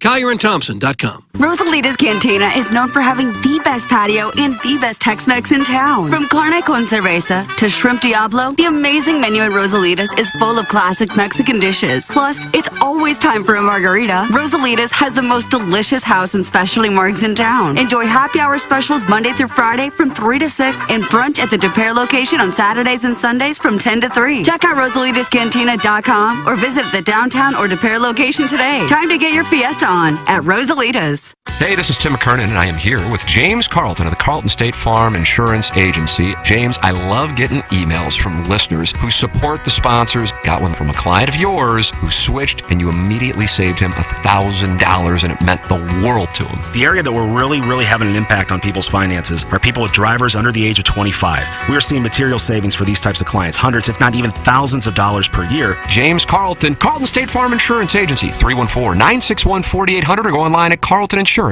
CollierandThompson.com. Rosalita's Cantina is known for having the best patio and the best Tex-Mex in town. From carne con cerveza to shrimp diablo, the amazing menu at Rosalita's is full of classic Mexican dishes. Plus, it's always time for a margarita. Rosalita's has the most delicious house and specialty margs in town. Enjoy happy hour specials Monday through Friday from 3 to 6 and brunch at the DePere location on Saturdays and Sundays from 10 to 3. Check out RosalitasCantina.com or visit the downtown or DePere location today. Time to get your fiesta on at Rosalita's. Hey, this is Tim McKernan, and I am here with James Carlton of the Carlton State Farm Insurance Agency. James, I love getting emails from listeners who support the sponsors. Got one from a client of yours who switched, and you immediately saved him $1,000, and it meant the world to him. The area that we're really having an impact on people's finances are people with drivers under the age of 25. We're seeing material savings for these types of clients, hundreds, if not even thousands of dollars per year. James Carlton, Carlton State Farm Insurance Agency, 314-961-4800, or go online at carltoninsurance.net.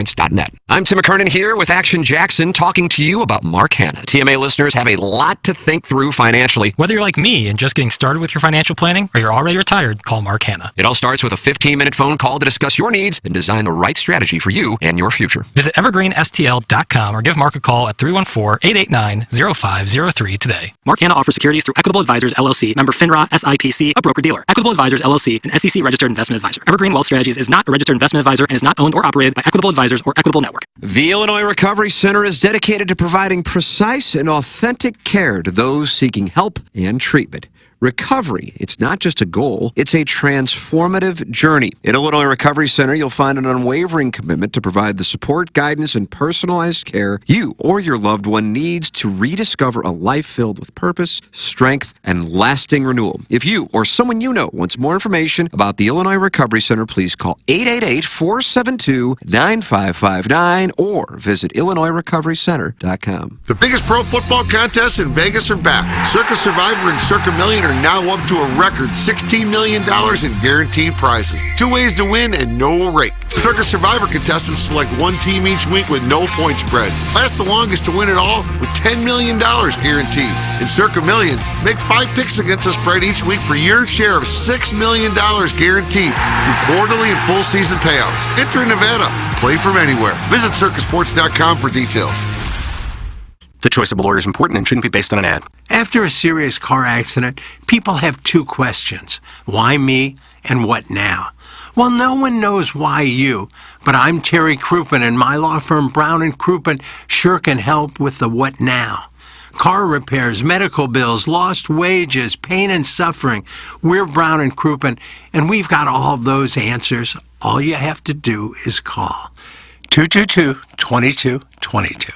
I'm Tim McKernan here with Action Jackson talking to you about Mark Hanna. TMA listeners have a lot to think through financially. Whether you're like me and just getting started with your financial planning or you're already retired, call Mark Hanna. It all starts with a 15-minute phone call to discuss your needs and design the right strategy for you and your future. Visit evergreenstl.com or give Mark a call at 314-889-0503 today. Mark Hanna offers securities through Equitable Advisors, LLC, member FINRA, SIPC, a broker-dealer. Equitable Advisors, LLC, an SEC-registered investment advisor. Evergreen Wealth Strategies is not a registered investment advisor and is not owned or operated by Equitable Advisors or Equitable Network. The Illinois Recovery Center is dedicated to providing precise and authentic care to those seeking help and treatment. Recovery, it's not just a goal, it's a transformative journey. At Illinois Recovery Center, you'll find an unwavering commitment to provide the support, guidance, and personalized care you or your loved one needs to rediscover a life filled with purpose, strength, and lasting renewal. If you or someone you know wants more information about the Illinois Recovery Center, please call 888-472-9559 or visit IllinoisRecoveryCenter.com. The biggest pro football contests in Vegas are back. Circus Survivor and Circa Million are now up to a record $16 million in guaranteed prizes. 2 ways to win and no rake. Circus Survivor contestants select one team each week with no point spread. Last the longest to win it all with $10 million guaranteed. In Circa Million, make 5 picks against the spread each week for your share of $6 million guaranteed through quarterly and full season payouts. Enter in Nevada. Play from anywhere. Visit circusports.com for details. The choice of a lawyer is important and shouldn't be based on an ad. After a serious car accident, people have 2 questions. Why me and what now? Well, no one knows why you, but I'm Terry Crouppen, and my law firm Brown & Crouppen sure can help with the what now. Car repairs, medical bills, lost wages, pain and suffering. We're Brown & Crouppen, and we've got all those answers. All you have to do is call 222-2222.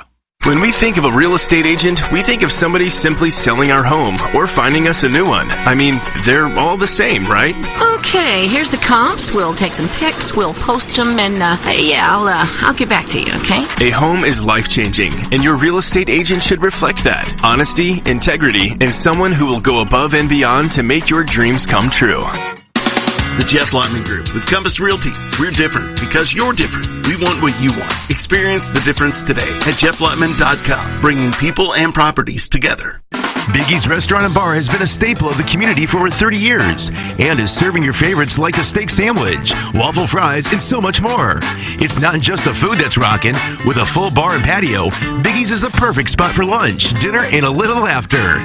When we think of a real estate agent, we think of somebody simply selling our home or finding us a new one. I mean, they're all the same, right? Okay, here's the comps. We'll take some pics, we'll post them, and I'll get back to you, okay? A home is life-changing, and your real estate agent should reflect that. Honesty, integrity, and someone who will go above and beyond to make your dreams come true. The Jeff Lotman Group with Compass Realty. We're different because you're different. We want what you want. Experience the difference today at jefflotman.com, bringing people and properties together. Biggie's Restaurant and Bar has been a staple of the community for over 30 years and is serving your favorites like the steak sandwich, waffle fries, and so much more. It's not just the food that's rocking. With a full bar and patio, Biggie's is the perfect spot for lunch, dinner, and a little laughter.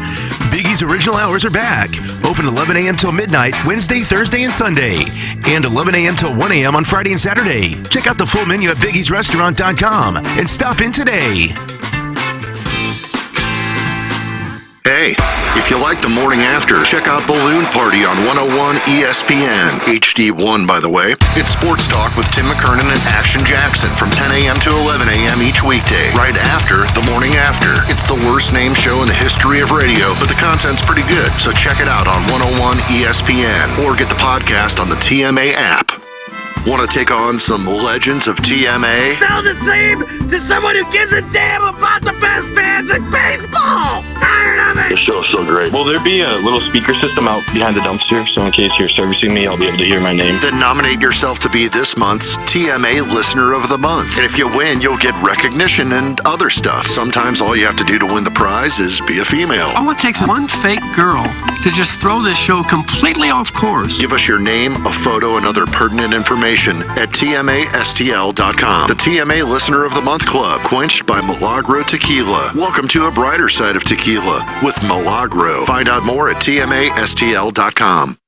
Biggie's original hours are back. Open 11 a.m. till midnight, Wednesday, Thursday, and Sunday. And 11 a.m. till 1 a.m. on Friday and Saturday. Check out the full menu at biggiesrestaurant.com and stop in today. Hey, if you like the morning after, check out Balloon Party on 101 ESPN. HD1, by the way. It's Sports Talk with Tim McKernan and Action Jackson from 10 a.m. to 11 a.m. each weekday, right after the morning after. It's the worst named show in the history of radio, but the content's pretty good, so check it out on 101 ESPN or get the podcast on the TMA app. Want to take on some legends of TMA? Sound the same to someone who gives a damn about the best fans in baseball! Tired of it! The show's so great. Will there be a little speaker system out behind the dumpster, so in case you're servicing me, I'll be able to hear my name? Then nominate yourself to be this month's TMA Listener of the Month. And if you win, you'll get recognition and other stuff. Sometimes all you have to do to win the prize is be a female. All it takes is one fake girl to just throw this show completely off course. Give us your name, a photo, and other pertinent information at tmastl.com. The TMA Listener of the Month Club, quenched by Milagro Tequila. Welcome to a brighter side of tequila with Milagro. Find out more at tmastl.com.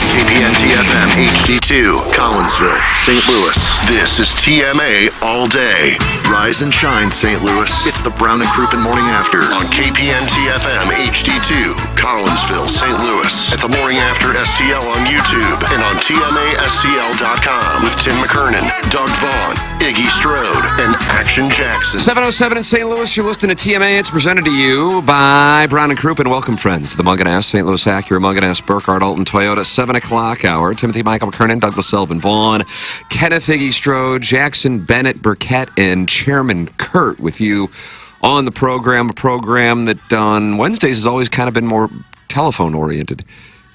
KPN-TFM HD2, Collinsville, St. Louis. This is TMA All Day. Rise and shine, St. Louis. It's the Brown and Crouppen Morning After on KPN-TFM HD2, Collinsville, St. Louis. At the Morning After STL on YouTube and on TMASTL.com with Tim McKernan, Doug Vaughn, Iggy Strode, and Action Jackson. 7:07 in St. Louis. You're listening to TMA. It's presented to you by Brown and Crouppen. Welcome, friends, to the Munganess, St. Louis Acura, Munganess, Burkhardt, Alton, Toyota, 7 o'clock hour. Timothy Michael McKernan, Douglas Sullivan Vaughn, Kenneth Iggy Strode, Jackson Bennett Burkett, and Chairman Kurt with you on the program. A program that on Wednesdays has always kind of been more telephone-oriented.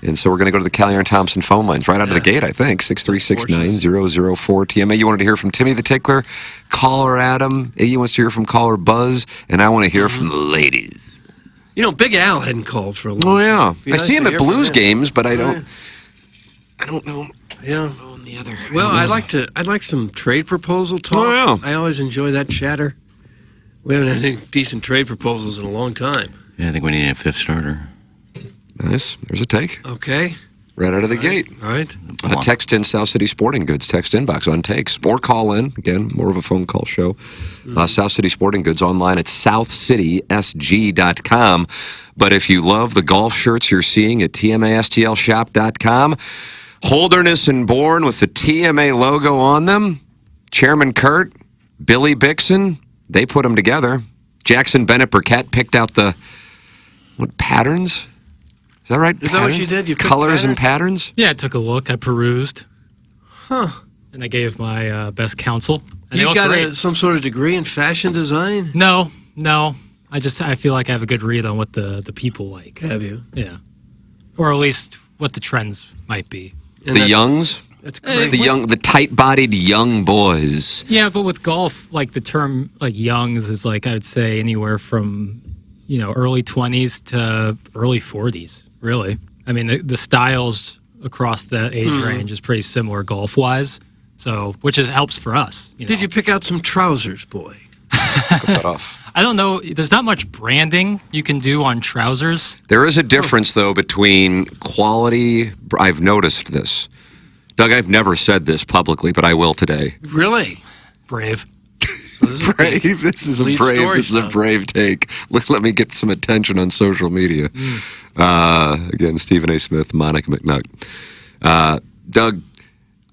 And so we're going to go to the Callier and Thompson phone lines right out of the gate, I think. 636-9004 TMA. You wanted to hear from Timmy the Tickler, caller Adam. Iggy wants to hear from caller Buzz. And I want to hear from the ladies. You know, Big Al hadn't called for a long time. Oh, yeah. Nice I see him at Blues games, but I don't know. Yeah. On the other. Well, I'd like some trade proposal talk. Oh, yeah. I always enjoy that chatter. We haven't had any decent trade proposals in a long time. Yeah, I think we need a fifth starter. Nice. There's a take. Okay. Right out of the gate. All right. Text in South City Sporting Goods. Text inbox on takes. Or call in. Again, more of a phone call show. South City Sporting Goods online at southcitysg.com. But if you love the golf shirts you're seeing at tmastlshop.com, Holderness and Bourne with the TMA logo on them, Chairman Kurt, Billy Bixon, they put them together. Jackson Bennett Burkett picked out the patterns? Is that right? Is that what you did? You picked colors and patterns? Yeah, I took a look. I perused. Huh. And I gave my best counsel. And You got some sort of degree in fashion design? No. I feel like I have a good read on what the people like. Have you? Yeah. Or at least what the trends might be. And the youngs? That's great. The tight-bodied young boys. Yeah, but with golf, like the term like youngs is like I would say anywhere from early 20s to early 40s. Really, I mean the styles across the age range is pretty similar golf-wise. So which helps for us. Did you pick out some trousers, boy? Cut that off. I don't know. There's not much branding you can do on trousers. There is a difference, though, between quality. I've noticed this. Doug, I've never said this publicly, but I will today. Really? Brave. Brave. This is a brave take. Let me get some attention on social media. Again, Stephen A. Smith, Monica McNutt. Doug,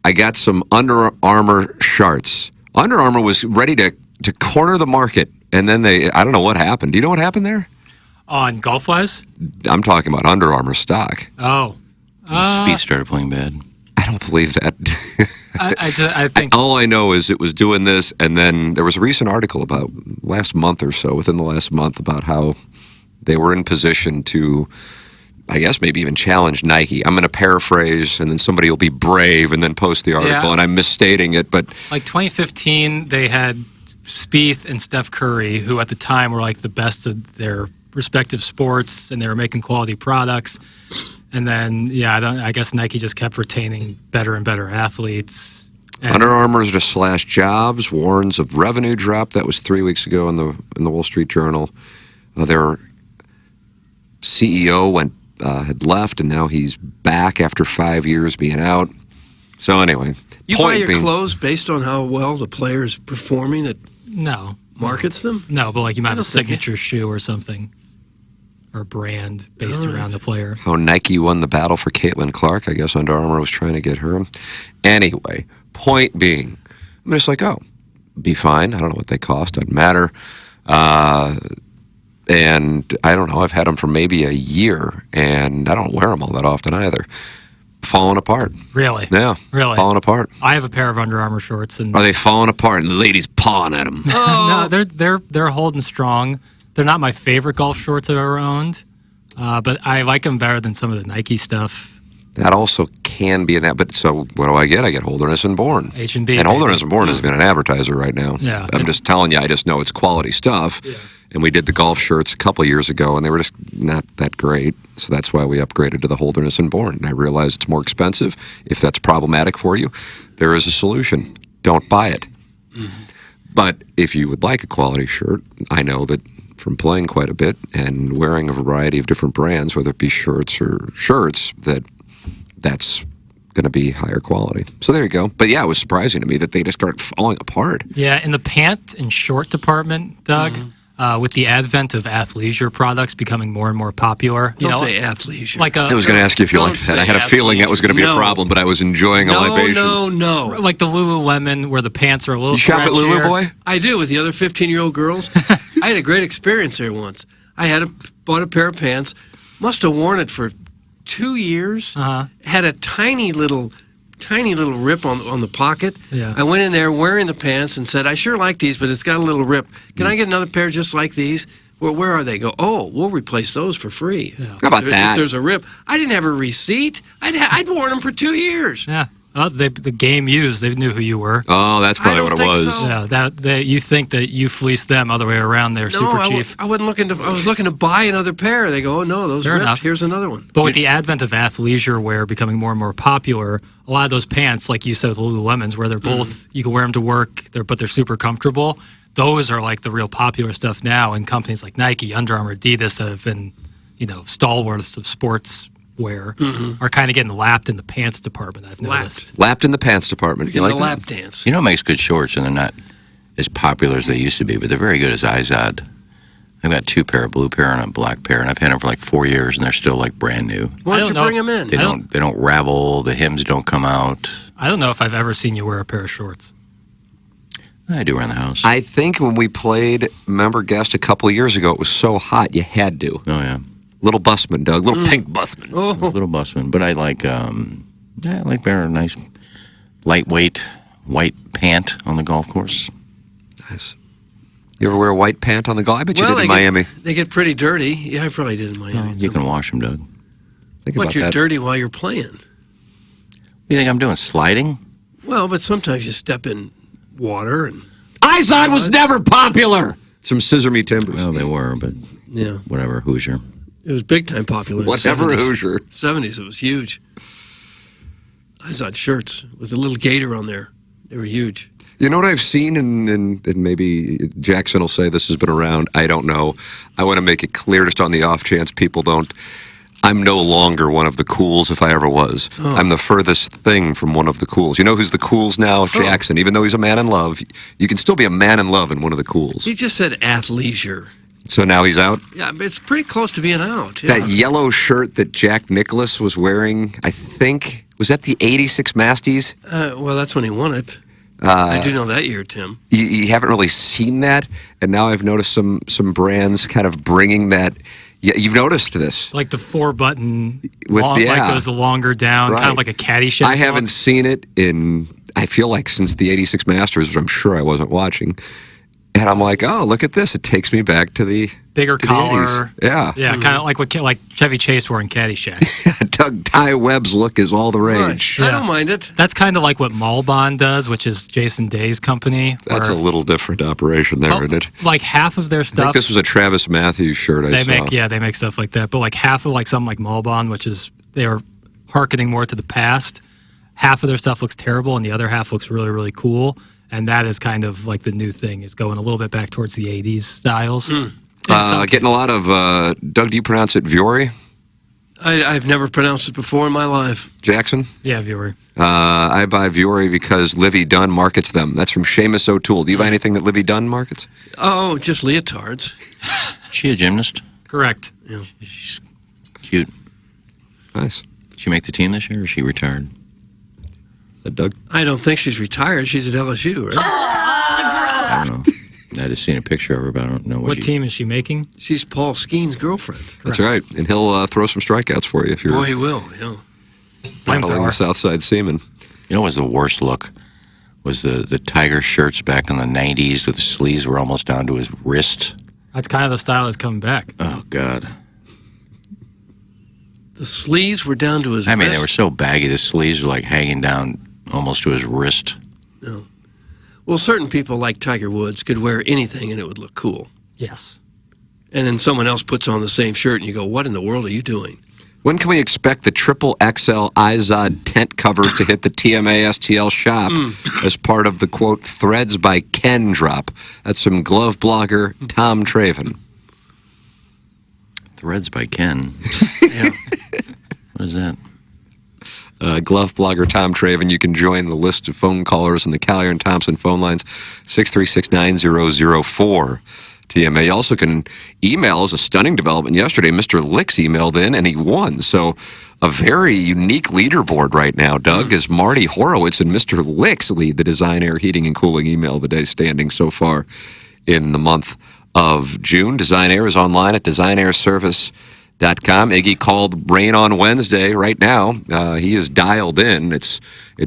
I got some Under Armour shirts. Under Armour was ready to corner the market, and then I don't know what happened. Do you know what happened there? On golf-wise? I'm talking about Under Armour stock. Oh. Speed started playing bad. I don't believe that. I think all I know is it was doing this, and then there was a recent article about last month or so, within the last month, about how they were in position to, I guess, maybe even challenge Nike. I'm going to paraphrase, and then somebody will be brave and then post the article, and I'm misstating it. But like 2015, they had Spieth and Steph Curry, who at the time were like the best of their respective sports, and they were making quality products. And then, I guess Nike just kept retaining better and better athletes. And Under Armour's to slash jobs, warns of revenue drop. That was 3 weeks ago in the Wall Street Journal. Their CEO had left, and now he's back after 5 years being out. So anyway, you buy your clothes based on how well the player's performing. It markets them. No, but like you might have a signature shoe or something. Or brand based around the player. How Nike won the battle for Caitlin Clark. I guess Under Armour was trying to get her. Anyway, point being, I'm just like, be fine. I don't know what they cost. Doesn't matter. And I don't know. I've had them for maybe a year, and I don't wear them all that often either. Falling apart. Really? Yeah. Really? Falling apart. I have a pair of Under Armour shorts. And are they falling apart and the ladies pawing at them? No, they're holding strong. They're not my favorite golf shorts I've ever owned, but I like them better than some of the Nike stuff. That also can be in that. But so what do I get? I get Holderness and Bourne. H&B. And Holderness and Bourne has been an advertiser right now. Yeah. I'm just telling you, I just know it's quality stuff. Yeah. And we did the golf shirts a couple of years ago, and they were just not that great. So that's why we upgraded to the Holderness and Bourne. And I realize it's more expensive. If that's problematic for you, there is a solution. Don't buy it. Mm-hmm. But if you would like a quality shirt, I know that from playing quite a bit and wearing a variety of different brands, whether it be shirts or shirts, that's going to be higher quality. So there you go. But yeah, it was surprising to me that they just started falling apart. Yeah, in the pant and short department, Doug, with the advent of athleisure products becoming more and more popular. Don't say athleisure. I was going to ask you if you liked that. I had a feeling that was going to be a problem, but I was enjoying a libation. No. Like the Lululemon, where the pants are a little. You shop at Lulu, boy? I do, with the other 15-year-old girls. I had a great experience there once. I bought a pair of pants. Must have worn it for 2 years. Had a tiny little rip on the pocket. Yeah. I went in there wearing the pants and said, I sure like these, but it's got a little rip. Can I get another pair just like these? Well, where are they? Go, we'll replace those for free. Yeah. How about that? If there's a rip. I didn't have a receipt. I'd worn them for 2 years. Yeah. The game used, they knew who you were. Oh, that's probably what it was. So. Yeah, you think that you fleeced them other way around there, Super Chief. I wasn't looking to. I was looking to buy another pair. They go, no, those Fair ripped. enough. Here's another one. But with the advent of athleisure wear becoming more and more popular, a lot of those pants, like you said with Lululemons, where they're both, you can wear them to work, but they're super comfortable. Those are like the real popular stuff now, and companies like Nike, Under Armour, Adidas that have been, stalwarts of sports wear are kind of getting lapped in the pants department, I've noticed. Lapped in the pants department. You like the that? lap dance. You know what makes good shorts, and they're not as popular as they used to be, but they're very good as Izod. I've got 2 pair, a blue pair and a black pair, and I've had them for like 4 years, and they're still like brand new. Why don't you bring them in? They don't ravel, the hems don't come out. I don't know if I've ever seen you wear a pair of shorts. I do around the house. I think when we played Member Guest a couple of years ago, it was so hot you had to. Oh, yeah. Little busman, Doug. Little pink busman. Oh. Little busman. But I like wearing a nice, lightweight, white pant on the golf course. Nice. You ever wear a white pant on the golf? I bet you did in Miami. They get pretty dirty. Yeah, I probably did in Miami. You can wash them, Doug. But you're dirty while you're playing. What do you think I'm doing, sliding? Well, but sometimes you step in water and... Izod was never popular! Some scissor me timbers. Well, they were, but yeah, whatever, Hoosier. It was big time popular. Whatever, Hoosier. 70s, it was huge. Izod shirts with a little gator on there. They were huge. You know what I've seen, and maybe Jackson will say this has been around. I don't know. I want to make it clear just on the off chance people don't. I'm no longer one of the cools if I ever was. Oh. I'm the furthest thing from one of the cools. You know who's the cools now? Jackson. Even though he's a man in love, you can still be a man in love and one of the cools. He just said athleisure. So now he's out? Yeah, but it's pretty close to being out. Yeah. That yellow shirt that Jack Nicklaus was wearing, I think, was that the 86 Masties? Well, that's when he won it. I do know that year, Tim. You haven't really seen that, and now I've noticed some brands kind of bringing that. Yeah, you've noticed this. Like the 4-button, with like goes the longer down, kind of like a Caddyshack. I haven't seen it in, I feel like, since the 86 Masters, which I'm sure I wasn't watching. And I'm like, oh, look at this. It takes me back to the... Bigger collar. Yeah. Yeah, kind of like Chevy Chase wore in Caddyshack. Doug Ty Webb's look is all the rage. Right. I don't mind it. That's kind of like what Malbon does, which is Jason Day's company. That's a little different operation there, isn't it? Like half of their stuff... I think this was a Travis Matthews shirt I saw. They make stuff like that. But like half of like something like Malbon, which is they're hearkening more to the past, half of their stuff looks terrible and the other half looks really, really cool. And that is kind of like the new thing, is going a little bit back towards the 80s styles. Getting a lot of, Doug, do you pronounce it Vuori? I've never pronounced it before in my life. Jackson? Yeah, Vuori. I buy Vuori because Livy Dunn markets them. That's from Seamus O'Toole. Do you buy anything that Livy Dunn markets? Oh, just leotards. Is she a gymnast? Correct. Yeah. She's cute. Nice. Did she make the team this year, or is she retired? Doug? I don't think she's retired. She's at LSU, right? I don't know. I just seen a picture of her, but I don't know what team is she making? She's Paul Skeen's girlfriend. That's right. And he'll throw some strikeouts for you if you're... Boy, he will, yeah. Battling the Southside Seaman. You know what was the worst look? Was the Tiger shirts back in the 90s with the sleeves were almost down to his wrist. That's kind of the style that's coming back. Oh, God. The sleeves were down to his wrist? I mean, they were so baggy. The sleeves were like hanging down almost to his wrist. No. Well, certain people like Tiger Woods could wear anything and it would look cool. Yes. and then someone else puts on the same shirt, and you go, "What in the world are you doing?" When can we expect the triple XL IZOD tent covers to hit the TMA STL shop as part of the, quote, Threads by Ken drop? That's from glove blogger Tom Traven. Threads by Ken. Yeah. What is that? Glove blogger Tom Traven. You can join the list of phone callers in the Collier and Thompson phone lines, 636-9004. TMA. You also can email as a stunning development yesterday. Mr. Licks emailed in, and he won. So a very unique leaderboard right now, Doug, as Marty Horowitz and Mr. Licks lead the Design Air Heating and Cooling email of the day standing so far in the month of June. Design Air is online at designairservice.com. Iggy called rain on Wednesday right now. He is dialed in. It's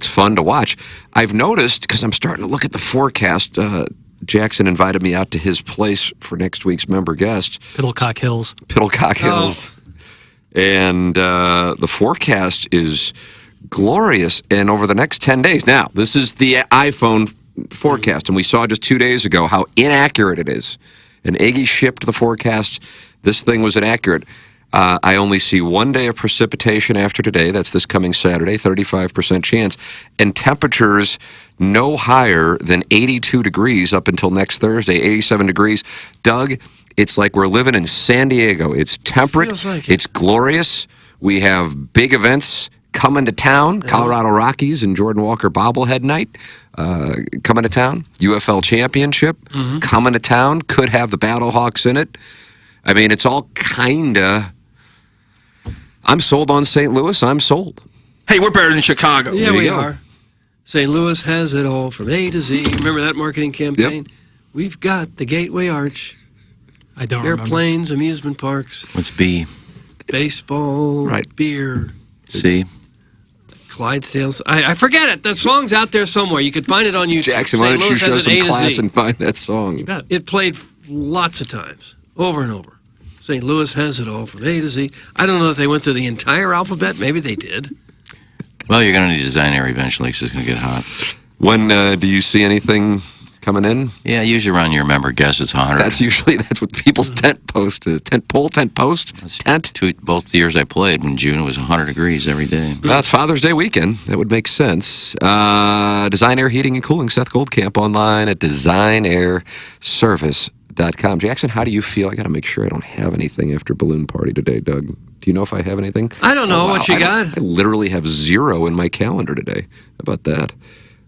fun to watch. I've noticed, because I'm starting to look at the forecast, Jackson invited me out to his place for next week's member guest. Pittlecock Hills. Pittlecock Hills. And the forecast is glorious. And over the next 10 days, now, this is the iPhone forecast, and we saw just 2 days ago how inaccurate it is. And Iggy shipped the forecast. This thing was inaccurate. I only see 1 day of precipitation after today. That's this coming Saturday, 35% chance. And temperatures no higher than 82 degrees up until next Thursday, 87 degrees. Doug, it's like we're living in San Diego. It's temperate. Feels like it's glorious. We have big events coming to town. Colorado Rockies and Jordan Walker bobblehead night coming to town. UFL championship coming to town. Could have the Battlehawks in it. I mean, it's all kind of... I'm sold on St. Louis. I'm sold. Hey, we're better than Chicago. Yeah, we are. St. Louis has it all from A to Z. Remember that marketing campaign? Yep. We've got the Gateway Arch. I don't remember. Airplanes, amusement parks. What's B? Baseball, right. Beer. C? Clydesdales. I forget it. That song's out there somewhere. You could find it on YouTube. Jackson, why don't you show some class and find that song? You bet. It played lots of times, over and over. St. Louis has it all from A to Z. I don't know if they went through the entire alphabet. Maybe they did. Well, you're going to need Design Air eventually because it's going to get hot. When do you see anything coming in? Yeah, usually around your member guess it's 100. That's what people's tent post is. Tent pole, tent post, tent. Both the years I played, in June it was 100 degrees every day. Well, it's Father's Day weekend. That would make sense. Design Air Heating and Cooling, Seth Goldcamp online at designairservice.com. Jackson, how do you feel? I got to make sure I don't have anything after balloon party today, Doug. Do you know if I have anything? I don't know what you got. I literally have 0 in my calendar today. How about that?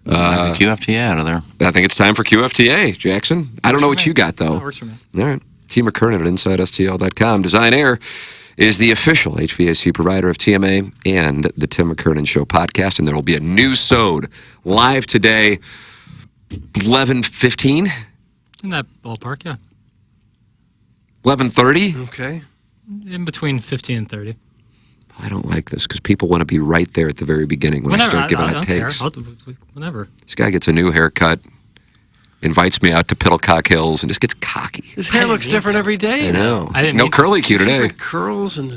QFTA out of there. I think it's time for QFTA, Jackson. I don't know what you got, though. That works for me. All right. T. McKernan at InsideSTL.com. Design Air is the official HVAC provider of TMA and the Tim McKernan Show podcast, and there will be a new sode live today, 11:15. In that ballpark, yeah. 11:30? Okay. In between 15 and 30. I don't like this because people want to be right there at the very beginning when I start giving out takes. Whenever. This guy gets a new haircut, invites me out to Pittlecock Hills, and just gets cocky. His hair looks different every day. I know. No curly Q today. Different curls and...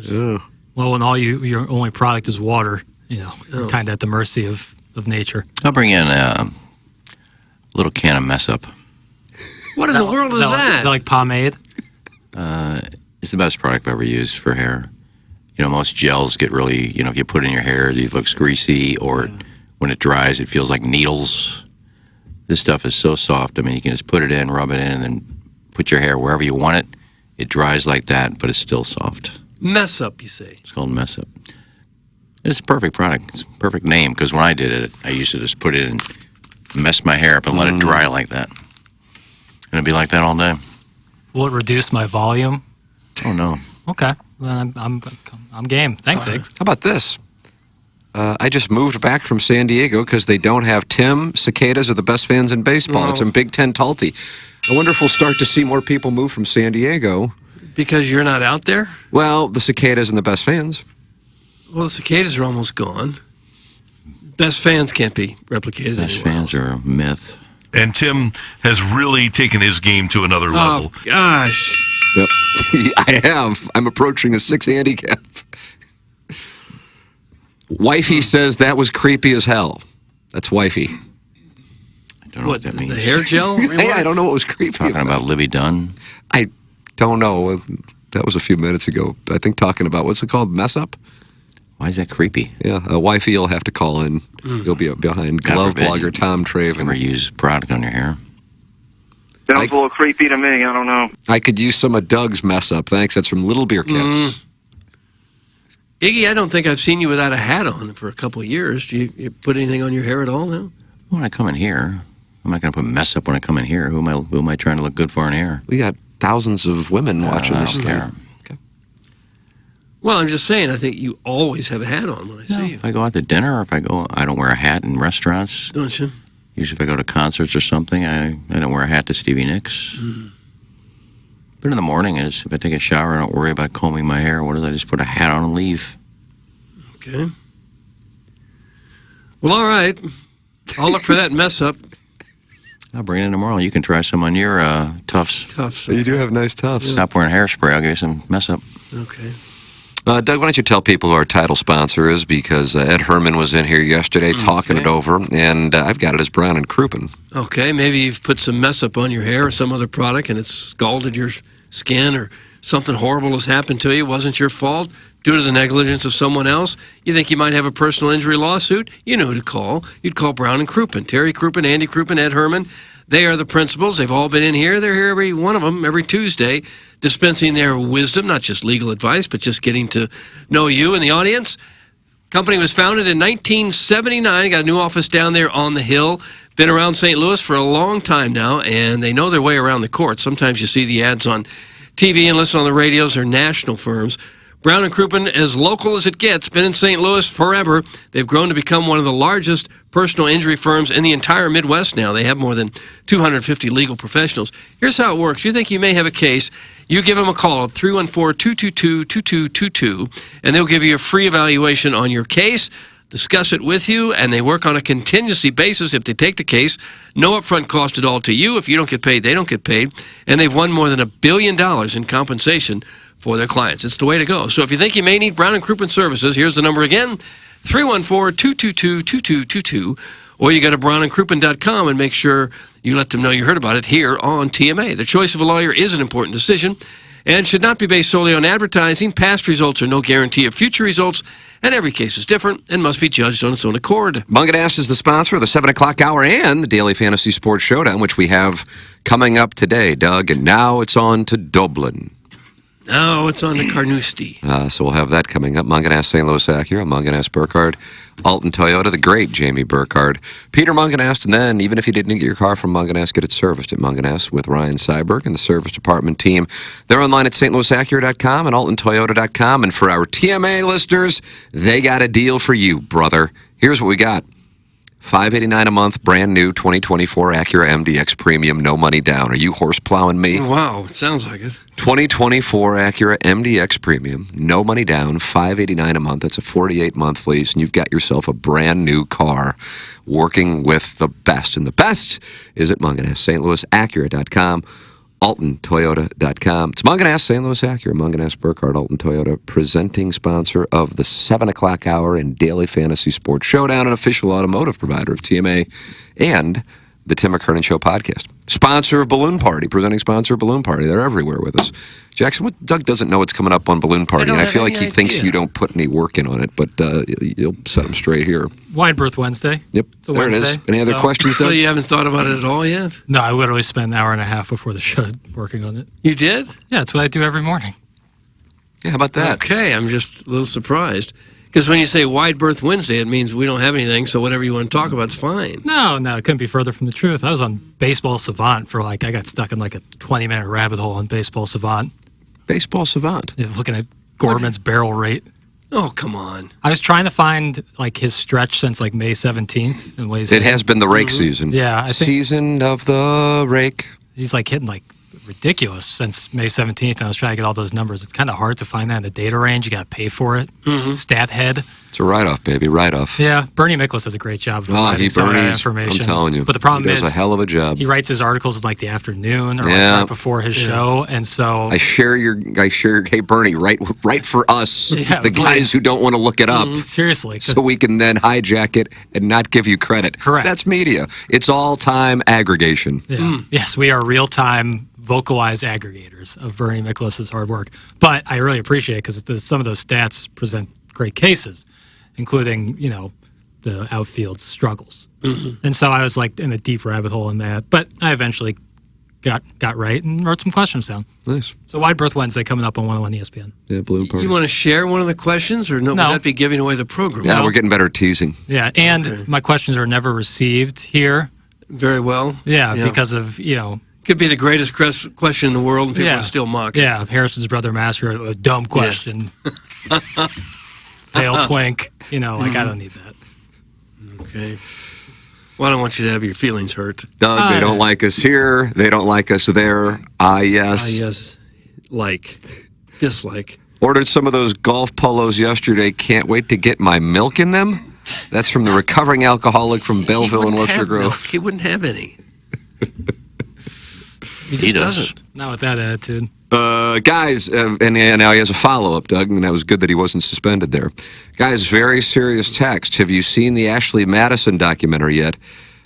Well, when your only product is water, you're kind of at the mercy of nature. I'll bring in a little can of Mess Up. What in the world is that? Is that like pomade? It's the best product I've ever used for hair. You know, most gels get really, if you put it in your hair, it looks greasy, or when it dries, it feels like needles. This stuff is so soft. I mean, you can just put it in, rub it in, and then put your hair wherever you want it. It dries like that, but it's still soft. Mess Up, you say? It's called Mess Up. It's a perfect product. It's a perfect name, because when I did it, I used to just put it in, mess my hair up, and let it dry like that. And it'd be like that all day. Will it reduce my volume? Oh, no. Okay. Then I'm game. Thanks, Iggs. How about this? I just moved back from San Diego because they don't have Tim. Cicadas are the best fans in baseball. No. It's in Big Ten Tulty. I wonder if we'll start to see more people move from San Diego. Because you're not out there? Well, the Cicadas and the best fans. Well, the Cicadas are almost gone. Best fans can't be replicated Best fans are a myth. And Tim has really taken his game to another level. Oh, gosh. Yep. I have. I'm approaching a 6 handicap. Wifey says that was creepy as hell. That's wifey. I don't know what that means. The hair gel? Hey, I don't know what was creepy Talking about Libby Dunn? I don't know. That was a few minutes ago. I think talking about, what's it called, mess up? Why is that creepy? Yeah, a wifey will have to call in. You'll be behind glove blogger Tom Traven. Never use product on your hair. Sounds a little creepy to me. I don't know. I could use some of Doug's mess up. Thanks. That's from Little Beer Cats. Iggy, I don't think I've seen you without a hat on for a couple of years. Do you put anything on your hair at all now? When I come in here, I'm not going to put mess up when I come in here. Who am I trying to look good for in here? We got thousands of women watching I this don't thing. care. Well, I'm just saying, I think you always have a hat on when I see you. If I go out to dinner or I don't wear a hat in restaurants. Don't you? Usually if I go to concerts or something, I don't wear a hat to Stevie Nicks. But in the morning, if I take a shower, I don't worry about combing my hair. What is I just put a hat on and leave? Okay. Well, all right. I'll look for that mess up. I'll bring it in tomorrow. You can try some on your tufts. Tufts. You do have nice tufts. Stop wearing hairspray. I'll give you some mess up. Okay. Doug, why don't you tell people who our title sponsor is, because Ed Herman was in here yesterday talking it over, and I've got it as Brown and Crouppen. Okay, maybe you've put some mess up on your hair or some other product and it's scalded your skin, or something horrible has happened to you. It wasn't your fault due to the negligence of someone else. You think you might have a personal injury lawsuit? You know who to call. You'd call Brown and Crouppen. Terry Crouppen, Andy Crouppen, Ed Herman. They are the principals. They've all been in here. They're here, every one of them, every Tuesday, dispensing their wisdom, not just legal advice, but just getting to know you and the audience. Company was founded in 1979. Got a new office down there on the Hill. Been around St. Louis for a long time now, and they know their way around the court. Sometimes you see the ads on TV and listen on the radios. They're national firms. Brown and Crouppen, as local as it gets, been in St. Louis forever. They've grown to become one of the largest personal injury firms in the entire Midwest now. They have more than 250 legal professionals. Here's how it works. You think you may have a case. You give them a call at 314-222-2222, and they'll give you a free evaluation on your case, discuss it with you, and they work on a contingency basis if they take the case. No upfront cost at all to you. If you don't get paid, they don't get paid. And they've won more than $1 billion in compensation for their clients. It's the way to go. So if you think you may need Brown and Crouppen services, here's the number again, 314-222-2222, or you go to brownandcrouppen.com and make sure you let them know you heard about it here on TMA. The choice of a lawyer is an important decision and should not be based solely on advertising. Past results are no guarantee of future results, and every case is different and must be judged on its own accord. Munganast is the sponsor of the 7 o'clock hour and the Daily Fantasy Sports Showdown, which we have coming up today, Doug. And now it's on to Dublin. Now it's on to Carnoustie. So we'll have that coming up. Munganast, St. Louis Acura, Munganast Burkhardt, Alton Toyota, the great Jamie Burkhardt, Peter Munganast, and then even if you didn't get your car from Munganast, get it serviced at Munganast with Ryan Seiberg and the service department team. They're online at stlouisacura.com and altontoyota.com. And for our TMA listeners, they got a deal for you, brother. Here's what we got. $589 a month, brand new 2024 Acura MDX Premium, no money down. Are you horse plowing me? Wow, it sounds like it. 2024 Acura MDX Premium, no money down, $589 a month. That's a 48-month lease, and you've got yourself a brand new car working with the best. And the best is at Munganast, stlouisacura.com, altontoyota.com. It's Munganast, St. Louis Acura, Munganast Burkhardt, Alton Toyota, presenting sponsor of the 7 o'clock hour and Daily Fantasy Sports Showdown, an official automotive provider of TMA and the Tim McKernan Show podcast. Sponsor of Balloon Party, presenting sponsor of Balloon Party. They're everywhere with us. Jackson, what Doug doesn't know what's coming up on Balloon Party, and I feel like he thinks you don't put any work in on it, but you'll set him straight here. Wide Berth Wednesday. Yep, It's a there Wednesday, it is. Any other questions, Doug? So you haven't thought about it at all yet? No, I literally spent an hour and a half before the show working on it. You did? Yeah, that's what I do every morning. Yeah, how about that? Okay, I'm just a little surprised. Because when you say Wide Berth Wednesday, it means we don't have anything, so whatever you want to talk about is fine. No, it couldn't be further from the truth. I was on Baseball Savant for I got stuck in like a 20-minute rabbit hole on Baseball Savant. Baseball Savant? Yeah, looking at Gorman's barrel rate. Oh, come on. I was trying to find like his stretch since like May 17th. And it has been the rake season. Yeah. I think season of the rake. He's like hitting like ridiculous since May 17th, and I was trying to get all those numbers. It's kind of hard to find that in the data range. You got to pay for it. Stat head. It's a write-off, baby, write-off. Yeah, Bernie Miklasz does a great job of providing some of that information. I'm telling you. But the problem he does is a hell of a job. He writes his articles in like the afternoon or like right before his show, and so I share hey Bernie, write for us, the guys who don't want to look it up. Seriously. So we can then hijack it and not give you credit. Correct. That's media. It's all time aggregation. Yeah. Yes, we are real-time vocalized aggregators of Bernie Miklaus's hard work. But I really appreciate it because some of those stats present great cases, including, the outfield struggles. Mm-hmm. And so I was like in a deep rabbit hole in that. But I eventually got right and wrote some questions down. Nice. So Wide Berth Wednesday coming up on 101 ESPN. Yeah, Balloon Party. You want to share one of the questions, or no? Would that be giving away the program? Yeah, we're getting better at teasing. Yeah, and my questions are never received here. Very well. Yeah, because of, Could be the greatest question in the world, and people would still mock it. Yeah, Harrison's brother Master, a dumb question. Pale twink. I don't need that. Okay. Well, I don't want you to have your feelings hurt. Doug, they don't like us here. They don't like us there. Yes. Yes. Dislike. Ordered some of those golf polos yesterday. Can't wait to get my milk in them. That's from the recovering alcoholic from Belleville in Webster Grove. He wouldn't have any. He doesn't. Not with that attitude. Guys, and now he has a follow-up, Doug, and that was good that he wasn't suspended there. Guys, very serious text. Have you seen the Ashley Madison documentary yet?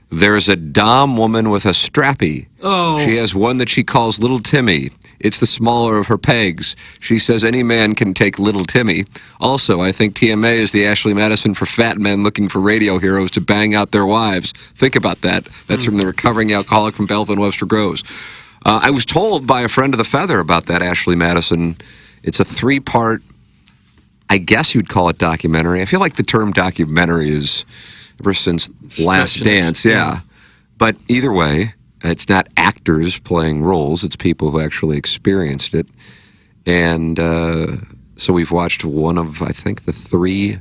There's a Dom woman with a strappy. Oh. She has one that she calls Little Timmy. It's the smaller of her pegs. She says any man can take Little Timmy. Also, I think TMA is the Ashley Madison for fat men looking for radio heroes to bang out their wives. Think about that. That's from the recovering alcoholic from Belleville and Webster Groves. I was told by a friend of the Feather about that Ashley Madison. It's a 3-part, I guess you'd call it documentary. I feel like the term documentary is ever since Last Dance, yeah. But either way, it's not actors playing roles. It's people who actually experienced it. And so we've watched one of, I think, the 3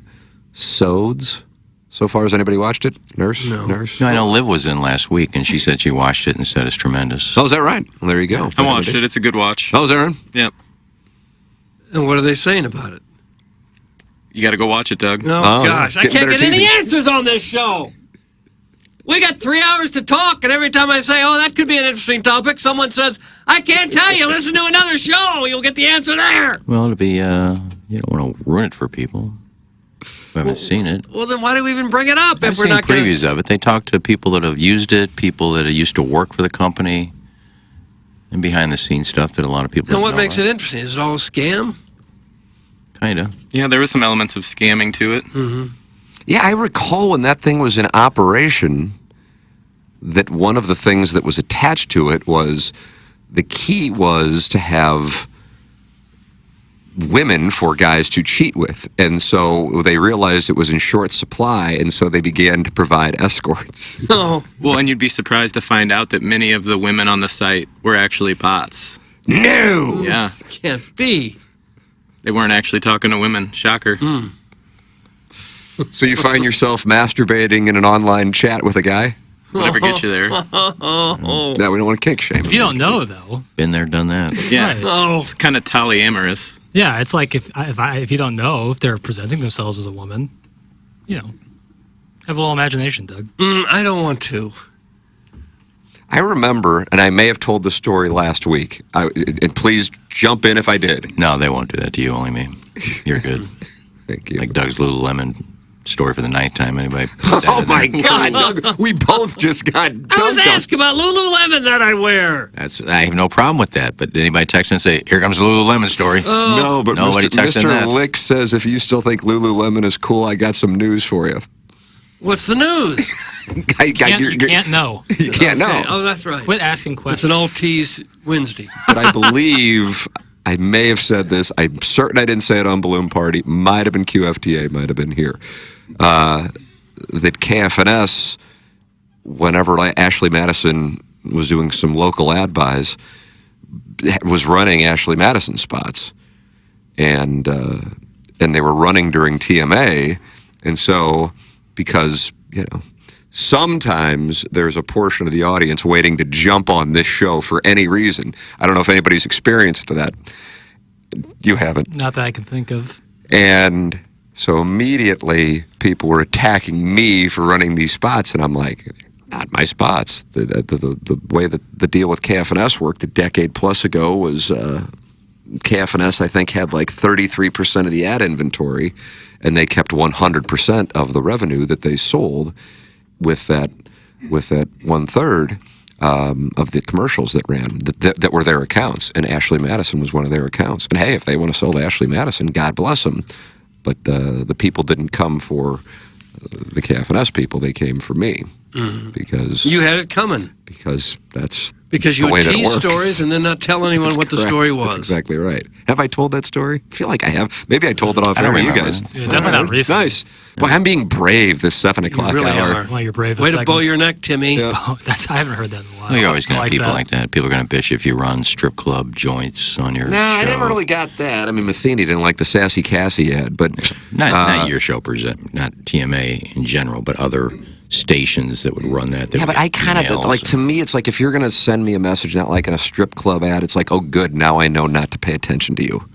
sods. So far, has anybody watched it? Nurse? No. Nurse? No, I know Liv was in last week, and she said she watched it and said it's tremendous. Oh, is that right? Well, there you go. I watched it. It's a good watch. Oh, is that right? Yep. And what are they saying about it? You got to go watch it, Doug. Oh, gosh. I can't get any answers on this show. We got 3 hours to talk, and every time I say, oh, that could be an interesting topic, someone says, I can't tell you. Listen to another show. You'll get the answer there. Well, it'll be, you don't want to ruin it for people who haven't seen it. Well, then why do we even bring it up I've if we're seen not going previews of it. They talk to people that have used it, people that used to work for the company, and behind-the-scenes stuff that a lot of people And don't what know makes about. it interesting? Is it all a scam? Kind of. Yeah, there was some elements of scamming to it. Mm-hmm. Yeah, I recall when that thing was in operation that one of the things that was attached to it was the key was to have women for guys to cheat with. And so they realized it was in short supply, and so they began to provide escorts. Oh. Well, and you'd be surprised to find out that many of the women on the site were actually bots. No! Yeah. Can't be. They weren't actually talking to women. Shocker. So you find yourself masturbating in an online chat with a guy? Whatever gets you there. No, we don't want to kink shame. If you don't know, though. Been there, done that. Yeah. Right. It's kind of polyamorous. Yeah, it's like if you don't know if they're presenting themselves as a woman, have a little imagination, Doug. I don't want to. I remember, and I may have told the story last week, and please jump in if I did. No, they won't do that to you, only me. You're good. Thank you. Like Doug's Lululemon story for the 9th time. Anybody? Oh, my God, Doug. We both just got dunked I was on. asking about Lululemon that I wear. I have no problem with that. But anybody text and say, "Here comes the Lululemon story"? No, but Nobody texting Mr. that. Lick says if you still think Lululemon is cool, I got some news for you. What's the news? You can't know. You can't know. Okay. Oh, that's right. Quit asking questions. It's an old tease Wednesday. But I believe I may have said this. I'm certain I didn't say it on Balloon Party. Might have been QFTA. Might have been here. That KFNS, whenever Ashley Madison was doing some local ad buys, was running Ashley Madison spots, and they were running during TMA, and so because sometimes there's a portion of the audience waiting to jump on this show for any reason. I don't know if anybody's experienced that. You haven't. Not that I can think of. And so immediately people were attacking me for running these spots, and I'm like, not my spots. The way that the deal with KFNS worked a decade plus ago was KFNS, I think, had like 33% of the ad inventory, and they kept 100% of the revenue that they sold with that 1/3. of the commercials that ran that were their accounts, and Ashley Madison was one of their accounts. And hey, if they want to sell to Ashley Madison, God bless them. But the people didn't come for the KFNS people; they came for me because you had it coming. Because that's because you would tease stories and then not tell anyone what the story was. That's exactly right. Have I told that story? I feel like I have. Maybe I told it off air to you guys. Yeah, definitely not recently. Nice. Boy, I'm being brave this 7 o'clock really hour. Are. Well, you're brave. Way to bow your neck, Timmy. Yeah. Oh, I haven't heard that in a while. Well, you're always going to have people that. like that. People are going to bitch if you run strip club joints on your show. I never really got that. I mean, Matheny didn't like the Sassy Cassie ad, but not your show, not TMA in general, but other stations that would run that. Yeah, but I kind of like, to me, it's like if you're going to send me a message not like in a strip club ad, it's like, oh, good, now I know not to pay attention to you.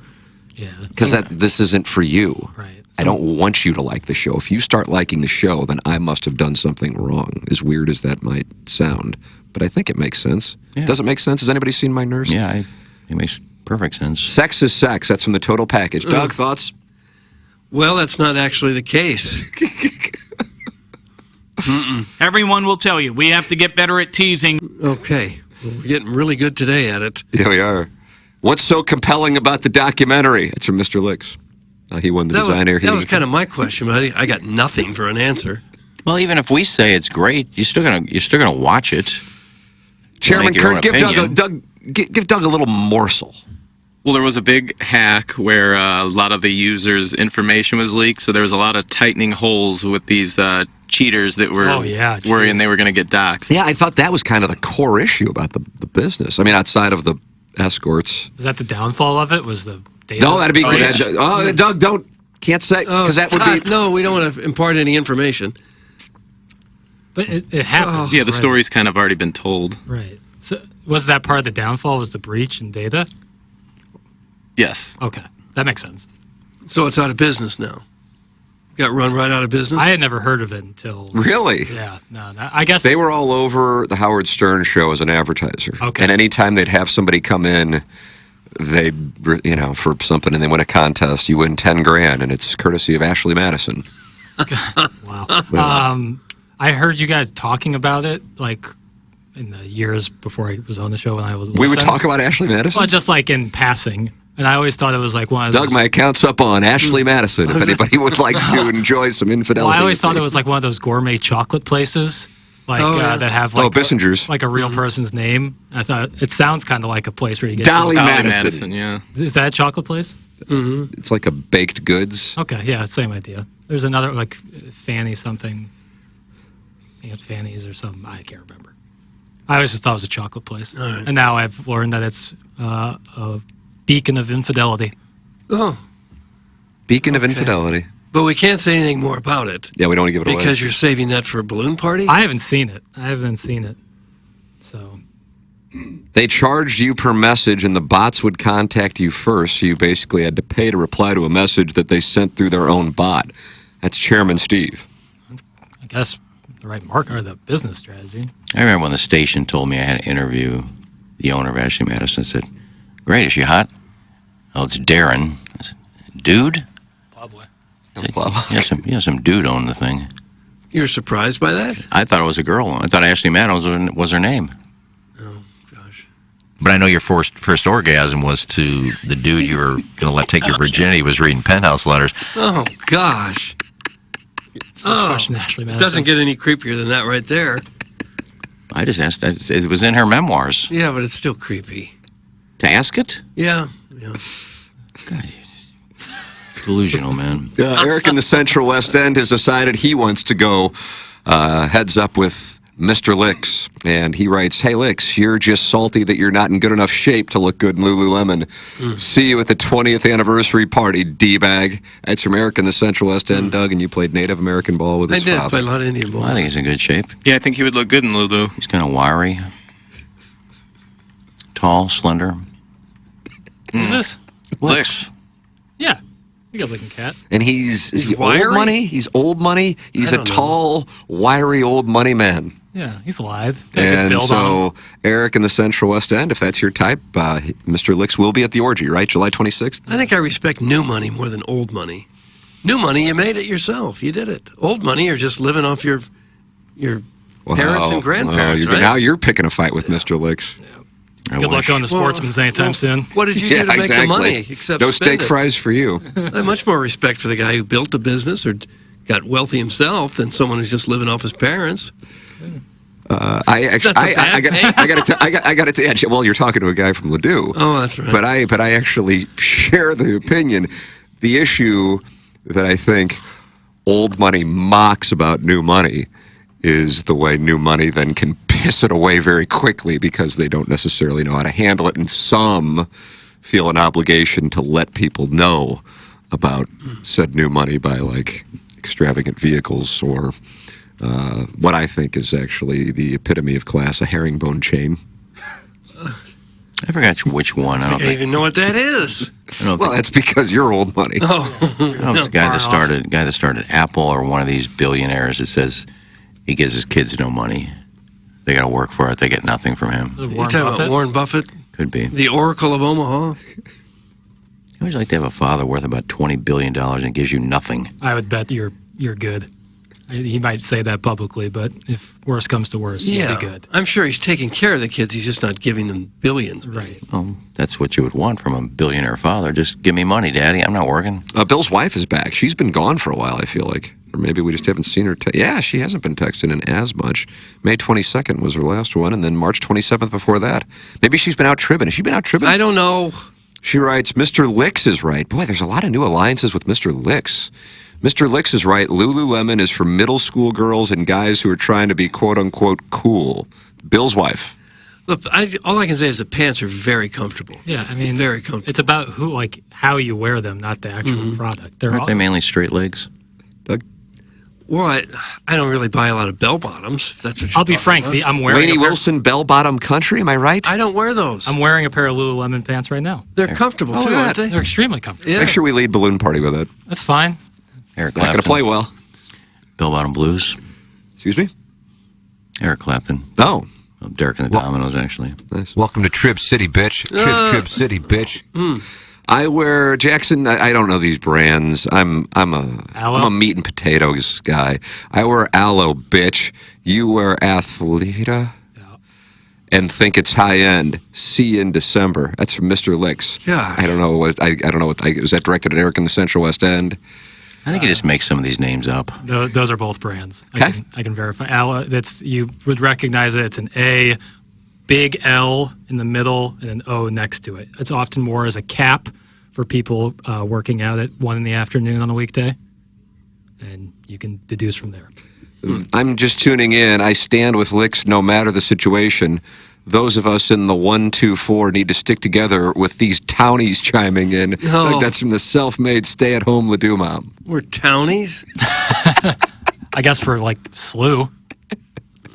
Yeah. Because this isn't for you. Right. I don't want you to like the show. If you start liking the show, then I must have done something wrong, as weird as that might sound. But I think it makes sense. Yeah. Does it make sense? Has anybody seen My Nurse? Yeah, it makes perfect sense. Sex is sex. That's from the Total Package. Doug, thoughts? Well, that's not actually the case. Everyone will tell you we have to get better at teasing. Okay. Well, we're getting really good today at it. Yeah, we are. What's so compelling about the documentary? It's from Mr. Licks. He won the design air. That was kind of my question, but I got nothing for an answer. Well, even if we say it's great, you're still gonna watch it. Chairman Kurt, give Doug a little morsel. Well, there was a big hack where a lot of the users' information was leaked, so there was a lot of tightening holes with these cheaters that were worrying they were going to get doxxed. Yeah, I thought that was kind of the core issue about the business. I mean, outside of the escorts. Was that the downfall of it? Was the data? No, that'd be good. Doug, can't say, because that would be... No, we don't want to impart any information. But it happened. Yeah, the story's kind of already been told. Right. So was that part of the downfall, was the breach in data? Yes. Okay, that makes sense. So it's out of business now. Got run right out of business? I had never heard of it until... Really? Yeah, no, I guess... They were all over the Howard Stern show as an advertiser. Okay. And anytime they'd have somebody come in, they'd, for something, and they win a contest, you win 10 grand, and it's courtesy of Ashley Madison. Wow. I heard you guys talking about it, like, in the years before I was on the show when I was listening. We would talk about Ashley Madison? Well, just like in passing. And I always thought it was like one of those... Doug, my account's up on Ashley Madison, if anybody would like to enjoy some infidelity. Well, I always thought it was like one of those gourmet chocolate places, like that have like Bissinger's. Like a real person's name. I thought it sounds kind of like a place where you get... Dolly Madison. Yeah. Is that a chocolate place? Mm-hmm. It's like a baked goods. Okay, yeah, same idea. There's another, like, Fanny something. Fanny's or something. I can't remember. I always just thought it was a chocolate place. Right. And now I've learned that it's a beacon of infidelity. Oh. Beacon of infidelity. But we can't say anything more about it. Yeah, we don't want to give it away. Because you're saving that for a balloon party? I haven't seen it. So. They charged you per message, and the bots would contact you first, so you basically had to pay to reply to a message that they sent through their own bot. That's Chairman Steve. I guess the right mark or the business strategy. I remember when the station told me I had to interview the owner of Ashley Madison. I said, great, is she hot? Oh, it's Darren. I said, dude? Plowboy. Yeah, some dude owned the thing. You're surprised by that? I thought it was a girl. I thought Ashley Madison was her name. Oh, gosh. But I know your first orgasm was to the dude you were going to let take your virginity was reading penthouse letters. Oh, gosh. First question, Ashley Madison. Doesn't get any creepier than that right there. I just asked. It was in her memoirs. Yeah, but it's still creepy. To ask it? Yeah. God, delusional, man. Eric in the Central West End has decided he wants to go heads up with Mr. Licks. And he writes, hey, Licks, you're just salty that you're not in good enough shape to look good in Lululemon. See you at the 20th anniversary party, D-bag. That's from Eric in the Central West End, Doug, and you played Native American ball with his father. I did play a lot of Indian ball. I think he's in good shape. Yeah, I think he would look good in Lulu. He's kind of wiry. Tall, slender. Who's this? Licks. Yeah. You got looking cat. And is he wiry? old money? He's old money. He's a tall, wiry old money man. Yeah, he's alive. Got a good And build so, on him. Eric in the Central West End, if that's your type, Mr. Licks will be at the orgy, right? July 26th? I think I respect new money more than old money. New money, you made it yourself. You did it. Old money, you're just living off your parents and grandparents, right? Now you're picking a fight with Mr. Licks. Good luck going to Sportsman's anytime soon. What did you do to make the money except no spend steak fries for you? I have much more respect for the guy who built the business or got wealthy himself than someone who's just living off his parents. I got to tell you. Well, you're talking to a guy from Ladue. Oh, that's right. But I actually share the opinion. The issue that I think old money mocks about new money is the way new money then can piss it away very quickly because they don't necessarily know how to handle it, and some feel an obligation to let people know about said new money by like extravagant vehicles or what I think is actually the epitome of class, a herringbone chain. I forgot which one. I don't even know what that is. Well, that's because you're old money. Oh, it's the guy that started Apple or one of these billionaires that says he gives his kids no money. They got to work for it. They get nothing from him. You talking about Warren Buffett? Could be. The Oracle of Omaha? I always like to have a father worth about $20 billion and gives you nothing. I would bet you're good. He might say that publicly, but if worse comes to worse, he'll be good. I'm sure he's taking care of the kids. He's just not giving them billions. Right. Well, that's what you would want from a billionaire father. Just give me money, Daddy. I'm not working. Bill's wife is back. She's been gone for a while, I feel like. Or maybe we just haven't seen her. Yeah, she hasn't been texting in as much. May 22nd was her last one, and then March 27th before that. Maybe she's been out tribbing. Has she been out tribbing? I don't know. She writes, Mr. Licks is right. Boy, there's a lot of new alliances with Mr. Licks. Mr. Licks is right. Lululemon is for middle school girls and guys who are trying to be quote-unquote cool. Bill's wife. Look, all I can say is the pants are very comfortable. Yeah, I mean, very comfortable. It's about how you wear them, not the actual product. Aren't they mainly straight legs? Doug? Well, I don't really buy a lot of bell bottoms. If that's what you're I'll be frank. about. I'm wearing Lainey Wilson bell bottom country. Am I right? I don't wear those. I'm wearing a pair of Lululemon pants right now. They're comfortable too, aren't they? They're extremely comfortable. Yeah. Make sure we lead balloon party with it. That's fine. Eric Not going to play well. Bell bottom blues. Excuse me? Eric Clapton. Oh. Derek and the Dominoes, actually. Nice. Welcome to Trip City, bitch. Trip City, bitch. I wear Jackson. I don't know these brands. I'm a meat and potatoes guy. I wear Aloe, bitch. You wear Athleisure, and think it's high end. See you in December. That's from Mr. Licks. Gosh. I don't know what. I don't know what. Was that directed at Eric in the Central West End? I think he just makes some of these names up. Those are both brands. Okay. I can verify. You would recognize it. It's an A, big L in the middle, and an O next to it. It's often more as a cap for people working out at 1 PM on a weekday, and you can deduce from there. I'm just tuning in. I stand with Licks no matter the situation. Those of us in the 1-2-4 need to stick together with these townies chiming in. Oh. Like that's from the self-made stay-at-home Ladue mom. We're townies? I guess for SLU.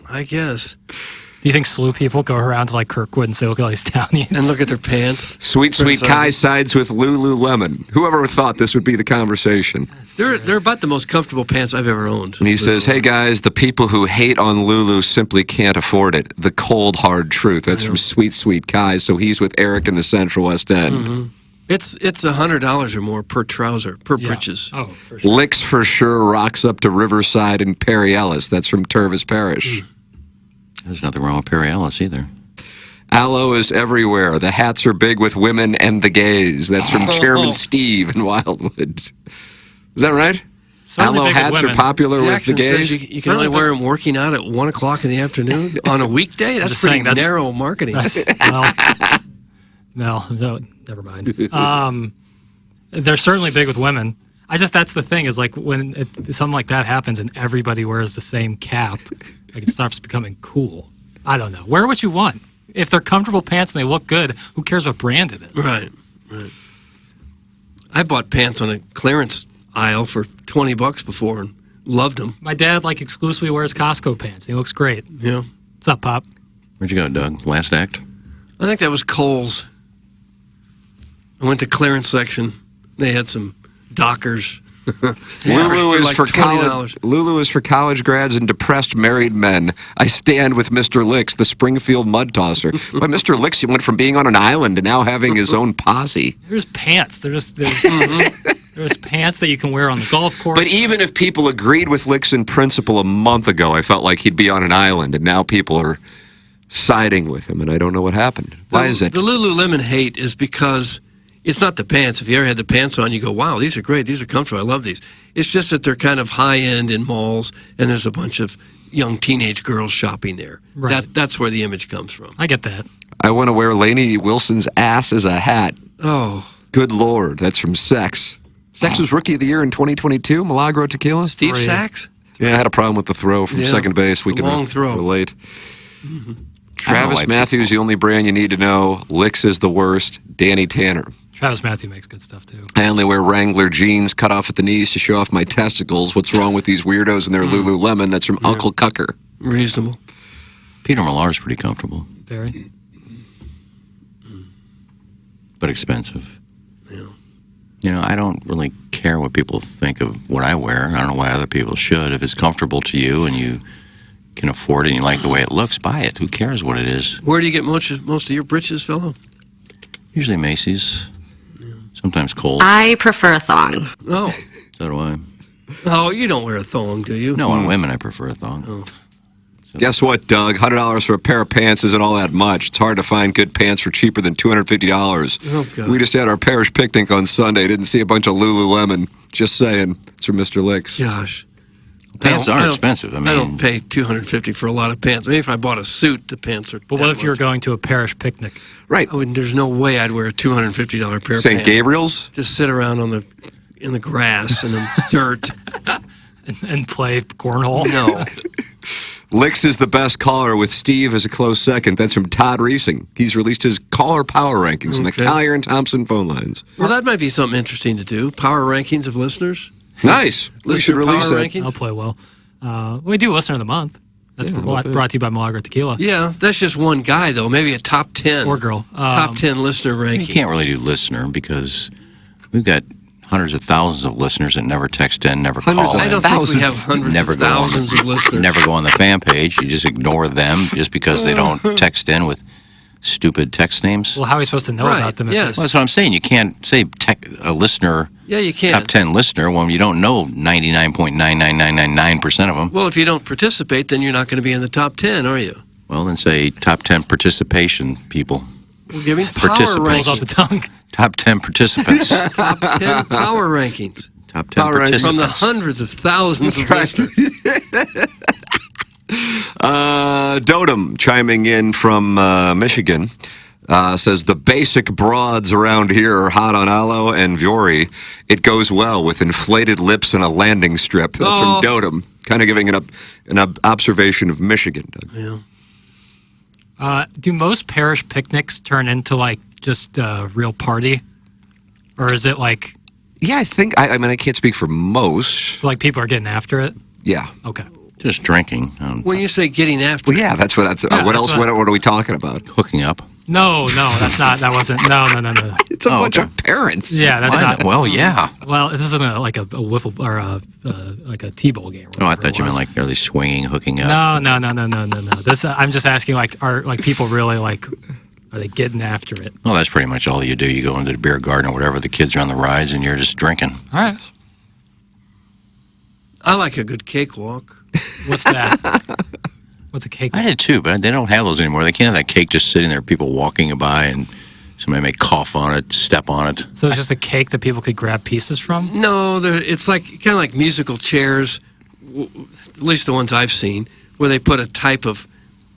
I guess. Do you think SLU people go around to Kirkwood and say, look at all these townies? And look at their pants. Sweet Kai sides with Lululemon. Whoever thought this would be the conversation? They're about the most comfortable pants I've ever owned. And he says, hey guys, the people who hate on Lulu simply can't afford it. The cold, hard truth. That's from Sweet Kai. So he's with Eric in the Central West End. Mm-hmm. It's $100 or more per trouser, per breeches. Oh, for sure. Licks for sure rocks up to Riverside and Perry Ellis. That's from Tervis Parish. There's nothing wrong with Perry Ellis either. Aloe is everywhere. The hats are big with women and the gays. That's from Chairman Steve in Wildwood. Is that right? Certainly Aloe big with hats are women. popular Jackson with the gays? says you can only wear them working out at 1 o'clock in the afternoon on a weekday? That's just pretty saying, that's- narrow marketing. No, never mind. They're certainly big with women. That's the thing is when something like that happens and everybody wears the same cap, it starts becoming cool. I don't know. Wear what you want. If they're comfortable pants and they look good, who cares what brand it is? Right. I bought pants on a clearance aisle for $20 before and loved them. My dad exclusively wears Costco pants. He looks great. Yeah. What's up, Pop? Where'd you go, Doug? Last act? I think that was Kohl's. I went to clearance section. They had some Dockers. Lulu is for $20. college. Lulu is for college grads and depressed married men. I stand with Mr. Licks, the Springfield mud tosser. But Mr. Licks, he went from being on an island to now having his own posse. There's pants. They're just. There's pants that you can wear on the golf course. But even if people agreed with Licks in principle a month ago, I felt like he'd be on an island, and now people are siding with him, and I don't know what happened. Why is that? The Lululemon hate is because it's not the pants. If you ever had the pants on, you go, wow, these are great. These are comfortable. I love these. It's just that they're kind of high-end in malls, and there's a bunch of young teenage girls shopping there. Right. That's where the image comes from. I get that. I want to wear Lainey Wilson's ass as a hat. Oh. Good Lord. That's from Sex. Sex was Rookie of the Year in 2022. Milagro Tequila. Steve Sachs? Yeah, I had a problem with the throw from second base. We can long throw. relate. Travis Matthews, the only brand you need to know. Licks is the worst. Danny Tanner. Travis Matthew makes good stuff, too. I only wear Wrangler jeans cut off at the knees to show off my testicles. What's wrong with these weirdos and their Lululemon? That's from Uncle Cucker. Reasonable. Peter Millar's pretty comfortable, Very. but expensive. I don't really care what people think of what I wear. I don't know why other people should. If it's comfortable to you and you can afford it and you like the way it looks, buy it. Who cares what it is? Where do you get most of your britches, fellow? Usually Macy's. Sometimes Kohl's. I prefer a thong. Oh. So do I. Oh, you don't wear a thong, do you? No, on women I prefer a thong. Oh. Guess what, Doug? $100 for a pair of pants isn't all that much. It's hard to find good pants for cheaper than $250. Oh, God. We just had our parish picnic on Sunday. Didn't see a bunch of Lululemon. Just saying. It's from Mr. Licks. Gosh. Pants are expensive. I don't pay $250 for a lot of pants. Maybe if I bought a suit, the pants are. But what if you were going to a parish picnic? Right. There's no way I'd wear a $250 pair of pants. St. Gabriel's? Just sit around in the grass and the dirt. And play cornhole? No. Licks is the best caller with Steve as a close second. That's from Todd Reesing. He's released his caller power rankings in the Collier and Thompson phone lines. Well, that might be something interesting to do. Power rankings of listeners. Nice. We should release that. Rankings. I'll play well. We do Listener of the Month. That's brought to you by Milagro Tequila. Yeah, that's just one guy, though. Maybe a top 10. Or girl. Top 10 listener ranking. You can't really do listener because we've got hundreds of thousands of listeners that never text in, never call in. I don't think we have hundreds of thousands of listeners. Never go on the fan page. You just ignore them just because they don't text in with stupid text names. Well, how are we supposed to know about them? Yes. Well, that's what I'm saying. You can't say a listener. Yeah, you can. Top 10 listener when you don't know 99.99999% of them. Well, if you don't participate, then you're not going to be in the top 10, are you? Well, then say top 10 participation people. We're giving power Participants. rankings. Off the tongue. Top 10 participants. Top 10 power rankings. Top 10 Power rankings. participants. From the hundreds of thousands of listeners. Dotem chiming in from Michigan says the basic broads around here are hot on aloe and Viore. It goes well with inflated lips and a landing strip. That's from Dotem. Kind of giving an observation of Michigan, Doug. Yeah. Do most parish picnics turn into like just a real party? Or is it like... Yeah, I think, I mean, I can't speak for most. Like people are getting after it? Yeah. Okay. Just drinking. When you say getting after Well, yeah, that's what that's. What else? What are we talking about? Hooking up. No, that's not. That wasn't. No. It's a bunch of parents. Yeah, that's not. Well, yeah. Well, this isn't like a wiffle or like a T-ball game. Oh, I thought you meant like, are they swinging, hooking up? No. This I'm just asking. Like, are like people really like? Are they getting after it? Well, that's pretty much all you do. You go into the beer garden or whatever. The kids are on the rides, and you're just drinking. All right. I like a good cakewalk. What's that? What's a cake? I did too, but they don't have those anymore. They can't have that cake just sitting there, people walking by, and somebody may cough on it, step on it. So it's just a cake that people could grab pieces from? No, it's like kind of like musical chairs, at least the ones I've seen, where they put a type of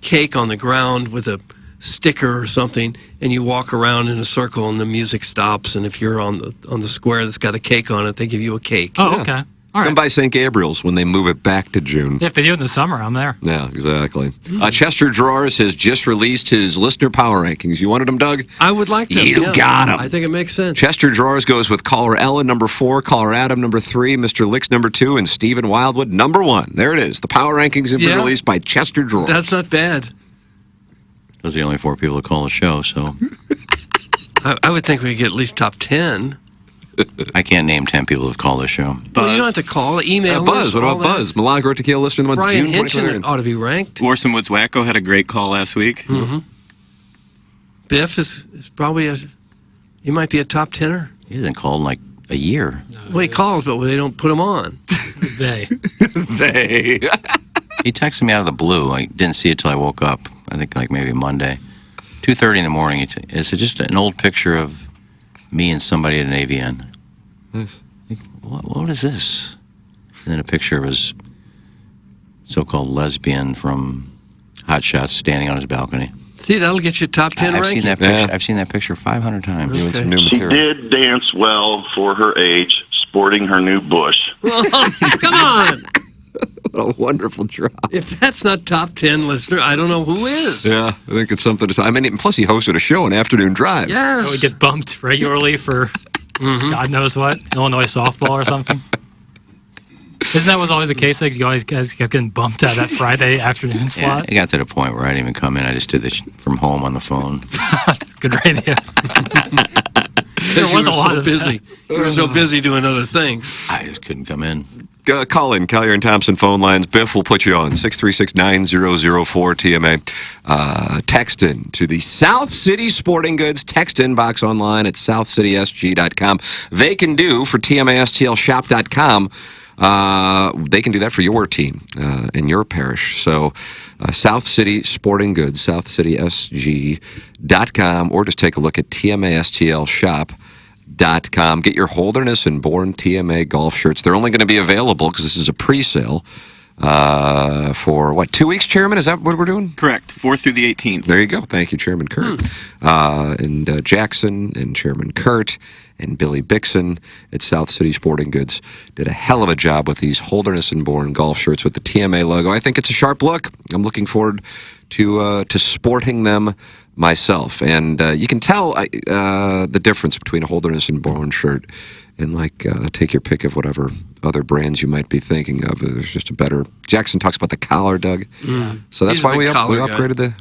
cake on the ground with a sticker or something, and you walk around in a circle, and the music stops. And if you're on the square that's got a cake on it, they give you a cake. Oh, okay. All right. Come by St. Gabriel's when they move it back to June. Yeah, if they do it in the summer, I'm there. Yeah, exactly. Chester Drawers has just released his listener power rankings. You wanted them, Doug? I would like them. You got them. I think it makes sense. Chester Drawers goes with caller Ellen, number 4, caller Adam, number 3, Mr. Licks, number 2, and Stephen Wildwood, number 1. There it is. The power rankings have been released by Chester Drawers. That's not bad. Those are the only 4 people that call the show, so. I would think we could get at least top 10. I can't name 10 people who've called this show. Well, you don't have to call. Email Buzz. us. What about Buzz? Milagro Tequila listener of the month, Brian June Hinchin 2023. ought to be ranked. Orson Woods Wacko had a great call last week. Mm-hmm. Biff is probably he might be a top 10er. He hasn't called in like a year. No. Well, he calls, but they don't put him on. They. They. He texted me out of the blue. I didn't see it till I woke up. I think like maybe Monday. 2:30 in the morning. It's just an old picture of me and somebody at an AVN. Nice. Like, what is this? And then a picture of his so-called lesbian from Hot Shots standing on his balcony. See, that'll get you top 10 I've ranking. seen that picture. I've seen that picture 500 times. Doing some new She material. did dance well for her age, sporting her new bush. Come on. What a wonderful drop. If that's not top 10 listener, I don't know who is. Yeah, I think it's something to. I mean, plus he hosted a show, an afternoon drive. Yes. We get bumped regularly for God knows what, Illinois softball or something. Isn't that was always the case? Like you always guys kept getting bumped out of that Friday afternoon Yeah, slot. it got to the point where I didn't even come in. I just did this from home on the phone. Good radio. Because you were so busy. You were so busy doing other things. I just couldn't come in. Call in, Collier and Thompson phone lines. Biff will put you on 636-9004 TMA. Text in to the South City Sporting Goods text inbox online at southcitysg.com. They can do for TMASTLshop.com. They can do that for your team in your parish. So South City Sporting Goods, southcitysg.com, or just take a look at TMASTLshop.com. Get your Holderness and Bourne TMA golf shirts. They're only going to be available because this is a pre-sale for, 2 weeks, Chairman? Is that what we're doing? Correct. 4th through the 18th. There you go. Thank you, Chairman Kurt. And Jackson and Chairman Kurt and Billy Bixon at South City Sporting Goods did a hell of a job with these Holderness and Bourne golf shirts with the TMA logo. I think it's a sharp look. I'm looking forward to sporting them myself. And you can tell the difference between a Holderness and Bourne shirt and take your pick of whatever other brands you might be thinking of. There's just a better. Jackson talks about the collar, Doug. So that's why we upgraded the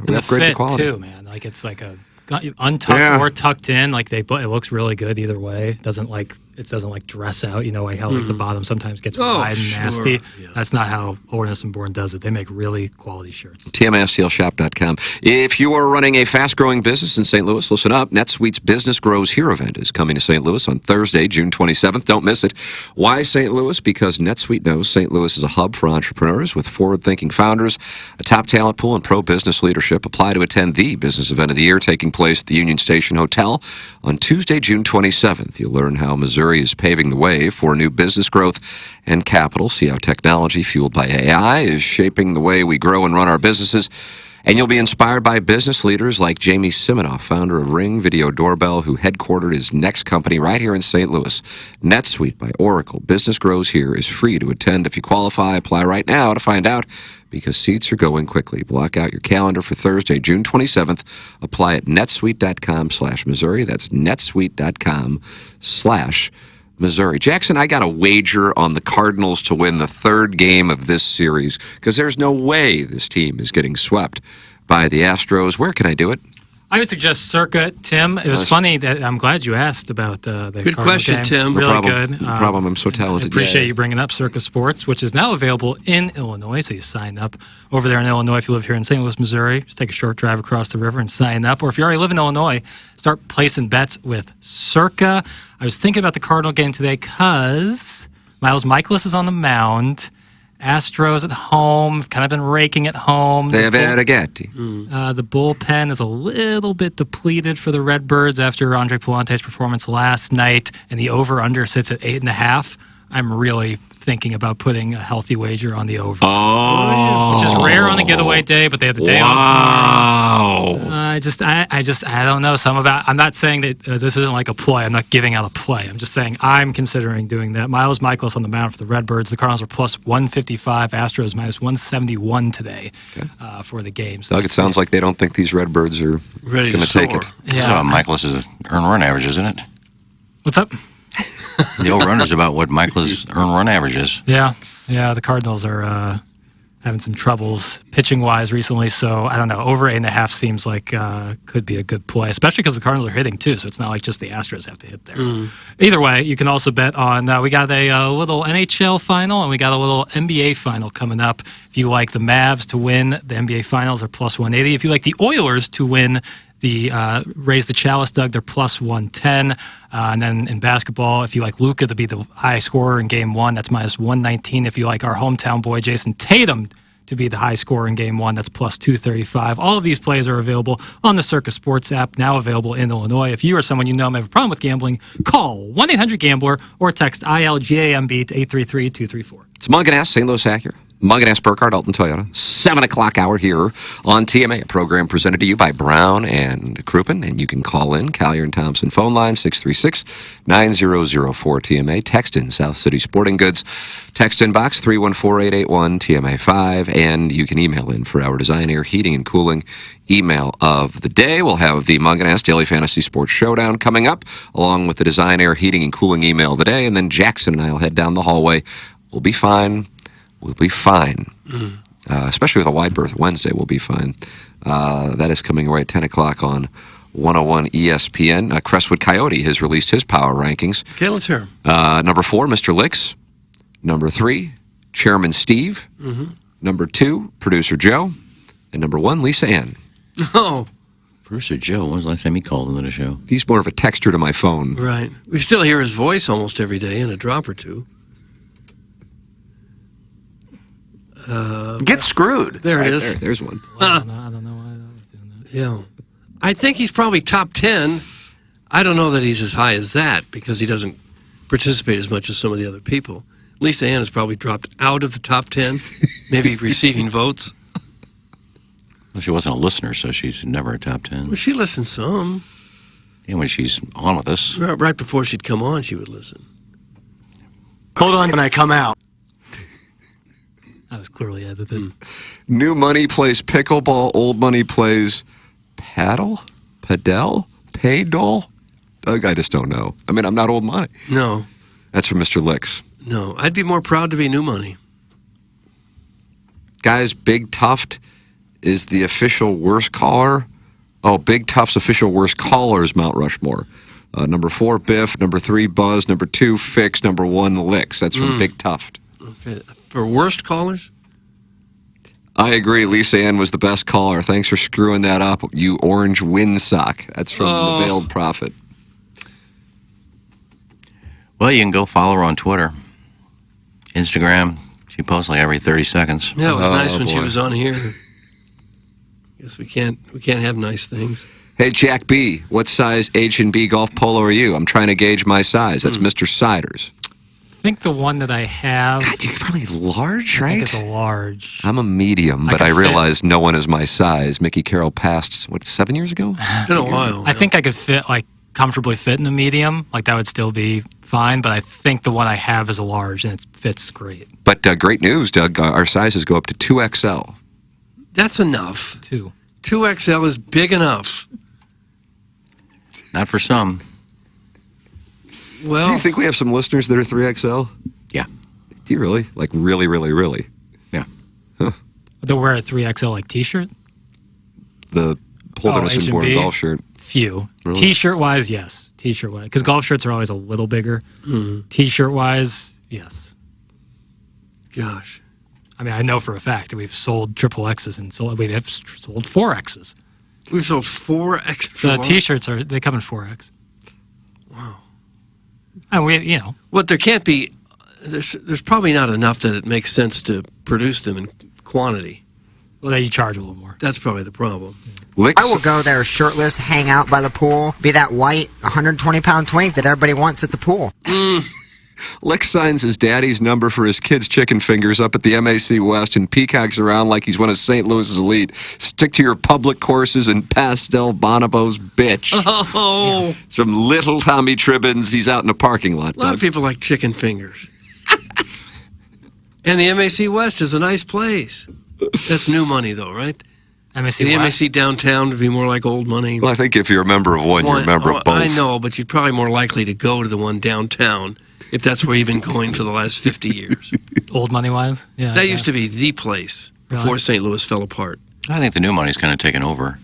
quality too, man. Like it's like a untucked or tucked in. Like it looks really good either way. It doesn't dress out. You know, like how the bottom sometimes gets wide and nasty. Yeah. That's not how Holderness and Bourne does it. They make really quality shirts. TMASTLshop.com. If you are running a fast-growing business in St. Louis, listen up. NetSuite's Business Grows Here event is coming to St. Louis on Thursday, June 27th. Don't miss it. Why St. Louis? Because NetSuite knows St. Louis is a hub for entrepreneurs with forward-thinking founders, a top talent pool, and pro-business leadership. Apply to attend the business event of the year taking place at the Union Station Hotel on Tuesday, June 27th. You'll learn how Missouri is paving the way for new business growth and capital. See how technology fueled by AI is shaping the way we grow and run our businesses. And you'll be inspired by business leaders like Jamie Siminoff, founder of Ring Video Doorbell, who headquartered his next company right here in St. Louis. NetSuite by Oracle. Business Grows Here is free to attend. If you qualify, apply right now to find out, because seats are going quickly. Block out your calendar for Thursday, June 27th. Apply at netsuite.com/Missouri. That's netsuite.com/Missouri. Jackson, I got a wager on the Cardinals to win the third game of this series because there's no way this team is getting swept by the Astros. Where can I do it? I would suggest Circa, Tim. It was funny that I'm glad you asked about the good Cardinal question, game. Tim. Really good. No problem. I'm so talented. I appreciate you bringing up Circa Sports, which is now available in Illinois. So you sign up over there in Illinois if you live here in St. Louis, Missouri. Just take a short drive across the river and sign up. Or if you already live in Illinois, start placing bets with Circa. I was thinking about the Cardinal game today because Miles Michaelis is on the mound. Astros at home, kind of been raking at home. The bullpen is a little bit depleted for the Redbirds after Andre Palante's performance last night, and the over-under sits at 8.5. I'm really thinking about putting a healthy wager on the over. Oh, which is rare on a getaway day, but they have the day off. I don't know. I'm not saying that this isn't like a play. I'm not giving out a play. I'm just saying I'm considering doing that. Miles Michaelis on the mound for the Redbirds. The Cardinals are plus 155. Astros minus 171 today for the game. So Doug, it sounds like they don't think these Redbirds are going to take it. Yeah, Michaelis' earned run average, isn't it? What's up? The over-under is about what Michaelis' earned run average is. Yeah. The Cardinals are having some troubles pitching-wise recently, so I don't know. Over 8.5 seems like could be a good play, especially because the Cardinals are hitting too, so it's not like just the Astros have to hit there. Either way, you can also bet on, we got a little NHL final and we got a little NBA final coming up. If you like the Mavs to win the NBA finals, are plus 180. If you like the Oilers to win The Raise the Chalice, Doug, they're plus 110. And then in basketball, if you like Luka to be the high scorer in Game 1, that's minus 119. If you like our hometown boy, Jason Tatum, to be the high scorer in Game 1, that's plus 235. All of these plays are available on the Circa Sports app, now available in Illinois. If you or someone you know may have a problem with gambling, call 1-800-GAMBLER or text ILGAMB to 833-234. It's Munganess, St. Louis Acura. Munganess, Burkhardt, Alton Toyota. 7 o'clock hour here on TMA, a program presented to you by Brown and Crouppen. And you can call in Collier and Thompson phone line 636-9004-TMA. Text in South City Sporting Goods. Text inbox 314-881-TMA5. And you can email in for our Design Air Heating and Cooling email of the day. We'll have the Munganess Daily Fantasy Sports Showdown coming up, along with the Design Air Heating and Cooling email of the day. And then Jackson and I will head down the hallway. We'll be fine. We'll be fine. Especially with a wide berth Wednesday, we'll be fine. That is coming right at 10 o'clock on 101 ESPN. Crestwood Coyote has released his power rankings. Okay, let's hear 'em. Number 4, Mr. Licks. Number 3, Chairman Steve. Number 2, Producer Joe. And number 1, Lisa Ann. Oh. Producer Joe, when's the last time he called into the show? He's more of a texter to my phone. Right. We still hear his voice almost every day in a drop or two. Get screwed. There it is. There's one. I don't know why I was doing that. Yeah. I think he's probably top 10. I don't know that he's as high as that because he doesn't participate as much as some of the other people. Lisa Ann has probably dropped out of the top 10, maybe receiving votes. Well, she wasn't a listener, so she's never a top 10. Well, she listens some. And when she's on with us. Right before she'd come on, she would listen. Hold on when I come out. I was clearly edited. New money plays pickleball. Old money plays paddle? Doug, I just don't know. I mean, I'm not old money. No. That's from Mr. Licks. No. I'd be more proud to be new money. Guys, Big Tuft is the official worst caller. Oh, Big Tuft's official worst caller is Mount Rushmore. Number 4, Biff. Number 3, Buzz. Number 2, Fix. Number 1, Licks. That's from Big Tuft. Okay. For worst callers? I agree. Lisa Ann was the best caller. Thanks for screwing that up, you orange windsock. That's from the Veiled Prophet. Well, you can go follow her on Twitter. Instagram. She posts like every 30 seconds. Yeah, it was nice when she was on here. Guess we can't have nice things. Hey, Jack B., what size H&B golf polo are you? I'm trying to gauge my size. That's Mr. Siders. I think the one that I have... God, you're probably large, right? I think it's a large. I'm a medium, but I realize no one is my size. Mickey Carroll passed, 7 years ago? It's been a while. I think I could comfortably fit in a medium. That would still be fine, but I think the one I have is a large, and it fits great. But great news, Doug. Our sizes go up to 2XL. That's enough. 2. 2XL is big enough. Not for some. Well, do you think we have some listeners that are 3XL? Yeah. Do you really? Really, really, really? Yeah. Huh. They'll wear a 3XL T-shirt? The Holderness and Born golf shirt? Few. Really? T-shirt-wise, yes. T-shirt-wise. Because golf shirts are always a little bigger. T-shirt-wise, yes. Gosh. I mean, I know for a fact that we've sold triple X's and we have sold 4X's. We've sold 4X. The T-shirts they come in 4X. Wow. And what there can't be. There's probably not enough that it makes sense to produce them in quantity. Well, you charge a little more. That's probably the problem. I will go there shirtless, hang out by the pool, be that white 120-pound twink that everybody wants at the pool. Lick signs his daddy's number for his kids' chicken fingers up at the MAC West and peacocks around like he's one of St. Louis's elite. Stick to your public courses and pastel bonobos, bitch. Oh. Yeah. It's from little Tommy Tribbins. He's out in the parking lot. A lot of people like chicken fingers. And the MAC West is a nice place. That's new money, though, right? The MAC downtown would be more like old money. Well, I think if you're a member of one, you're a member of both. I know, but you're probably more likely to go to the one downtown if that's where you've been going for the last 50 years. Old money-wise? Yeah. That used to be the place before St. Louis fell apart. I think the new money's kind of taken over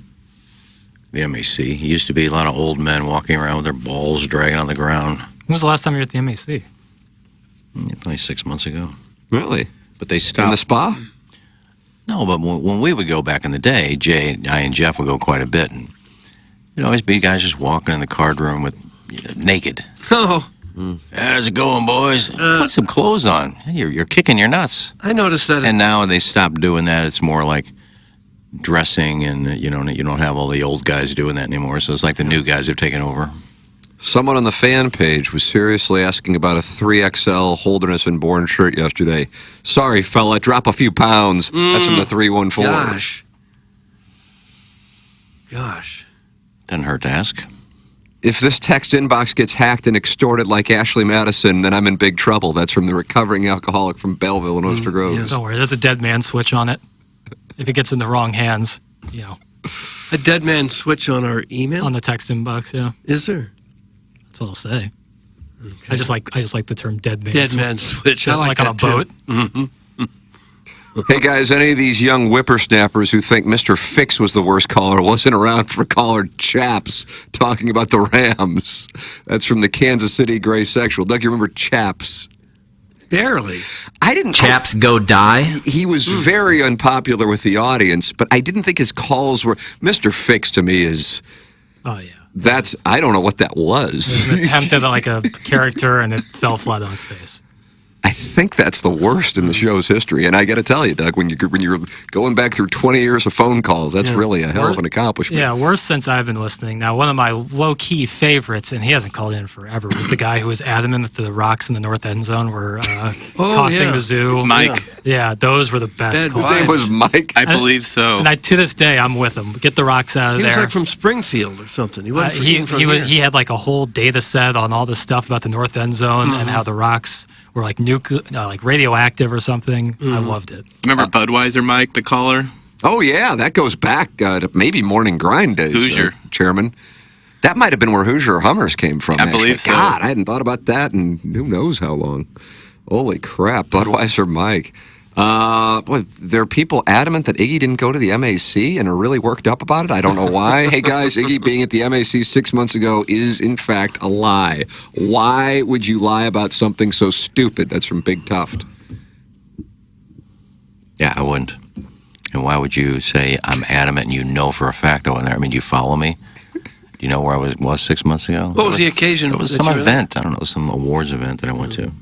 the MAC. It used to be a lot of old men walking around with their balls dragging on the ground. When was the last time you were at the MAC? Probably 6 months ago. Really? But they stopped. In the spa? No, but when we would go back in the day, Jay, I, and Jeff would go quite a bit, and You'd always be guys just walking in the card room with naked. Oh. How's it going, boys? Put some clothes on. You're kicking your nuts. I noticed that. And now they stopped doing that. It's more like dressing, and you don't have all the old guys doing that anymore. So it's like the new guys have taken over. Someone on the fan page was seriously asking about a 3XL Holderness and Bourne shirt yesterday. Sorry, fella, drop a few pounds. That's from the 314. Gosh. Doesn't hurt to ask. If this text inbox gets hacked and extorted like Ashley Madison, then I'm in big trouble. That's from the recovering alcoholic from Belleville in Oyster Grove. Yeah, don't worry, there's a dead man switch on it. If it gets in the wrong hands, A dead man switch on our email? On the text inbox, yeah. Is there? That's what I'll say. Okay. I just like the term dead man switch. Dead man switch. I like on that a boat. Mm-hmm. Hey guys, any of these young whippersnappers who think Mr. Fix was the worst caller wasn't around for caller Chaps talking about the Rams? That's from the Kansas City Gray Sexual. Doug, you remember Chaps? Barely. I didn't. Chaps go die? He was very unpopular with the audience, but I didn't think his calls were. Mr. Fix to me is. Oh, yeah. I don't know what that was. It was an attempt at like a character, and it fell flat on its face. I think that's the worst in the show's history. And I got to tell you, Doug, when you're going back through 20 years of phone calls, that's really a hell of an accomplishment. Yeah, worse since I've been listening. Now, one of my low-key favorites, and he hasn't called in forever, was the guy who was adamant that the rocks in the north end zone were costing the zoo. Mike. Yeah, those were the best calls. His name was Mike? I believe so. And to this day, I'm with him. Get the rocks out of He there. was like from Springfield or something. He wasn't he had like a whole data set on all this stuff about the north end zone and how the rocks were like like radioactive or something. I loved it. Remember Budweiser Mike, the caller? Oh, yeah. That goes back to maybe Morning Grind days, Hoosier. Chairman. That might have been where Hoosier Hummers came from. I believe so. God, I hadn't thought about that in who knows how long. Holy crap. Budweiser Mike. Boy, there are people adamant that Iggy didn't go to the MAC and are really worked up about it. I don't know why. Hey, guys, Iggy being at the MAC 6 months ago is, in fact, a lie. Why would you lie about something so stupid? That's from Big Tuft. Yeah, I wouldn't. And why would you say I'm adamant and you know for a fact I wasn't there? I mean, do you follow me? Do you know where I was 6 months ago? What was the occasion? It was some event. I don't know, some awards event that I went to.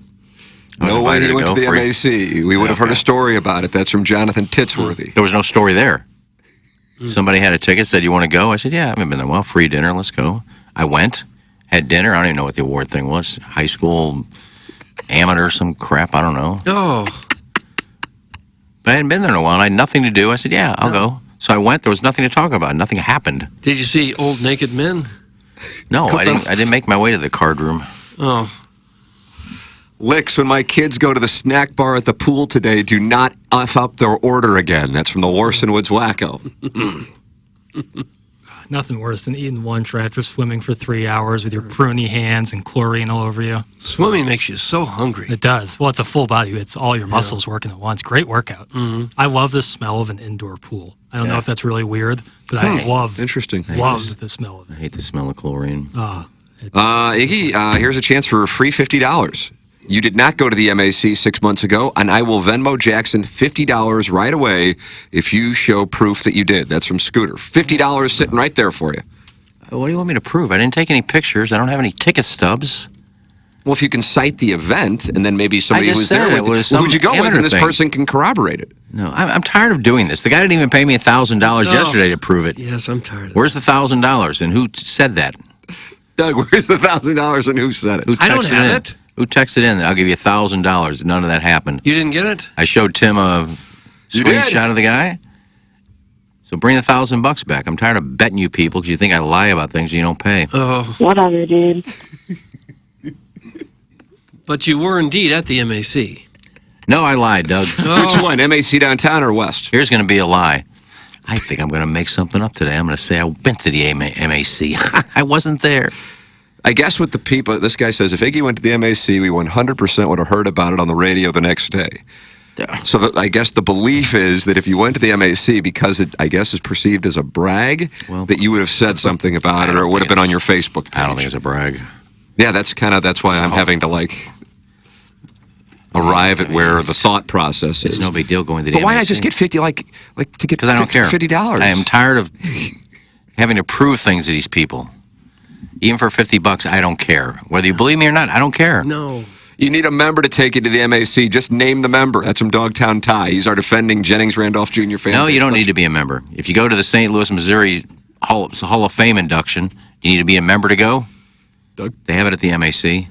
No way he went to the MAC. We would have heard a story about it. That's from Jonathan Titsworthy. There was no story there. Somebody had a ticket, said, you want to go? I said, yeah, I haven't been there. Well, free dinner, let's go. I went, had dinner. I don't even know what the award thing was. High school amateur, some crap, I don't know. Oh. But I hadn't been there in a while, and I had nothing to do. I said, yeah, I'll go. So I went. There was nothing to talk about. Nothing happened. Did you see old naked men? No, I didn't make my way to the card room. Oh. Licks, when my kids go to the snack bar at the pool today, do not F up their order again. That's from the Warson Woods Wacko. Nothing worse than eating lunch right after swimming for 3 hours with your pruny hands and chlorine all over you. Swimming makes you so hungry. It does. Well, it's a full body. It's all your muscles working at once. Great workout. Mm-hmm. I love the smell of an indoor pool. I don't know if that's really weird, but I love the smell of it. I hate the smell of chlorine. Iggy, here's a chance for a free $50. You did not go to the MAC 6 months ago, and I will Venmo Jackson $50 right away if you show proof that you did. That's from Scooter. $50 sitting right there for you. What do you want me to prove? I didn't take any pictures. I don't have any ticket stubs. Well, if you can cite the event, and then maybe somebody who's there with you, who'd you go with, and this person can corroborate it. No, I'm tired of doing this. The guy didn't even pay me $1,000 yesterday to prove it. Yes, I'm tired of Where's the $1,000, and who said that? Doug, where's the $1,000, and who said it? I don't have it. Who texted in? I'll give you $1,000. None of that happened. You didn't get it? I showed Tim a screenshot of the guy. So bring the $1,000 back. I'm tired of betting you people because you think I lie about things you don't pay. Oh. Whatever, dude. But you were indeed at the MAC. No, I lied, Doug. Which one, MAC downtown or west? Here's going to be a lie. I think I'm going to make something up today. I'm going to say I went to the MAC. I wasn't there. I guess with the people, this guy says, if Iggy went to the MAC, we 100% would have heard about it on the radio the next day. So I guess the belief is that if you went to the MAC, because it, I guess, is perceived as a brag, that you would have said something about it, or it would have been on your Facebook page. I don't think it's a brag. Yeah, that's why I'm having to, arrive at where the thought process is. It's no big deal going to the But why MAC. not just get 50, to get Because I don't care. $50? I am tired of having to prove things to these people. Even for $50, I don't care. Whether you believe me or not, I don't care. No. You need a member to take you to the MAC. Just name the member. That's from Dogtown Ty. He's our defending Jennings Randolph Jr. fan. No, you don't need to be a member. If you go to the St. Louis, Missouri Hall of Fame induction, you need to be a member to go. Doug? They have it at the MAC.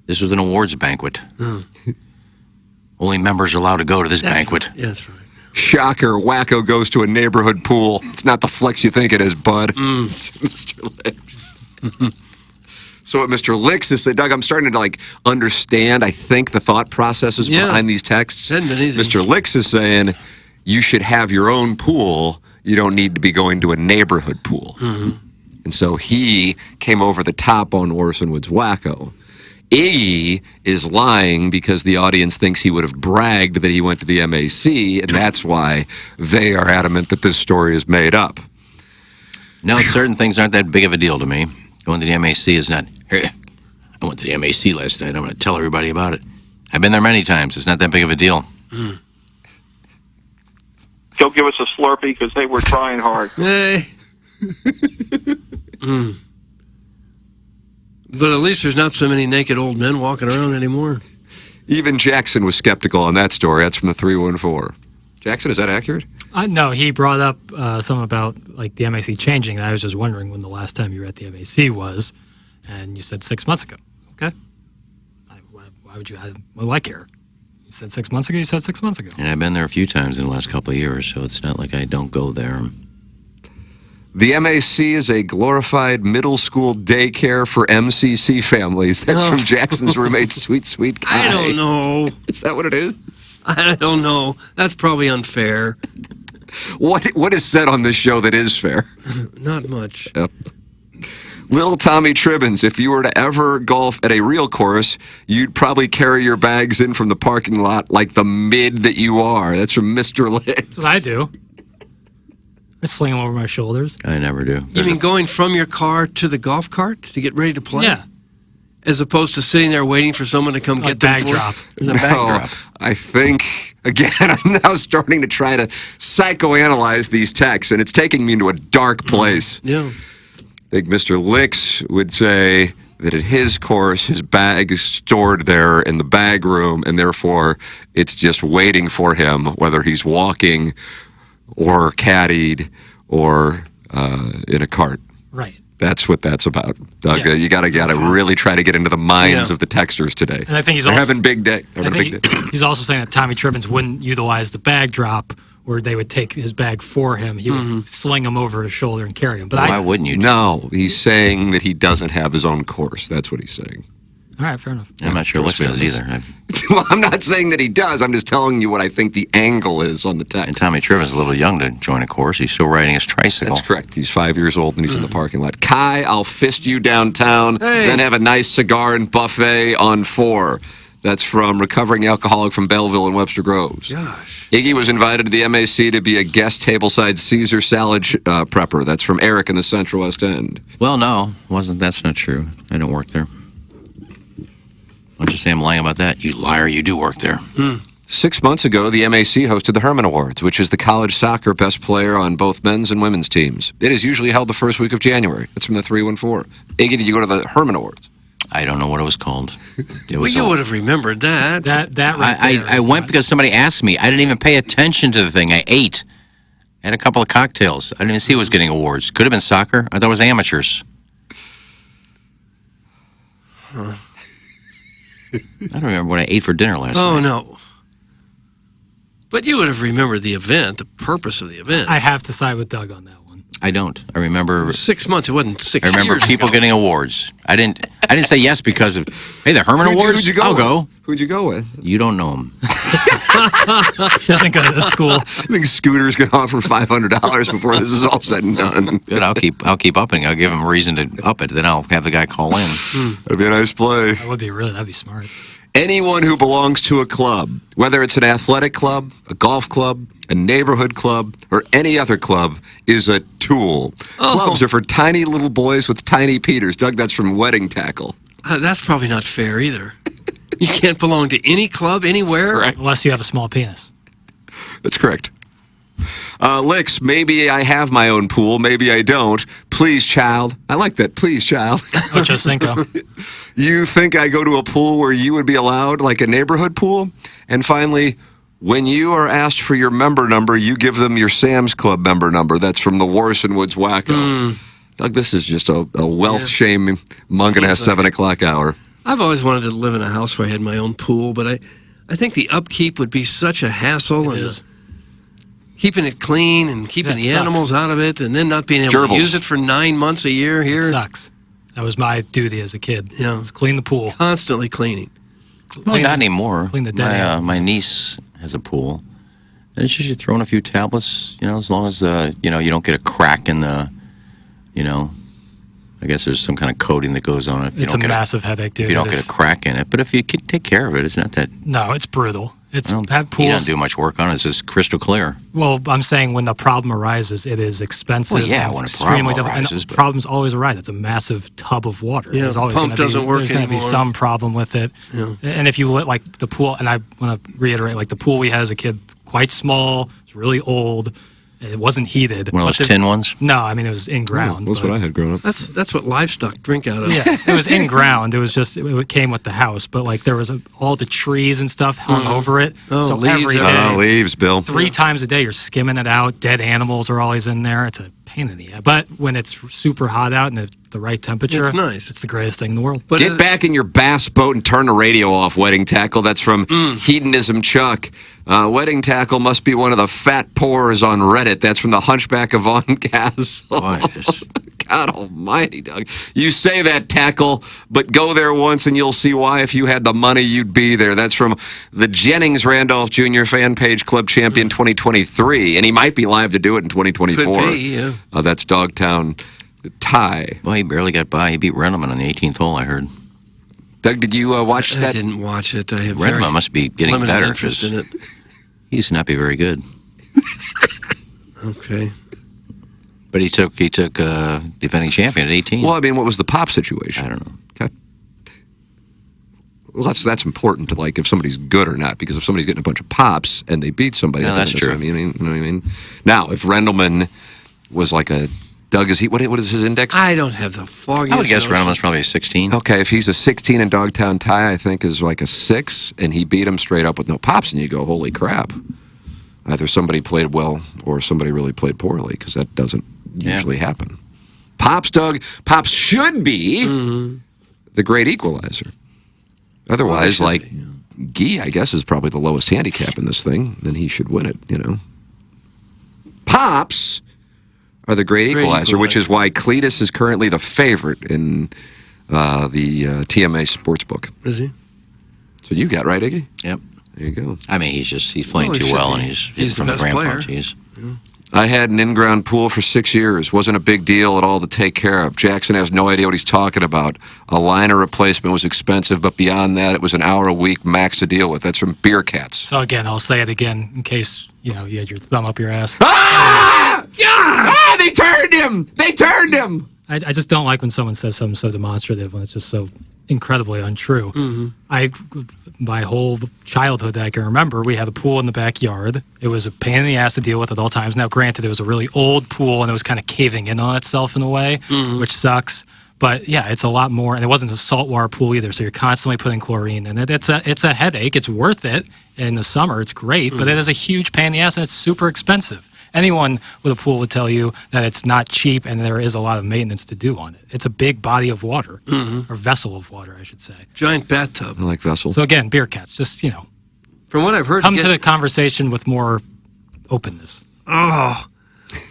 This was an awards banquet. Only members are allowed to go to this banquet. Yeah, that's right. Shocker, Wacko goes to a neighborhood pool. It's not the flex you think it is, bud. It's Mr. Licks. So what Mr. Licks is saying, Doug, I'm starting to understand, I think, the thought processes behind these texts. Hasn't been easy. Mr. Licks is saying you should have your own pool. You don't need to be going to a neighborhood pool. And so he came over the top on Orson Wood's Wacko. Iggy is lying because the audience thinks he would have bragged that he went to the MAC, and that's why they are adamant that this story is made up. No, certain things aren't that big of a deal to me. Going to the MAC is not, hey, I went to the MAC last night. I'm going to tell everybody about it. I've been there many times. It's not that big of a deal. Go give us a Slurpee because they were trying hard. Hey. But at least there's not so many naked old men walking around anymore. Even Jackson was skeptical on that story. That's from the 314. Jackson, is that accurate? No, he brought up something about the MAC changing. I was just wondering when the last time you were at the MAC was, and you said 6 months ago. Okay. Why would you? What do I care? You said 6 months ago. You said 6 months ago. And I've been there a few times in the last couple of years, so it's not like I don't go there. The MAC is a glorified middle school daycare for MCC families. That's from Jackson's roommate, Sweet Kai. I don't know. Is that what it is? I don't know. That's probably unfair. What is said on this show that is fair? Not much. Yep. Little Tommy Tribbins, if you were to ever golf at a real course, you'd probably carry your bags in from the parking lot like the mid that you are. That's from Mr. Licks. That's what I do. I sling them over my shoulders. I never do. You mean going from your car to the golf cart to get ready to play? Yeah. As opposed to sitting there waiting for someone to come get the bag drop. There's a bag drop. I think, again, I'm now starting to try to psychoanalyze these texts, and it's taking me into a dark place. Yeah. I think Mr. Licks would say that at his course, his bag is stored there in the bag room, and therefore it's just waiting for him, whether he's walking or caddied or in a cart. Right. That's what that's about. Doug, you gotta really try to get into the minds of the texters today. And I think they're having big day. He's also saying that Tommy Tribbins wouldn't utilize the bag drop where they would take his bag for him. He would sling him over his shoulder and carry him. But why wouldn't you? No, he's saying that he doesn't have his own course. That's what he's saying. All right, fair enough. I'm not sure Licks does either. Well, I'm not saying that he does. I'm just telling you what I think the angle is on the text. And Tommy Tribbins is a little young to join a course. He's still riding his tricycle. That's correct. He's 5 years old and he's in the parking lot. Kai, I'll fist you downtown, then have a nice cigar and buffet on 4. That's from recovering alcoholic from Belleville and Webster Groves. Gosh. Iggy was invited to the MAC to be a guest tableside Caesar salad prepper. That's from Eric in the Central West End. Well, no, that's not true. I don't work there. Don't you say I'm lying about that. You liar, you do work there. 6 months ago, the MAC hosted the Herman Awards, which is the college soccer best player on both men's and women's teams. It is usually held the first week of January. That's from the 314. Iggy, did you go to the Herman Awards? I don't know what it was called. You would have remembered that. I went because somebody asked me. I didn't even pay attention to the thing. I ate. I had a couple of cocktails. I didn't even see who was getting awards. Could have been soccer. I thought it was amateurs. Huh. I don't remember what I ate for dinner last night. Oh, no. But you would have remembered the event, the purpose of the event. I have to side with Doug on that one. I don't. I remember 6 months. It wasn't 6 years. I remember people getting awards. I didn't say yes because of, hey, the Herman Awards? Who'd you go I'll with? go. Who'd you go with? You don't know him. She doesn't go to this school. I think Scooter's going to offer $500 before this is all said and done. Good, I'll keep upping. I'll give him a reason to up it. Then I'll have the guy call in. That'd be a nice play. That'd be smart. Anyone who belongs to a club, whether it's an athletic club, a golf club, a neighborhood club, or any other club, is a tool. Clubs are for tiny little boys with tiny Peters. Doug, that's from Wedding Tackle. That's probably not fair either. You can't belong to any club anywhere. Unless you have a small penis. That's correct. Licks, maybe I have my own pool, maybe I don't. Please, child. I like that. Please, child. Ocho Cinco. You think I go to a pool where you would be allowed, like a neighborhood pool? And finally, when you are asked for your member number, you give them your Sam's Club member number. That's from the Warson Woods Wacko. Doug, this is just a wealth shame Mungan 7 o'clock hour. I've always wanted to live in a house where I had my own pool, but I think the upkeep would be such a hassle. Keeping it clean and keeping the animals out of it and then not being able to use it for 9 months a year here. It sucks. That was my duty as a kid. Yeah. Was clean the pool. Constantly cleaning. Well, not anymore. Clean the dead my niece has a pool. And it's just you throw in a few tablets, as long as, you don't get a crack in the, I guess there's some kind of coating that goes on it. It's a massive headache, dude. If you don't get a crack in it. But if you take care of it, it's not that... No, it's brutal. It's you don't do much work on it. It's just crystal clear. Well, I'm saying when the problem arises, it is expensive. Well, yeah, when a problem arises. And problems always arise. It's a massive tub of water. Yeah, there's always pump doesn't work There's going to be some problem with it. Yeah. And if you let, like, the pool, and I want to reiterate, like, the pool we had as a kid, quite small, it's really old. It wasn't heated. One of those tin ones? No, I mean, it was in ground. That's what I had growing up. That's what livestock drink out of. Yeah, it was in ground. It was just, it came with the house. But, like, there was all the trees and stuff hung over it. Oh, so leaves, every day. Leaves, Bill. 3 times a day, you're skimming it out. Dead animals are always in there. It's a pain in the ass. But when it's super hot out and the right temperature, it's nice. It's the greatest thing in the world. But get back in your bass boat and turn the radio off, Wedding Tackle. That's from Hedonism Chuck. Wedding Tackle must be one of the fat pores on Reddit. That's from the Hunchback of Von Castle. God almighty, Doug. You say that, Tackle, but go there once and you'll see why. If you had the money, you'd be there. That's from the Jennings Randolph Jr. Fan Page Club Champion 2023. And he might be live to do it in 2024. Could be, yeah. That's Dogtown Ty. Well, he barely got by. He beat Renneman on the 18th hole, I heard. Doug, did you watch that? I didn't watch it. I have Renneman must be getting better. Interest in it. He used to not be very good. Okay. But he took defending champion at 18. Well, I mean, what was the pop situation? I don't know. Okay. Well, that's important to, like, if somebody's good or not, because if somebody's getting a bunch of pops and they beat somebody, that's true. I mean, you know what I mean? Now, if Rendelman was like a Doug, is he? What is his index? I don't have the foggiest. I would guess Rendelman's probably a 16. Okay, if he's a 16 and Dogtown Ty, I think, is like a 6, and he beat him straight up with no pops, and you go, holy crap. Either somebody played well or somebody really played poorly, because that doesn't usually happen. Pops, Doug, Pops should be the great equalizer. Otherwise, Guy, I guess, is probably the lowest handicap in this thing. Then he should win it, Pops are the great equalizer, which is why Cletus is currently the favorite in the TMA Sportsbook. Is he? So you got right, Iggy? Yep. There you go. I mean, he's playing too well, and he's from the grandpa tees. I had an in-ground pool for 6 years. Wasn't a big deal at all to take care of. Jackson has no idea what he's talking about. A liner replacement was expensive, but beyond that, it was an hour a week max to deal with. That's from Beer Cats. So again, I'll say it again in case, you had your thumb up your ass. Ah! Ah! They turned him! They turned him! I just don't like when someone says something so demonstrative when it's just so incredibly untrue. My whole childhood that I can remember, we had a pool in the backyard. It was a pain in the ass to deal with at all times. Now, granted, it was a really old pool, and it was kind of caving in on itself in a way, which sucks. But, yeah, it's a lot more. And it wasn't a saltwater pool either, so you're constantly putting chlorine in it. It's a headache. It's worth it. In the summer, it's great, but it is a huge pain in the ass, and it's super expensive. Anyone with a pool would tell you that it's not cheap and there is a lot of maintenance to do on it. It's a big body of water, or vessel of water, I should say. Giant bathtub. I like vessel. So again, Beer Cats, just, From what I've heard... Come to the conversation with more openness. Oh,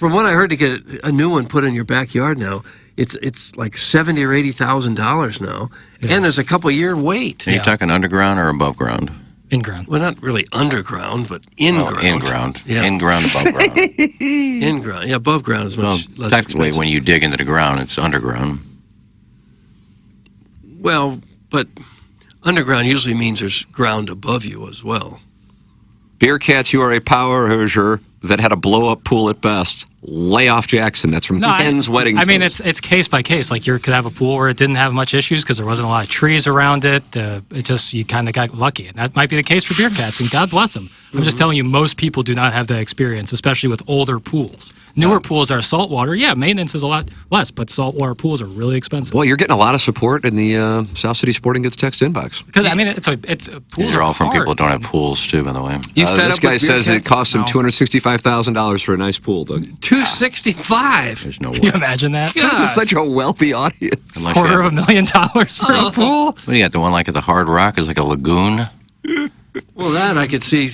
from what I heard, to get a new one put in your backyard now, it's like $70,000 or $80,000 now, and there's a couple-year wait. Are you talking underground or above ground? In-ground. Well, not really underground, but in-ground. In-ground. Yeah. In-ground, above ground. In-ground. Yeah, above ground is much less technically, expensive. when you dig into the ground, it's underground. Well, but underground usually means there's ground above you as well. Beer Cats, you are a power hoosier. that had a blow-up pool at best. Lay off Jackson. That's from Hen's Wedding. I mean, it's case by case. Like you could have a pool where it didn't have much issues because there wasn't a lot of trees around it. You kind of got lucky, and that might be the case for beer cats. And God bless them. I'm just telling you, most people do not have that experience, especially with older pools. Newer pools are saltwater. Yeah, maintenance is a lot less, but saltwater pools are really expensive. Well, you're getting a lot of support in the South City Sporting Goods text inbox. Because I mean, pools are all are from hard. people who don't have pools too. By the way, This guy says it cost him $265,000 for a nice pool, Doug. $265. There's no way. Can you imagine that? This is such a wealthy audience. $250,000 for a pool. What do you got? The one like at the Hard Rock is like a lagoon. Well, that I could see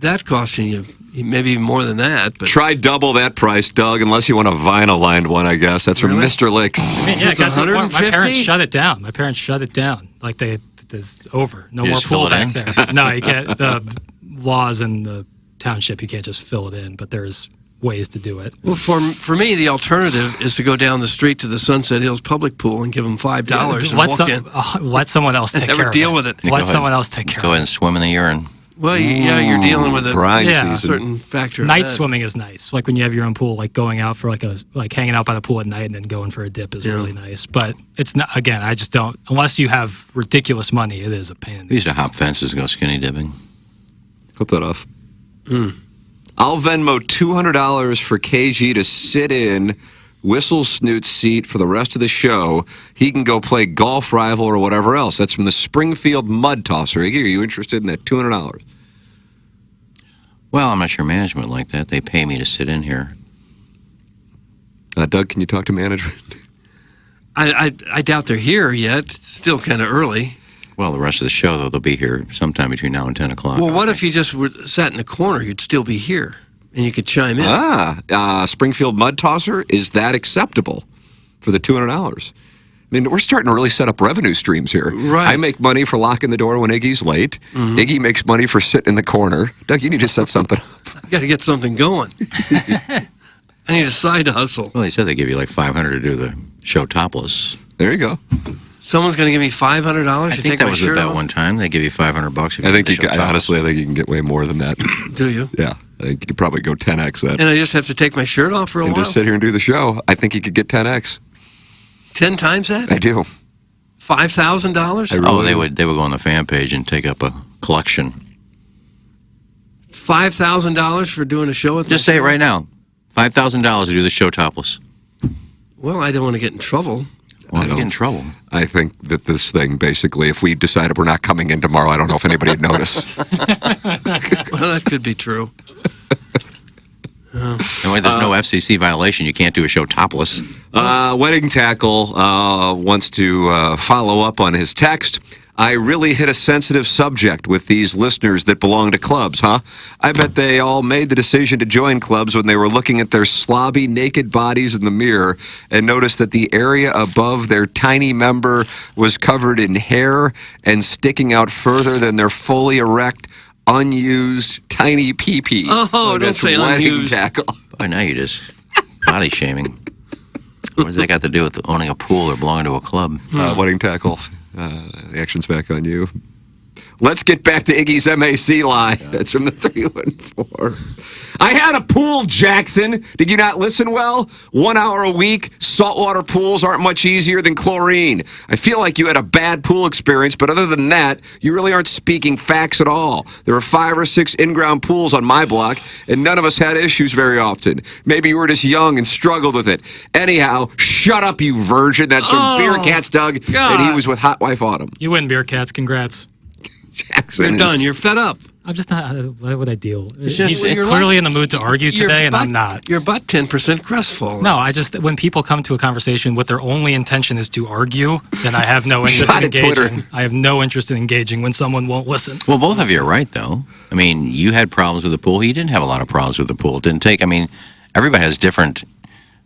that costing you maybe more than that. But try double that price, Doug, unless you want a vinyl-lined one, I guess. That's from Mr. Licks. I mean, yeah, it got to the point, my parents shut it down. Like it's over. No You more just fill pool it back in? there. No, you can't. The laws in the township, you can't just fill it in, but there's ways to do it. Well, for me, the alternative is to go down the street to the Sunset Hills public pool and give them $5 and walk in. Let someone else take care of it. Never deal with it. Let someone else take care of it. Go ahead and swim in the urine. Well, you're dealing with a certain factor. Night swimming is nice. Like when you have your own pool, like going out for like hanging out by the pool at night and then going for a dip is really nice. But it's not. Again, I just don't. Unless you have ridiculous money, it is a pain. We used to hop fences and go skinny dipping. Clip that off. I'll Venmo $200 for KG to sit in Whistle Snoot's seat for the rest of the show. He can go play golf rival or whatever else. That's from the Springfield Mud Tosser. Iggy, are you interested in that $200? Well, I'm not sure management like that. They pay me to sit in here. Doug, can you talk to management? I doubt they're here yet. It's still kind of early. Well, the rest of the show, though, they'll be here sometime between now and 10 o'clock. Well, what if you just sat in the corner? You'd still be here, and you could chime in. Springfield Mud Tosser, is that acceptable for the $200? I mean, we're starting to really set up revenue streams here. Right. I make money for locking the door when Iggy's late. Iggy makes money for sitting in the corner. Doug, you need to set something up. You got to get something going. I need a side hustle. Well, they said they give you like $500 to do the show topless. There you go. Someone's going to give me $500 I to think take that my was shirt about off? one time. They give you $500. I think honestly, I think you can get way more than that. Do you? Yeah. I think you could probably go 10x that. And I just have to take my shirt off for a and while? just sit here and do the show. I think you could get 10x. 10 times that? I do. $5,000? Oh, they would go on the fan page and take up a collection. $5,000 for doing a show with Just say it right now. $5,000 to do the show topless. Well, I don't want to get in trouble. Why do you get in trouble? I think that this thing, basically, if we decided we're not coming in tomorrow, I don't know if anybody would notice. Well, that could be true. And when there's no FCC violation, you can't do a show topless. Wedding Tackle wants to follow up on his text. I really hit a sensitive subject with these listeners that belong to clubs, huh? I bet they all made the decision to join clubs when they were looking at their slobby, naked bodies in the mirror and noticed that the area above their tiny member was covered in hair and sticking out further than their fully erect, unused, tiny pee-pee. Oh, don't say Wedding unused. Tackle. Boy, now you're just body shaming. What does that got to do with owning a pool or belonging to a club? Wedding Tackle. The action's back on you. Let's get back to Iggy's MAC line. That's from the 314. I had a pool, Jackson. Did you not listen well? 1 hour a week. Saltwater pools aren't much easier than chlorine. I feel like you had a bad pool experience, but other than that, you really aren't speaking facts at all. There are 5 or 6 in-ground pools on my block, and none of us had issues very often. Maybe you were just young and struggled with it. Anyhow, shut up, you virgin. That's from Beer Cats, Doug, and he was with Hot Wife Autumn. You win, Beer Cats. Congrats. Jackson You're done. You're fed up. I'm just not. Why would I deal? It's He's just- clearly in the mood to argue today, and I'm not. You're about 10% crestfallen. No, I just when people come to a conversation with their only intention is to argue, then I have no interest in Shot at Twitter. engaging. I have no interest in engaging when someone won't listen. Well, both of you are right, though. I mean, you had problems with the pool. He didn't have a lot of problems with the pool. It didn't take, I mean, everybody has different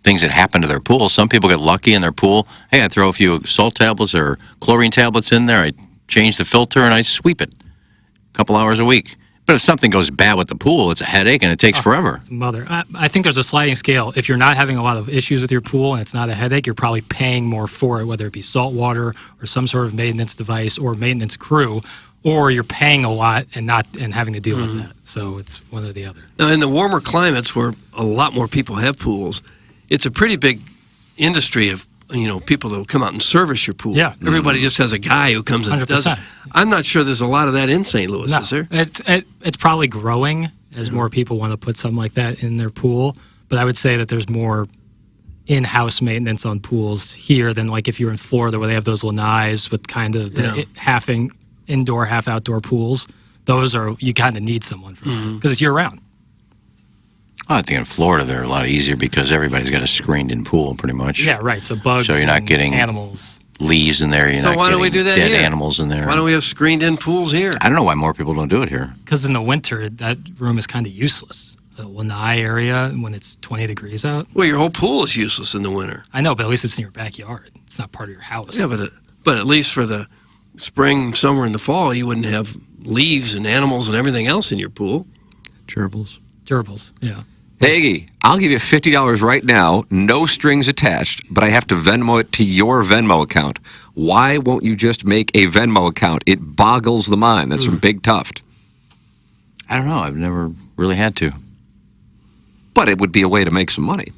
things that happen to their pool. Some people get lucky in their pool. Hey, I throw a few salt tablets or chlorine tablets in there. I change the filter and I sweep it a couple hours a week. But if something goes bad with the pool, it's a headache and it takes forever. Mother, I think there's a sliding scale. If you're not having a lot of issues with your pool and it's not a headache, you're probably paying more for it, whether it be salt water or some sort of maintenance device or maintenance crew. or you're paying a lot and having to deal with that. So it's one or the other. Now, in the warmer climates where a lot more people have pools, it's a pretty big industry of people that will come out and service your pool. Yeah. Everybody just has a guy who comes and 100%. does it. I'm not sure there's a lot of that in St. Louis, No, is there? it's probably growing as more people want to put something like that in their pool. But I would say that there's more in-house maintenance on pools here than like if you're in Florida where they have those lanais with kind of the half indoor, half outdoor pools. Those are, you kind of need someone for that because it's year-round. Oh, I think in Florida they're a lot easier because everybody's got a screened-in pool, pretty much. Yeah, right. So bugs. So you're not getting animals. Leaves in there. You're So not why don't we getting do that dead here? animals in there. Why don't we have screened-in pools here? I don't know why more people don't do it here. Because in the winter, that room is kind of useless. The lanai area, when it's 20 degrees out. Well, your whole pool is useless in the winter. I know, but at least it's in your backyard. It's not part of your house. Yeah, but at least for the spring, summer, and the fall, you wouldn't have leaves and animals and everything else in your pool. Gerbils. Yeah. Hey, Iggy, I'll give you $50 right now, no strings attached, but I have to Venmo it to your Venmo account. Why won't you just make a Venmo account? It boggles the mind. That's from Big Tuft. I don't know. I've never really had to. But it would be a way to make some money.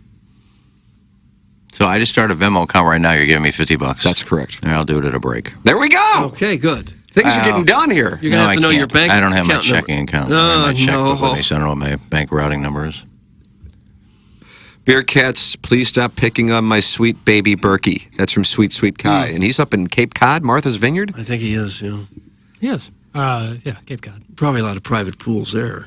So I just started a Venmo account right now. You're giving me $50. That's correct. And I'll do it at a break. There we go. Okay, good. Things are getting done here. You're going to have to know your bank I don't have my account number. checking account. I have my checkbook no. with me, so I don't know what my bank routing number is. Beer Cats, please stop picking on my sweet baby Berkey. That's from Sweet Sweet Kai. And he's up in Cape Cod, Martha's Vineyard? I think he is, yeah. Yes. Yeah, Cape Cod. Probably a lot of private pools there.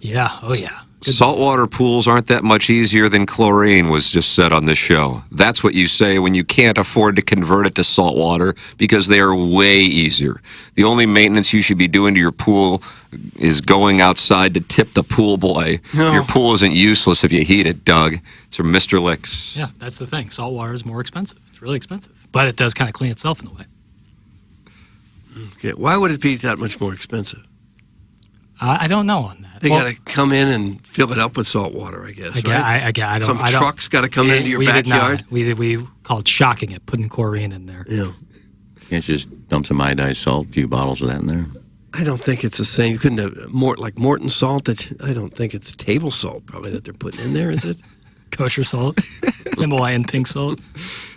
Yeah. Oh, yeah. Saltwater pools aren't that much easier than chlorine, was just said on this show. That's what you say when you can't afford to convert it to saltwater because they are way easier. The only maintenance you should be doing to your pool is going outside to tip the pool boy. No. Your pool isn't useless if you heat it, Doug. It's from Mr. Licks. Yeah, that's the thing. Saltwater is more expensive. It's really expensive. But it does kind of clean itself in a way. Okay, why would it be that much more expensive? I don't know on that. They got to come in and fill it up with salt water, I guess, right? I don't. Some truck's got to come into your backyard? We called shocking it, putting chlorine in there. Yeah. Can't you just dump some iodized salt, a few bottles of that in there? I don't think it's the same. You couldn't have like Morton salt. I don't think it's table salt probably that they're putting in there, is it? Kosher salt, Himalayan pink salt.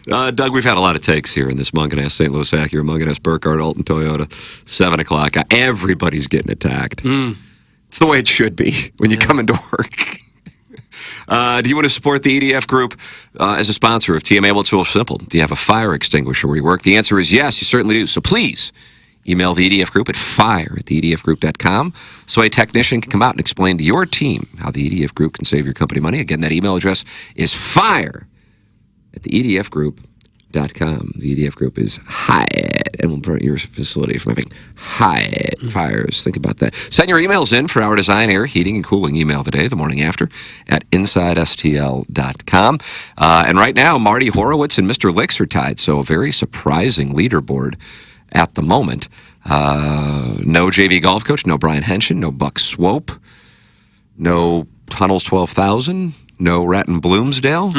Doug, we've had a lot of takes here in this Munganess St. Louis Acura, Munganess Burkhardt, Alton Toyota, 7 o'clock. Everybody's getting attacked. It's the way it should be when you come into work. Do you want to support the EDF Group as a sponsor of TMA? Well, it's real simple. Do you have a fire extinguisher where you work? The answer is yes, you certainly do. So please email the EDF Group at fire@theedfgroup.com so a technician can come out and explain to your team how the EDF Group can save your company money. Again, that email address is fire@theedfgroup.com. The EDF Group is Hyatt, and we'll prevent your facility from having Hyatt fires. Think about that. Send your emails in for our design, air, heating, and cooling email today, the morning after, at InsideSTL.com. And right now, Marty Horowitz and Mr. Licks are tied, so a very surprising leaderboard at the moment. No JV golf coach, no Brian Henshin, no Buck Swope, no Tunnels 12,000, no Ratton Bloomsdale.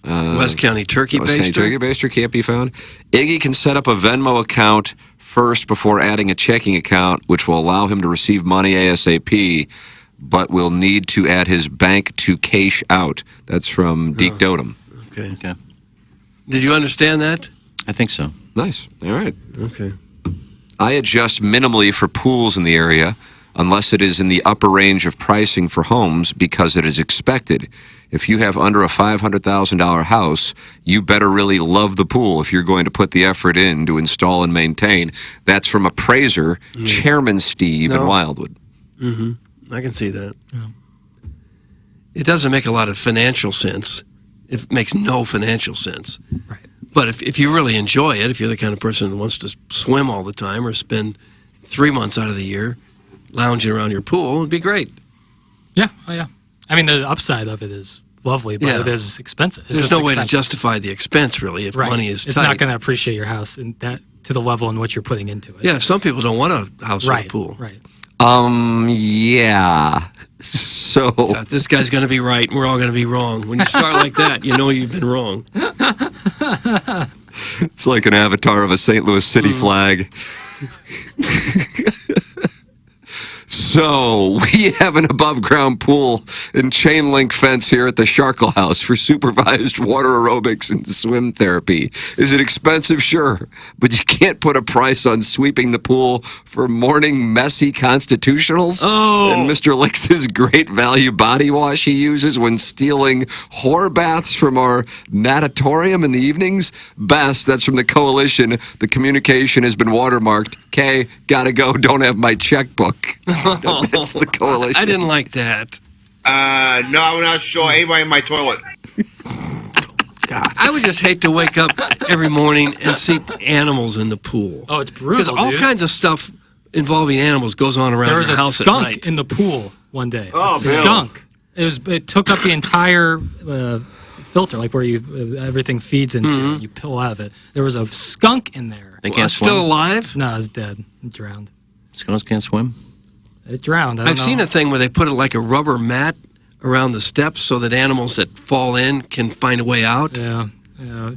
West County Turkey Baster can't be found. Iggy can set up a Venmo account first before adding a checking account, which will allow him to receive money ASAP, but will need to add his bank to cash out. That's from Deke Dotem. Okay. Did you understand that? I think so. Nice. All right. Okay. I adjust minimally for pools in the area unless it is in the upper range of pricing for homes because it is expected. If you have under a $500,000 house, you better really love the pool if you're going to put the effort in to install and maintain. That's from appraiser Chairman Steve in Wildwood. I can see that. Yeah. It doesn't make a lot of financial sense. It makes no financial sense. Right. But if you really enjoy it, if you're the kind of person who wants to swim all the time or spend 3 months out of the year lounging around your pool, it'd be great. Yeah. Oh, yeah. I mean, the upside of it is lovely, but it is expensive. There's no way to justify the expense, really, if money is tight. It's not going to appreciate your house in that to the level in which you're putting into it. Yeah, some people don't want a house with a pool. Right. Yeah. So God, this guy's going to be right, and we're all going to be wrong. When you start like that, you know you've been wrong. It's like an avatar of a St. Louis City flag. So, we have an above-ground pool and chain link fence here at the Sharkle House for supervised water aerobics and swim therapy. Is it expensive? Sure. But you can't put a price on sweeping the pool for morning messy constitutionals. Oh. And Mr. Lix's great value body wash he uses when stealing whore baths from our natatorium in the evenings. Best, that's from the coalition. The communication has been watermarked. K, gotta go, don't have my checkbook. That's the coalition. I didn't like that. No, I'm not sure. Anybody in my toilet? God, I would just hate to wake up every morning and see animals in the pool. Oh, it's brutal, Because all dude. kinds of stuff involving animals goes on around There was your a house at skunk night. in the pool one day. Oh, a skunk. It took up the entire filter, like where everything feeds into. Mhm. You pull out of it. There was a skunk in there. They can't swim? Still alive? No, it's dead. It drowned. Skunks can't swim? It drowned. I don't I've know. seen a thing where they put like a rubber mat around the steps so that animals that fall in can find a way out. Yeah,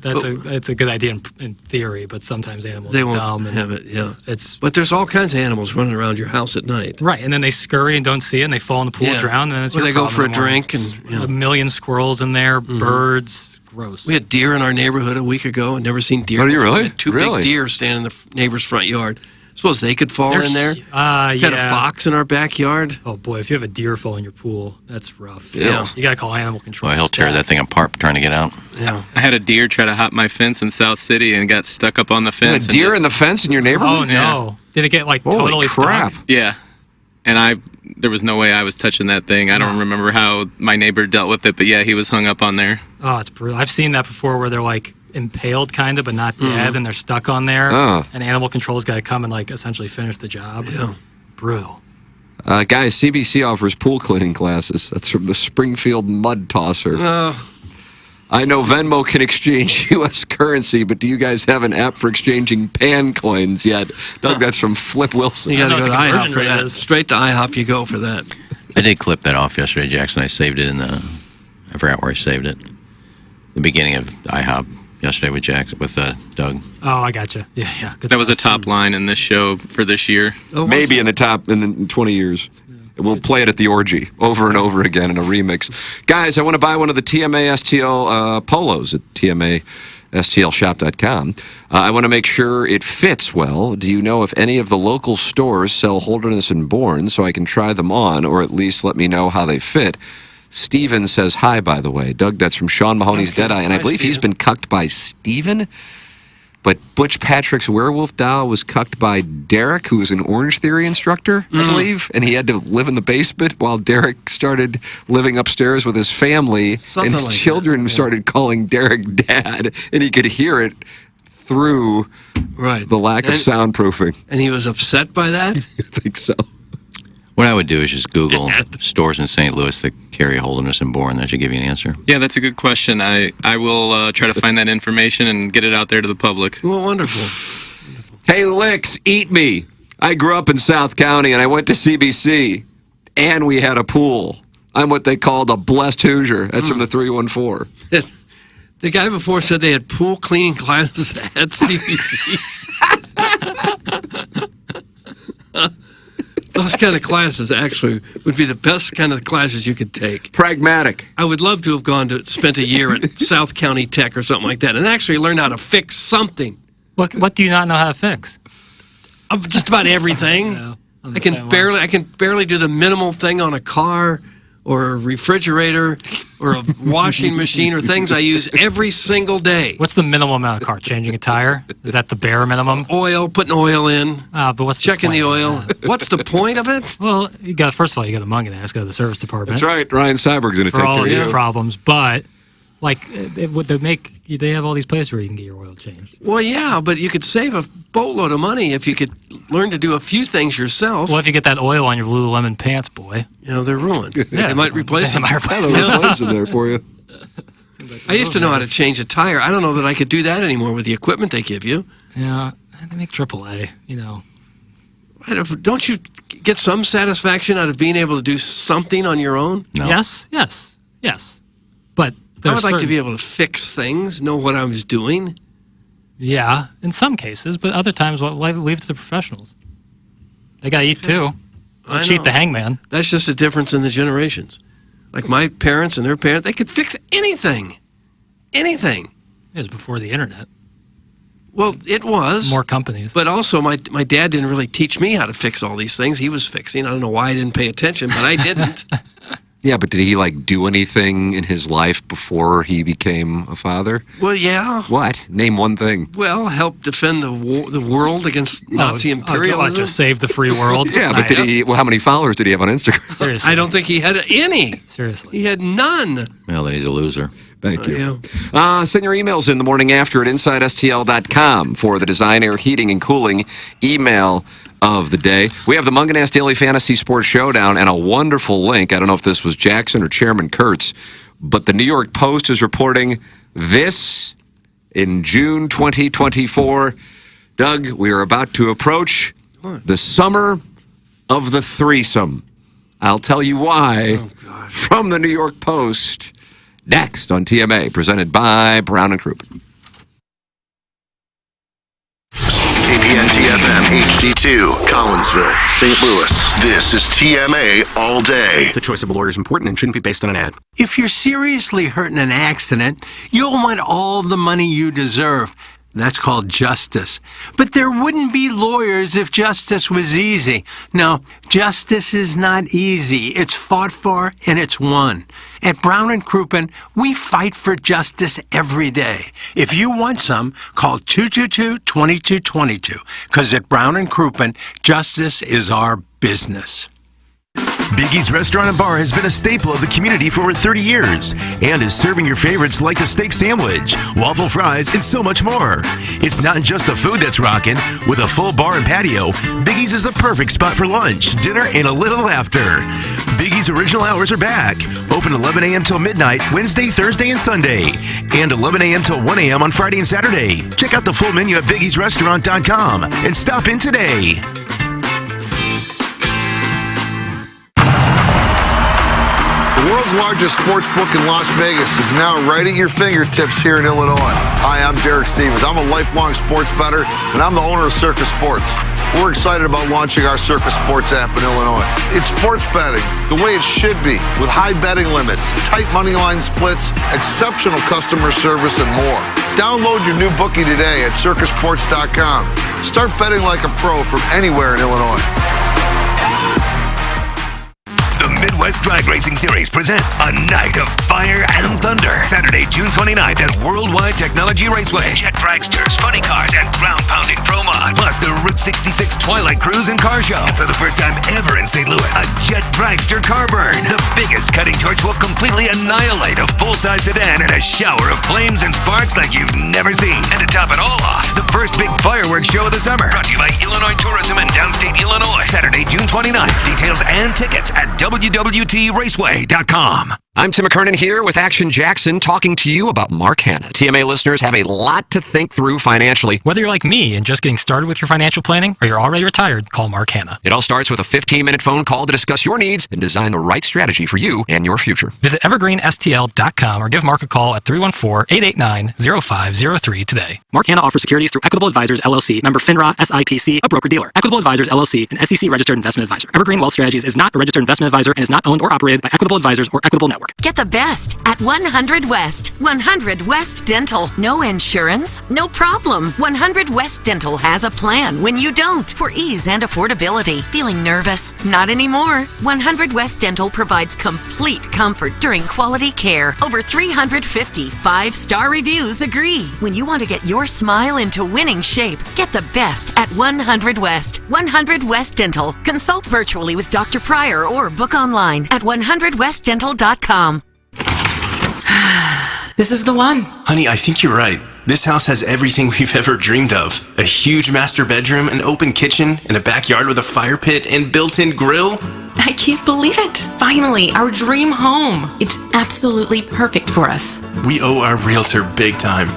that's a good idea in theory, but sometimes animals They are won't dumb. And have it, yeah. It's But there's all kinds of animals running around your house at night. right, and then they scurry and don't see it, and they fall in the pool, Yeah. drown, and it's Or your they go problem for a in the morning. drink and, you know. A million squirrels in there, birds, gross. We had deer in our neighborhood a week ago. I'd never seen deer. Oh, do you before. really? We had two Really? big deer standing in the neighbor's front yard. Suppose they could fall in there. We We had a yeah. fox in our backyard. Oh boy, if you have a deer fall in your pool, that's rough. Yeah. You gotta call animal control. Boy, he'll tear that thing apart trying to get out. Yeah. I had a deer try to hop my fence in South City and got stuck up on the A fence. deer and in the fence in your neighborhood? Oh no! Did it get like Holy totally crap. stuck? Yeah. And there was no way I was touching that thing. I don't remember how my neighbor dealt with it, but yeah, he was hung up on there. Oh, it's brutal. I've seen that before, where they're like impaled, kind of, but not dead, and they're stuck on there. Oh. And animal control's got to come and like essentially finish the job. Yeah. Brutal. Guys, CBC offers pool cleaning classes. That's from the Springfield Mud Tosser. I know Venmo can exchange U.S. currency, but do you guys have an app for exchanging pan coins yet? Doug, that's from Flip Wilson. You got to go to the IHOP conversion for rate that. is. Straight to IHOP you go for that. I did clip that off yesterday, Jackson. I saved it I forgot where I saved it. The beginning of IHOP yesterday with Doug. Oh, I gotcha. Yeah. Good That was a stuff. top line in this show for this year. Maybe in the top in 20 years. We'll play it at the orgy over and over again in a remix. Guys, I want to buy one of the TMA STL polos at TMASTLshop.com. I want to make sure it fits well. Do you know if any of the local stores sell Holderness and Bourne so I can try them on, or at least let me know how they fit? Steven says hi, by the way. Doug, that's from Sean Mahoney's Deadeye, and I Hi, believe he's Steven. been cucked by Steven. But Butch Patrick's werewolf doll was cucked by Derek, who was an Orange Theory instructor, I believe. And he had to live in the basement while Derek started living upstairs with his family. Something and his like that, children started calling Derek Dad. And he could hear it through the lack of soundproofing. And he was upset by that? I think so. What I would do is just Google stores in St. Louis that carry Holderness and Bourne. That should give you an answer. Yeah, that's a good question. I will try to find that information and get it out there to the public. Well, wonderful. Hey, Licks, eat me. I grew up in South County, and I went to CBC, and we had a pool. I'm what they called a blessed Hoosier. That's from the 314. The guy before said they had pool cleaning classes at CBC. Those kind of classes actually would be the best kind of classes you could take. Pragmatic. I would love to have spent a year at South County Tech or something like that and actually learn how to fix something. What do you not know how to fix? Just about everything. I can barely do the minimal thing on a car or a refrigerator or a washing machine or things I use every single day. What's the minimum amount of car? Changing a tire? Is that the bare minimum? Oil, putting oil in. But what's checking the oil? What's the point of it? Well, first of all, you got a mung in ask, go to the service department. That's right. Ryan Seiberg's going to for take all care of of these you. problems. But they have all these places where you can get your oil changed. Well, yeah, but you could save a boatload of money if you could learn to do a few things yourself. Well, if you get that oil on your Lululemon pants, boy, they're ruined. Yeah, they might replace them. They might replace They'll replace them there for you. I used to know how to change a tire. I don't know that I could do that anymore with the equipment they give you. Yeah, they make AAA, Don't you get some satisfaction out of being able to do something on your own? No. Yes. But I would like to be able to fix things, know what I was doing. Yeah, in some cases, but other times, leave it to the professionals. They got to eat too. I Cheat know. the hangman. That's just a difference in the generations. Like my parents and their parents, they could fix anything. Anything. It was before the internet. Well, it was. More companies. But also, my dad didn't really teach me how to fix all these things. He was fixing. I don't know why I didn't pay attention, but I didn't. Yeah, but did he do anything in his life before he became a father? Well, yeah. What? Name one thing. Well, help defend the world against Nazi imperialism. Just save the free world. Yeah, but did he? Well, how many followers did he have on Instagram? Seriously. I don't think he had any. Seriously. He had none. Well, then he's a loser. Thank you. Send your emails in the morning after at InsideSTL.com for the Design, Air, Heating, and Cooling email of the day. We have the Munganast Daily Fantasy Sports Showdown and a wonderful link. I don't know if this was Jackson or Chairman Kurtz, but the New York Post is reporting this in June 2024. Doug, we are about to approach the summer of the threesome. I'll tell you why from the New York Post next on TMA, presented by Brown and Crouppen. KPNT-FM HD2, Collinsville, St. Louis. This is TMA All Day. The choice of a lawyer is important and shouldn't be based on an ad. If you're seriously hurt in an accident, you'll want all the money you deserve. That's called justice. But there wouldn't be lawyers if justice was easy. No, justice is not easy. It's fought for and it's won. At Brown and Crouppen, we fight for justice every day. If you want some, call 222-2222. Because at Brown and Crouppen, justice is our business. Biggie's Restaurant and Bar has been a staple of the community for over 30 years and is serving your favorites like the steak sandwich, waffle fries, and so much more. It's not just the food that's rocking. With a full bar and patio, Biggie's is the perfect spot for lunch, dinner, and a little laughter. Biggie's original hours are back. Open 11 a.m. till midnight, Wednesday, Thursday, and Sunday. And 11 a.m. till 1 a.m. on Friday and Saturday. Check out the full menu at biggiesrestaurant.com and stop in today. The world's largest sports book in Las Vegas is now right at your fingertips here in Illinois. Hi, I'm Derek Stevens. I'm a lifelong sports bettor, and I'm the owner of Circus Sports. We're excited about launching our Circus Sports app in Illinois. It's sports betting the way it should be, with high betting limits, tight money line splits, exceptional customer service, and more. Download your new bookie today at circusports.com. Start betting like a pro from anywhere in Illinois. The Midwest Drag Racing Series presents a night of fire and thunder. Saturday, June 29th at Worldwide Technology Raceway. Jet dragsters, funny cars, and ground-pounding pro mod. Plus the Route 66 Twilight Cruise and Car Show. And for the first time ever in St. Louis, a Jet dragster car burn. The biggest cutting torch will completely annihilate a full-size sedan in a shower of flames and sparks like you've never seen. And to top it all off, the first big fireworks show of the summer. Brought to you by Illinois Tourism and Downstate Illinois. Saturday, June 29th. Details and tickets at www.raceway.com. I'm Tim McKernan here with Action Jackson talking to you about Mark Hanna. TMA listeners have a lot to think through financially. Whether you're like me and just getting started with your financial planning or you're already retired, call Mark Hanna. It all starts with a 15-minute phone call to discuss your needs and design the right strategy for you and your future. Visit evergreenstl.com or give Mark a call at 314-889-0503 today. Mark Hanna offers securities through Equitable Advisors, LLC, member FINRA, SIPC, a broker-dealer. Equitable Advisors, LLC, an SEC-registered investment advisor. Evergreen Wealth Strategies is not a registered investment advisor and is not owned or operated by Equitable Advisors or Equitable Network. Get the best at 100 West. 100 West Dental. No insurance? No problem. 100 West Dental has a plan when you don't, for ease and affordability. Feeling nervous? Not anymore. 100 West Dental provides complete comfort during quality care. Over 350 5-star reviews agree. When you want to get your smile into winning shape, get the best at 100 West. 100 West Dental. Consult virtually with Dr. Pryor or book online at 100westdental.com. This is the one. Honey, I think you're right. This house has everything we've ever dreamed of. A huge master bedroom, an open kitchen, and a backyard with a fire pit and built-in grill. I can't believe it. Finally, our dream home. It's absolutely perfect for us. We owe our realtor big time.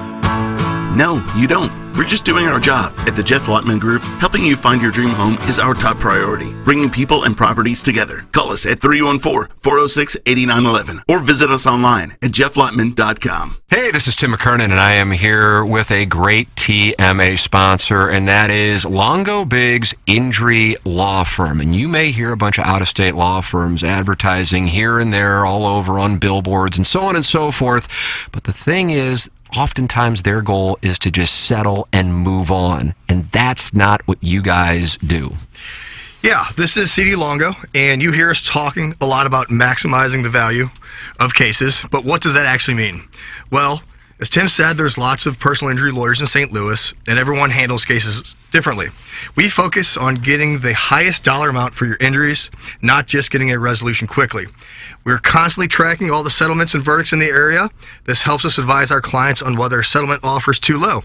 No, you don't. We're just doing our job. At the Jeff Lotman Group, helping you find your dream home is our top priority. Bringing people and properties together. Call us at 314-406-8911 or visit us online at jefflotman.com. Hey, this is Tim McKernan, and I am here with a great TMA sponsor, and that is Longo Biggs Injury Law Firm. And you may hear a bunch of out-of-state law firms advertising here and there all over on billboards and so on and so forth. But the thing is, oftentimes their goal is to just settle and move on, and that's not what you guys do. Yeah, this is CD Longo, and you hear us talking a lot about maximizing the value of cases, but what does that actually mean? Well, as Tim said, there's lots of personal injury lawyers in St. Louis, and everyone handles cases differently. We focus on getting the highest dollar amount for your injuries, not just getting a resolution quickly. We're constantly tracking all the settlements and verdicts in the area. This helps us advise our clients on whether a settlement offer is too low.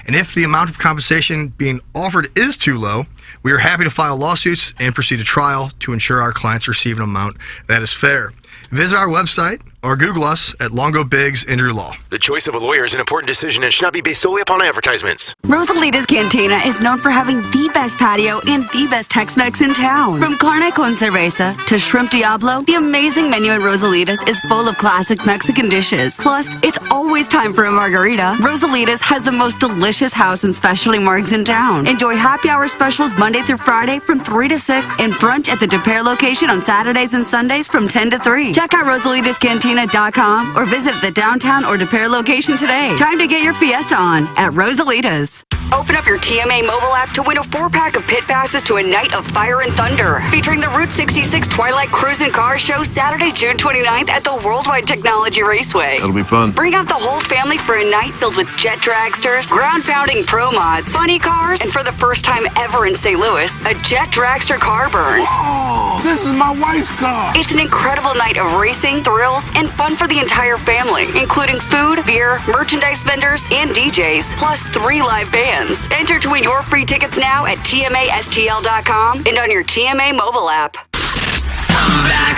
And if the amount of compensation being offered is too low, we are happy to file lawsuits and proceed to trial to ensure our clients receive an amount that is fair. Visit our website or Google us at Longo Biggs Injury Law. The choice of a lawyer is an important decision and should not be based solely upon advertisements. Rosalita's Cantina is known for having the best patio and the best Tex-Mex in town. From carne con cerveza to shrimp diablo, the amazing menu at Rosalita's is full of classic Mexican dishes. Plus, it's always time for a margarita. Rosalita's has the most delicious house and specialty margs in town. Enjoy happy hour specials Monday through Friday from 3 to 6 and brunch at the DePere location on Saturdays and Sundays from 10 to 3. Check out RosalitasCantina.com or visit the downtown or DePere location today. Time to get your fiesta on at Rosalita's. Open up your TMA mobile app to win a 4-pack of pit passes to a night of fire and thunder, featuring the Route 66 Twilight Cruise and Car Show Saturday, June 29th at the Worldwide Technology Raceway. That'll be fun. Bring out the whole family for a night filled with jet dragsters, ground-pounding pro mods, funny cars, and for the first time ever in St. Louis, a jet dragster car burn. Oh, this is my wife's car. It's an incredible night of racing, thrills, and fun for the entire family, including food, beer, merchandise vendors, and DJs, plus 3 live bands. Enter to win your free tickets now at TMASTL.com and on your TMA mobile app. Come back.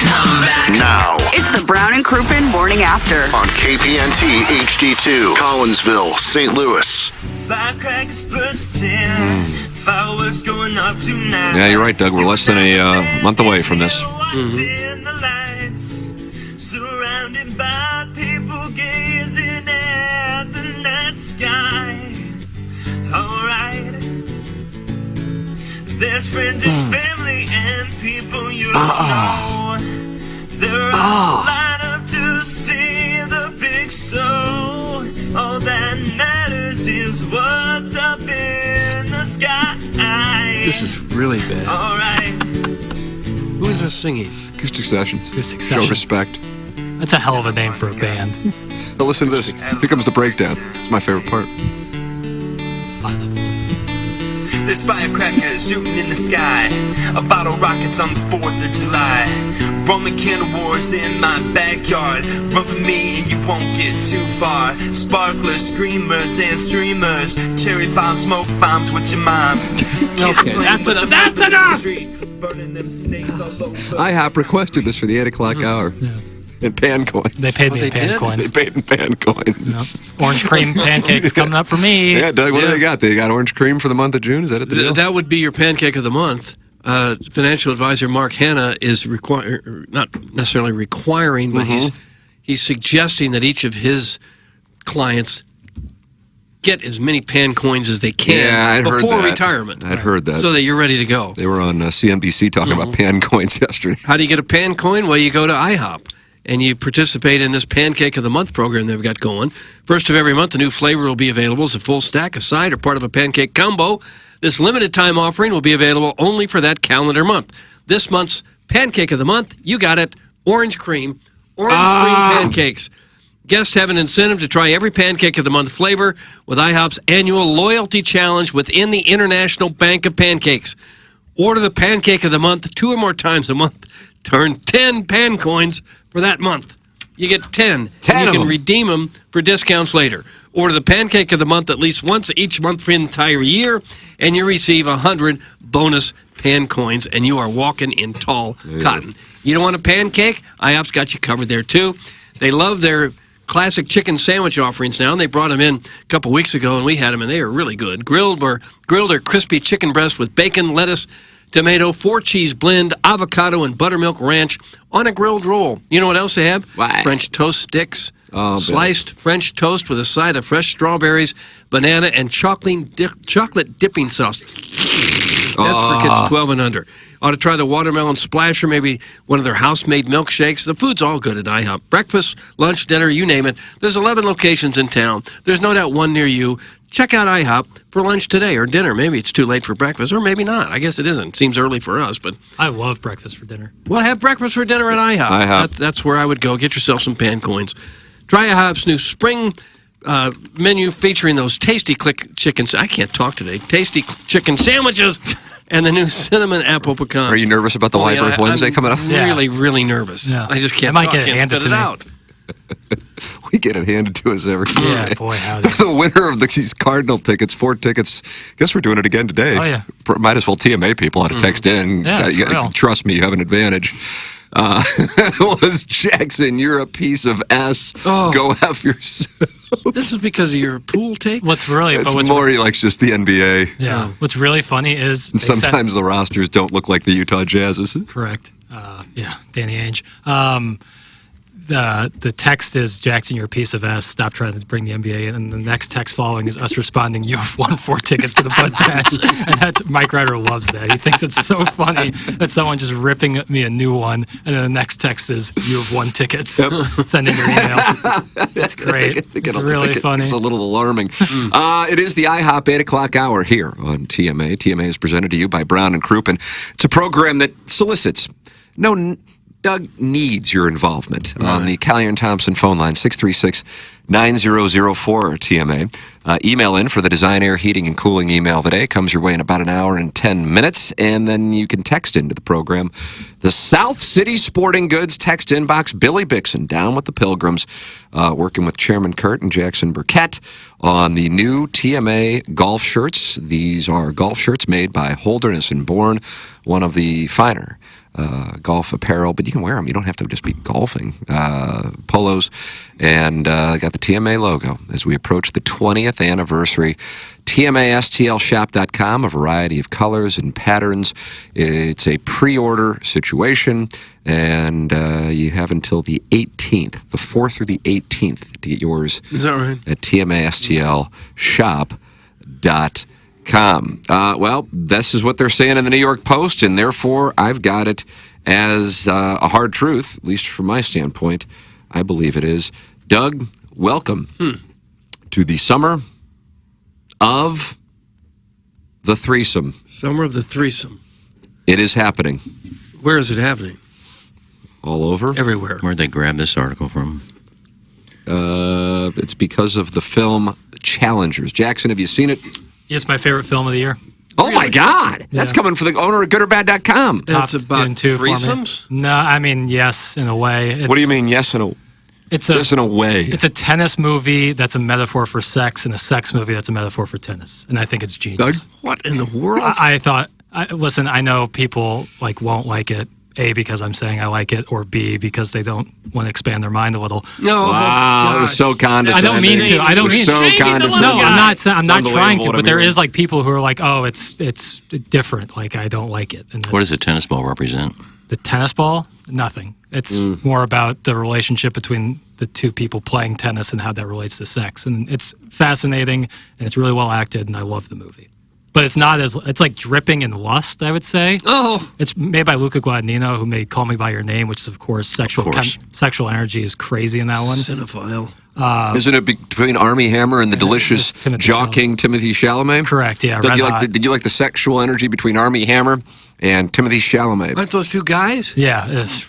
Now. It's the Brown and Crouppen Morning After. On KPNT HD2, Collinsville, St. Louis. Firecrackers bursting, fireworks going off tonight. Yeah, you're right, Doug. We're less than a month away from this. Watching the lights, surrounded by people gazing at the night sky. Alright, there's friends and family and people you don't know. They're all lined up to see the big show. All that matters is what's up in the sky. This is really bad. Alright. Who is this singing? Acoustic Sessions. Acoustic Show Sessions. respect. That's a hell of a name for a band. Now listen to this. Here comes the breakdown. It's my favorite part. There's firecrackers shooting in the sky, a bottle rockets on the 4th of July. Roman candle wars in my backyard. Run for me and you won't get too far. Sparklers, screamers, and streamers. Cherry bombs, smoke bombs with your moms. Okay, that's enough. That's enough! IHOP requested this for the 8 o'clock hour. Yeah. And pan coins. They paid me in pan coins. They paid in pan coins. Yep. Orange cream pancakes coming up for me. Yeah, Doug, what do they got? They got orange cream for the month of June? Is that it? The deal? That would be your pancake of the month. Financial advisor Mark Hanna is not necessarily requiring, but he's suggesting that each of his clients get as many pan coins as they can before retirement. I'd heard that. So that you're ready to go. They were on CNBC talking about pan coins yesterday. How do you get a pan coin? Well, you go to IHOP and you participate in this Pancake of the Month program they've got going. First of every month, a new flavor will be available as a full stack, a side, or part of a pancake combo. This limited time offering will be available only for that calendar month. This month's Pancake of the Month, you got it, orange cream pancakes. Guests have an incentive to try every Pancake of the Month flavor with IHOP's annual loyalty challenge within the International Bank of Pancakes. Order the Pancake of the Month 2 or more times a month. Turn 10 pan coins for that month. You get 10. 10 and you of can them. redeem them for discounts later. Order the Pancake of the Month at least once each month for an entire year, and you receive 100 bonus pan coins, and you are walking in tall cotton. You don't want a pancake? IHOP's got you covered there, too. They love their classic chicken sandwich offerings now, and they brought them in a couple weeks ago, and we had them, and they are really good. Grilled or crispy chicken breast with bacon, lettuce, tomato, 4-cheese blend, avocado, and buttermilk ranch on a grilled roll. You know what else they have? What? French toast sticks. Billy. Sliced French toast with a side of fresh strawberries, banana, and chocolate dipping sauce. That's for kids 12 and under. Ought to try the watermelon splash or maybe one of their house-made milkshakes. The food's all good at IHOP. Breakfast, lunch, dinner, you name it. There's 11 locations in town. There's no doubt one near you. Check out IHOP for lunch today or dinner. Maybe it's too late for breakfast, or maybe not. I guess it isn't. Seems early for us, but... I love breakfast for dinner. Well, have breakfast for dinner at IHOP. That's where I would go. Get yourself some pan coins. Try IHOP's new spring menu featuring those tasty chickens. I can't talk today. Tasty chicken sandwiches and the new cinnamon apple pecan. Are you nervous about the Live Earth Wednesday coming up? Really, really nervous. Yeah. I just can't I might talk. get it Can't handed spit to it me. out. We get it handed to us every day. Yeah, boy, howdy. The winner of these Cardinal tickets, 4 tickets. Guess we're doing it again today. Oh, yeah. Might as well TMA people how to text in. Yeah, for real. Trust me, you have an advantage. It was Jackson, you're a piece of S. Oh. Go F yourself. This is because of your pool take? What's really... It's what's more he likes just the NBA. Yeah. What's really funny is... And sometimes the rosters don't look like the Utah Jazz's. Correct. Yeah, Danny Ainge. The text is, Jackson, you're a piece of S. Stop trying to bring the NBA in. And the next text following is us responding, you have won 4 tickets to the Bud Bash. And Mike Ryder loves that. He thinks it's so funny that someone just ripping me a new one. And then the next text is, you have won tickets. Yep. Send in your email. It's great. It's really funny. It's a little alarming. It is the IHOP 8 o'clock hour here on TMA. TMA is presented to you by Brown and Crouppen. It's a program that solicits Doug needs your involvement on the Callier & Thompson phone line, 636-9004 TMA. Email in for the Design, Air, Heating, and Cooling email today. Comes your way in about an hour and 10 minutes. And then you can text into the program. The South City Sporting Goods text inbox, Billy Bixson, down with the Pilgrims, working with Chairman Kurt and Jackson Burkett on the new TMA golf shirts. These are golf shirts made by Holderness and Bourne, one of the finer golf apparel, but you can wear them. You don't have to just be golfing. Polos, and got the TMA logo as we approach the 20th anniversary. TMASTLshop.com, a variety of colors and patterns. It's a pre-order situation, and you have until the 18th, the 4th through the 18th, to get yours. Is that right? At TMASTLshop.com. Well, this is what they're saying in the New York Post, and therefore I've got it as a hard truth, at least from my standpoint. I believe it is. Doug, welcome to the summer of the threesome. Summer of the threesome. It is happening. Where is it happening? All over. Everywhere. Where'd they grab this article from? It's because of the film Challengers. Jackson, have you seen it? It's my favorite film of the year. Oh, my God. That's coming for the owner of goodorbad.com. That's about threesomes? No, I mean, yes, in a way. What do you mean, yes, in a way? It's a tennis movie that's a metaphor for sex, and a sex movie that's a metaphor for tennis. And I think it's genius. Doug? What in the world? I thought, listen, I know people won't like it. A, because I'm saying I like it, or B, because they don't want to expand their mind a little. No, wow, it was so condescending. I don't mean to. I don't mean so condescending. No, I'm not trying to. But there is people who are like, oh, it's different. Like I don't like it. And What does the tennis ball represent? The tennis ball? Nothing. It's more about the relationship between the two people playing tennis and how that relates to sex. And it's fascinating, and it's really well acted, and I love the movie. But it's not it's like dripping in lust, I would say. Oh. It's made by Luca Guadagnino, who made Call Me By Your Name, which is, of course, sexual energy is crazy in that one. Cinephile. Isn't it between Armie Hammer and the delicious jockeying Timothy Chalamet? Correct, yeah. Did you like the sexual energy between Armie Hammer and Timothy Chalamet? Aren't those two guys? Yeah, it's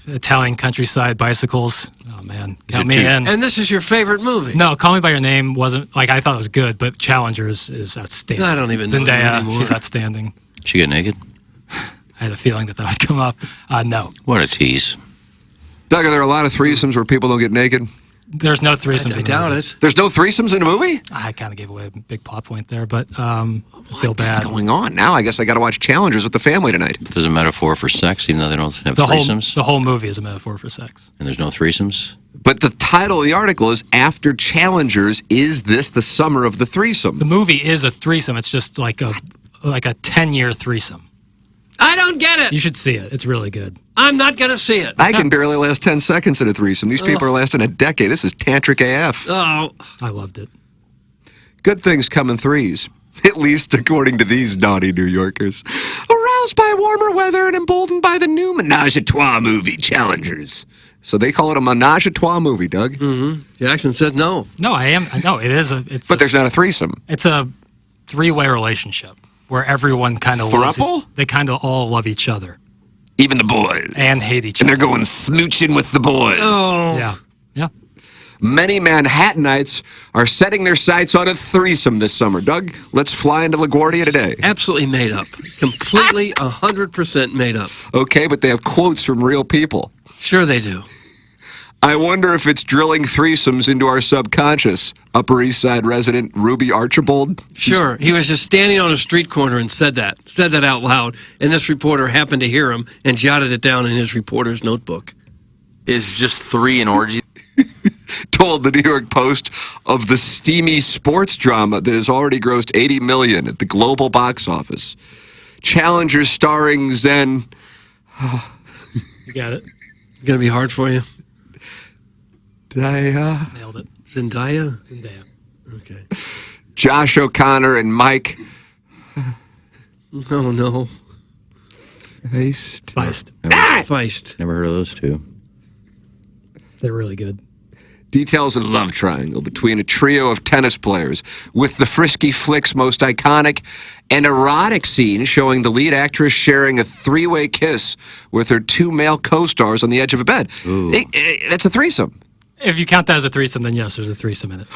Italian countryside bicycles. Oh, man. Count me in. And this is your favorite movie? No, Call Me By Your Name wasn't, I thought it was good, but Challengers is outstanding. I don't even know Zendaya, anymore. she's outstanding. She get naked? I had a feeling that would come up. No. What a tease. Doug, are there a lot of threesomes where people don't get naked? There's no threesomes. I in the doubt movie. it. There's no threesomes in the movie? I kind of gave away a big plot point there, but feel What's bad. going on now? I guess I got to watch Challengers with the family tonight. There's a metaphor for sex, even though they don't have The threesomes. whole movie is a metaphor for sex. And there's no threesomes. But the title of the article is After Challengers, Is This the Summer of the Threesome? The movie is a threesome. It's just like a 10-year threesome. I don't get it. You should see it. It's really good. I'm not going to see it. I can barely last 10 seconds in a threesome. These people are lasting a decade. This is tantric AF. Oh, I loved it. Good things come in threes, at least according to these naughty New Yorkers. Aroused by warmer weather and emboldened by the new Menage a Trois movie, Challengers. So they call it a Menage a Trois movie, Doug. Mm-hmm. Jackson said no. No, I am. No, it is But there's not a threesome. It's a three-way relationship where everyone kind of Throuple? They kind of all love each other. Even the boys. And hate each other. other. And they're going smooching with the boys. Oh. Yeah. Yeah. Many Manhattanites are setting their sights on a threesome this summer. Doug, let's fly into LaGuardia today. Absolutely made up. Completely 100% made up. Okay, but they have quotes from real people. Sure they do. I wonder if it's drilling threesomes into our subconscious. Upper East Side resident Ruby Archibald. Sure. He was just standing on a street corner and said that out loud. And this reporter happened to hear him and jotted it down in his reporter's notebook. Is just 3 an orgy? Told the New York Post of the steamy sports drama that has already grossed $80 million at the global box office. Challengers starring Zen. You got it. It's going to be hard for you. Zendaya. Nailed it. Zendaya? Zendaya. Okay. Josh O'Connor and Mike. Oh, no. Feist. Feist. Never heard of those two. They're really good. Details a love triangle between a trio of tennis players, with the Frisky Flick's most iconic and erotic scene showing the lead actress sharing a three-way kiss with her 2 male co-stars on the edge of a bed. That's a threesome. If you count that as a threesome, then yes, there's a threesome in it.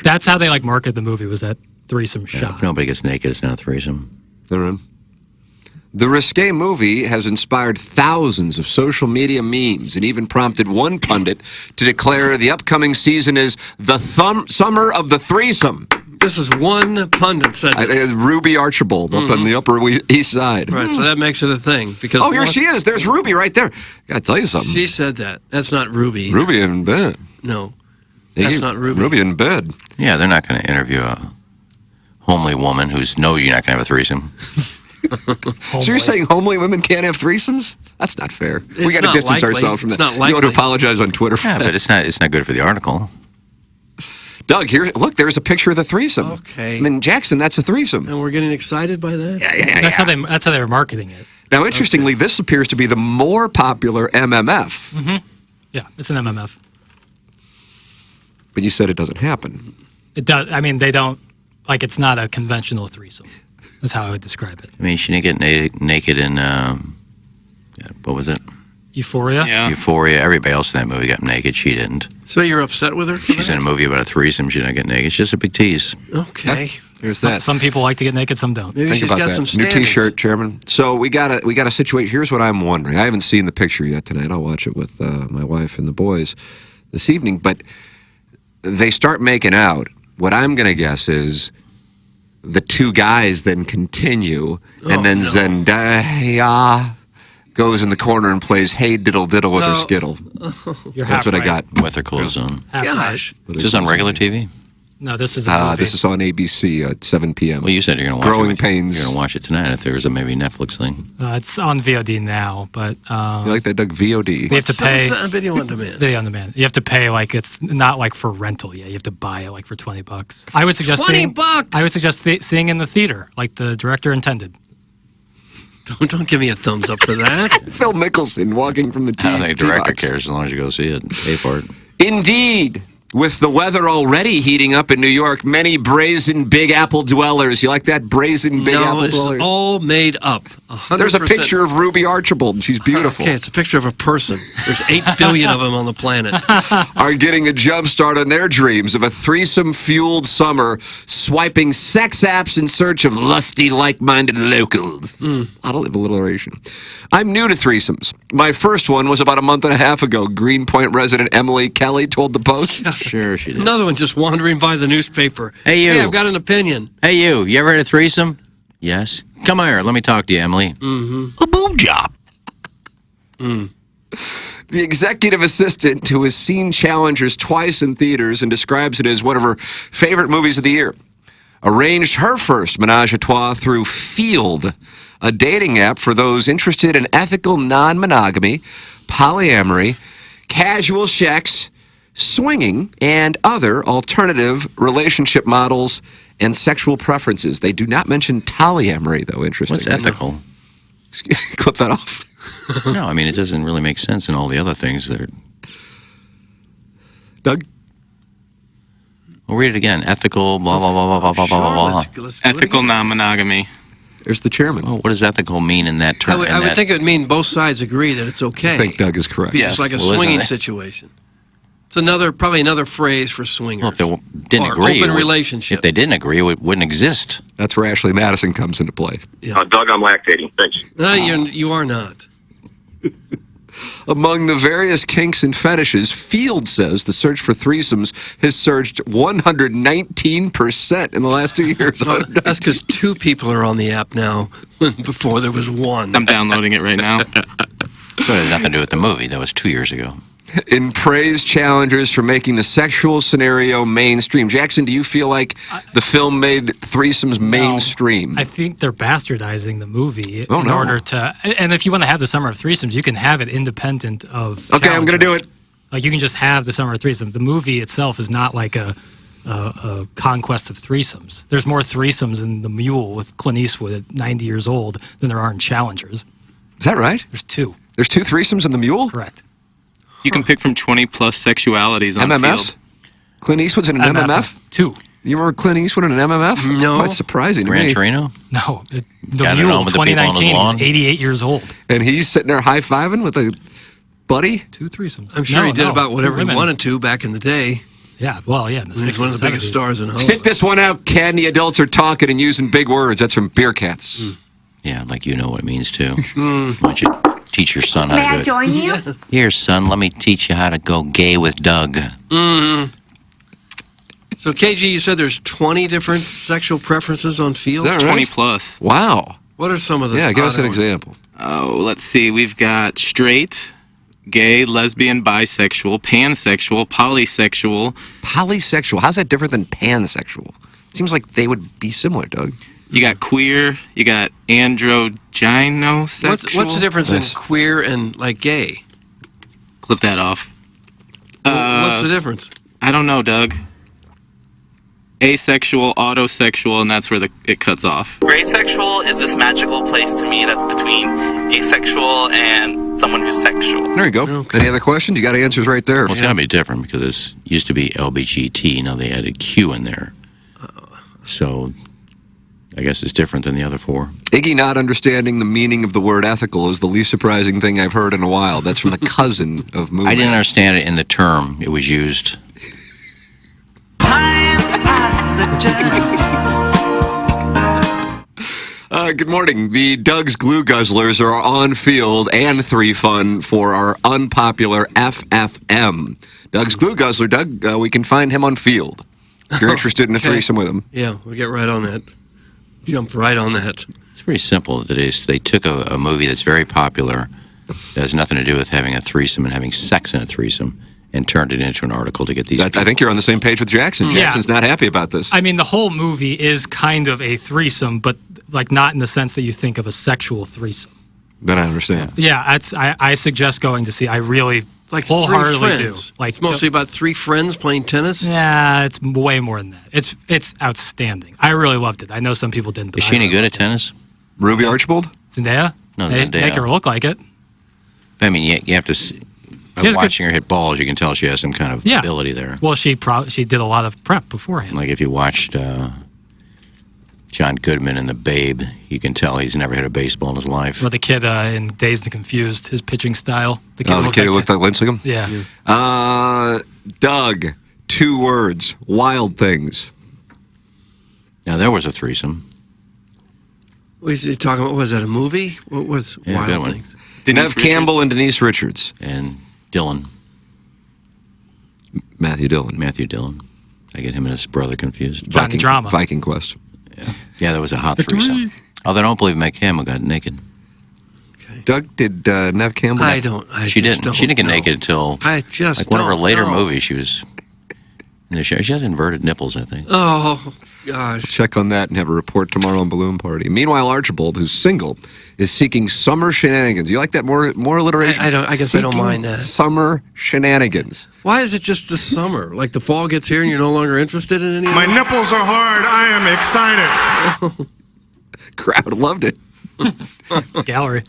That's how they market the movie, was that threesome shot. If nobody gets naked, it's not a threesome. All right. The risque movie has inspired thousands of social media memes and even prompted one pundit to declare the upcoming season is the summer of the threesome. This is one pundit said this. Ruby Archibald up on the Upper East Side. Right, so that makes it a thing. Because here she is. There's Ruby right there. Gotta tell you something. She said that. That's not Ruby. Ruby in bed. No, that's not Ruby. Ruby in bed. Yeah, they're not going to interview a homely woman who knows you're not going to have a threesome. So you're saying homely women can't have threesomes? That's not fair. We got to not distance likely. ourselves from It's that. not You want to likely. apologize on Twitter for Yeah, that. but it's not good for the article. Doug, look, there's a picture of the threesome. Okay. I mean, Jackson, that's a threesome. And we're getting excited by that? That's how they were marketing it. Now, interestingly, this appears to be the more popular MMF. Mm-hmm. Yeah, it's an MMF. But you said it doesn't happen. It does. I mean, they don't, it's not a conventional threesome. That's how I would describe it. I mean, she didn't get naked in, what was it? Euphoria? Yeah. Euphoria. Everybody else in that movie got naked. She didn't. So you're upset with her? She's in a movie about a threesome. She didn't get naked. It's just a big tease. Okay. Here's that. Some people like to get naked, some don't. Maybe Think she's about got that. some New standings. T-shirt, Chairman. So we got a situation. Here's what I'm wondering. I haven't seen the picture yet tonight. I'll watch it with my wife and the boys this evening. But they start making out. What I'm going to guess is the 2 guys then continue, and then Zendaya goes in the corner and plays "Hey Diddle Diddle" with her skittle. You're That's what I got. With her clothes on. Gosh. Is this on regular TV? No, this is a movie. This is on ABC at 7 p.m. Well, you said you're going to watch Growing it. Pains. You're going to watch it tonight if there was a maybe Netflix thing. It's on VOD now, but You like that, Doug? VOD. you have to pay. It's on video on demand. Video on demand. You have to pay it's not for rental yet. You have to buy it for $20. I would suggest $20. I would suggest seeing in the theater, like the director intended. Don't give me a thumbs up for that. Phil Mickelson walking from the I don't think a director box. cares as long as you go see it. Pay for it. Indeed. With the weather already heating up in New York, many brazen Big Apple dwellers. You like that, brazen Big Apple dwellers? It's all made up. 100%. There's a picture of Ruby Archibald, and she's beautiful. Okay, it's a picture of a person. There's 8 billion of them on the planet. Are getting a jump start on their dreams of a threesome-fueled summer, swiping sex apps in search of lusty, like-minded locals. A lot of alliteration. I'm new to threesomes. My first one was about a month and a half ago. Greenpoint resident Emily Kelly told the Post. Sure she did. Another one just wandering by the newspaper. Hey, you. Hey, I've got an opinion. Hey, you ever had a threesome? Yes. Come here. Let me talk to you, Emily. Mm-hmm. A boob job. The executive assistant who has seen Challengers twice in theaters and describes it as one of her favorite movies of the year arranged her first menage a trois through Field, a dating app for those interested in ethical non-monogamy, polyamory, casual sex, swinging, and other alternative relationship models and sexual preferences. They do not mention polyamory, though, interesting. What's ethical? Clip that off. No, I mean, it doesn't really make sense in all the other things that are... Doug? We'll read it again. Ethical, blah, blah, blah, blah, blah, blah, blah, blah. Ethical non-monogamy. There's the chairman. Oh, what does ethical mean in that term? I would think it would mean both sides agree that it's okay. I think Doug is correct. It's like a swinging situation. It's probably another phrase for swingers. Well, if they didn't or agree, open relationship. If they didn't agree, it wouldn't exist. That's where Ashley Madison comes into play. Doug, I'm lactating. Thanks. No, you are not. Among the various kinks and fetishes, Field says the search for threesomes has surged 119% in the last 2 years. No, that's because 2 people are on the app now. Before there was 1. I'm downloading it right now. So it has nothing to do with the movie. That was 2 years ago. In praise Challengers for making the sexual scenario mainstream. Jackson, do you feel like the film made threesomes mainstream? I think they're bastardizing the movie in order to... And if you want to have the Summer of Threesomes, you can have it independent of Okay, I'm going to do it. Like, you can just have the Summer of Threesomes. The movie itself is not like a conquest of threesomes. There's more threesomes in The Mule with Clint Eastwood at 90 years old than there are in Challengers. Is that right? There's 2. There's 2 threesomes in The Mule? Correct. You can pick from 20-plus sexualities on MMFs? Field. Clint Eastwood's in an MMF? 2. You remember Clint Eastwood in an MMF? No. Quite surprising to Gran me. Torino? No. The Got it Mule, on with the people on his 2019, lawn? he's 88 years old. And he's sitting there high-fiving with a buddy? 2 threesomes. I'm sure he did about whatever he women. wanted to back in the day. Yeah, well, yeah. In the He's one of the biggest 60s, stars in Hollywood. Sit this one out, Ken. The adults are talking and using big words. That's from Beer Cats. Yeah, like you know what it means, too. Why don't you teach your son how to do it? May I join you? Here, son, let me teach you how to go gay with Doug. Mm-hmm. So, KG, you said there's 20 different sexual preferences on Field? Is that right? 20-plus. Wow. What are some of the... Yeah, give us an odder ones? example. Oh, let's see. We've got straight, gay, lesbian, bisexual, pansexual, polysexual. Polysexual. How's that different than pansexual? It seems like they would be similar, Doug. You got queer. You got androgynosexual. What's the difference in queer and, like, gay? Clip that off. What's the difference? I don't know, Doug. Asexual, autosexual, and that's where it cuts off. Gray sexual is this magical place to me that's between asexual and someone who's sexual. There you go. Okay. Any other questions? You got answers right there. Well, it's got to be different because it used to be LBGT. Now they added Q in there. So I guess it's different than the other 4. Iggy not understanding the meaning of the word ethical is the least surprising thing I've heard in a while. That's from the cousin of movie. I didn't understand it in the term it was used. Good morning. The Doug's Glue Guzzlers are on Field and 3 Fun for our unpopular FFM. Doug's Glue Guzzler, Doug, we can find him on Field. If you're interested in a threesome with him. Yeah, we'll get right on that. Jump right on that. It's pretty simple. They took a movie that's very popular, that has nothing to do with having a threesome and having sex in a threesome, and turned it into an article to get these. I think you're on the same page with Jackson. Jackson's not happy about this. I mean, the whole movie is kind of a threesome, but like not in the sense that you think of a sexual threesome. Then I understand. Yeah, I suggest going to see. I really like wholeheartedly do. Like it's mostly about 3 friends playing tennis. Yeah, it's way more than that. It's outstanding. I really loved it. I know some people didn't. But Is she any good at tennis? Ruby Archibald? Zendaya? No, they Zendaya. make her look like it. I mean, you have to. watching her hit balls, you can tell she has some kind of ability there. Well, she did a lot of prep beforehand. Like if you watched John Goodman in The Babe, you can tell he's never hit a baseball in his life. Or the kid in Dazed and Confused, his pitching style. The kid who looked like Lincecum? Yeah. Doug, 2 words, Wild Things. Now, there was a threesome. Was he talking about, was that a movie? What was Wild good Things? Nev Campbell and Denise Richards. And Dillon. Matthew Dillon. Matthew Dillon. I get him and his brother confused. Viking Quest. Yeah, that was a hot threesome. Although I don't believe Meg Campbell got naked. Doug, did Nev Campbell? She didn't. She didn't get naked until one of her later movies. She was in the show. She has inverted nipples, I think. Oh, gosh. Check on that and have a report tomorrow on Balloon Party. Meanwhile, Archibald, who's single, is seeking summer shenanigans. You like that more alliteration? I guess I don't mind that. Summer shenanigans. Why is it just the summer? Like the fall gets here and you're no longer interested in any of My this? nipples are hard. I am excited. Crowd loved it. Gallery.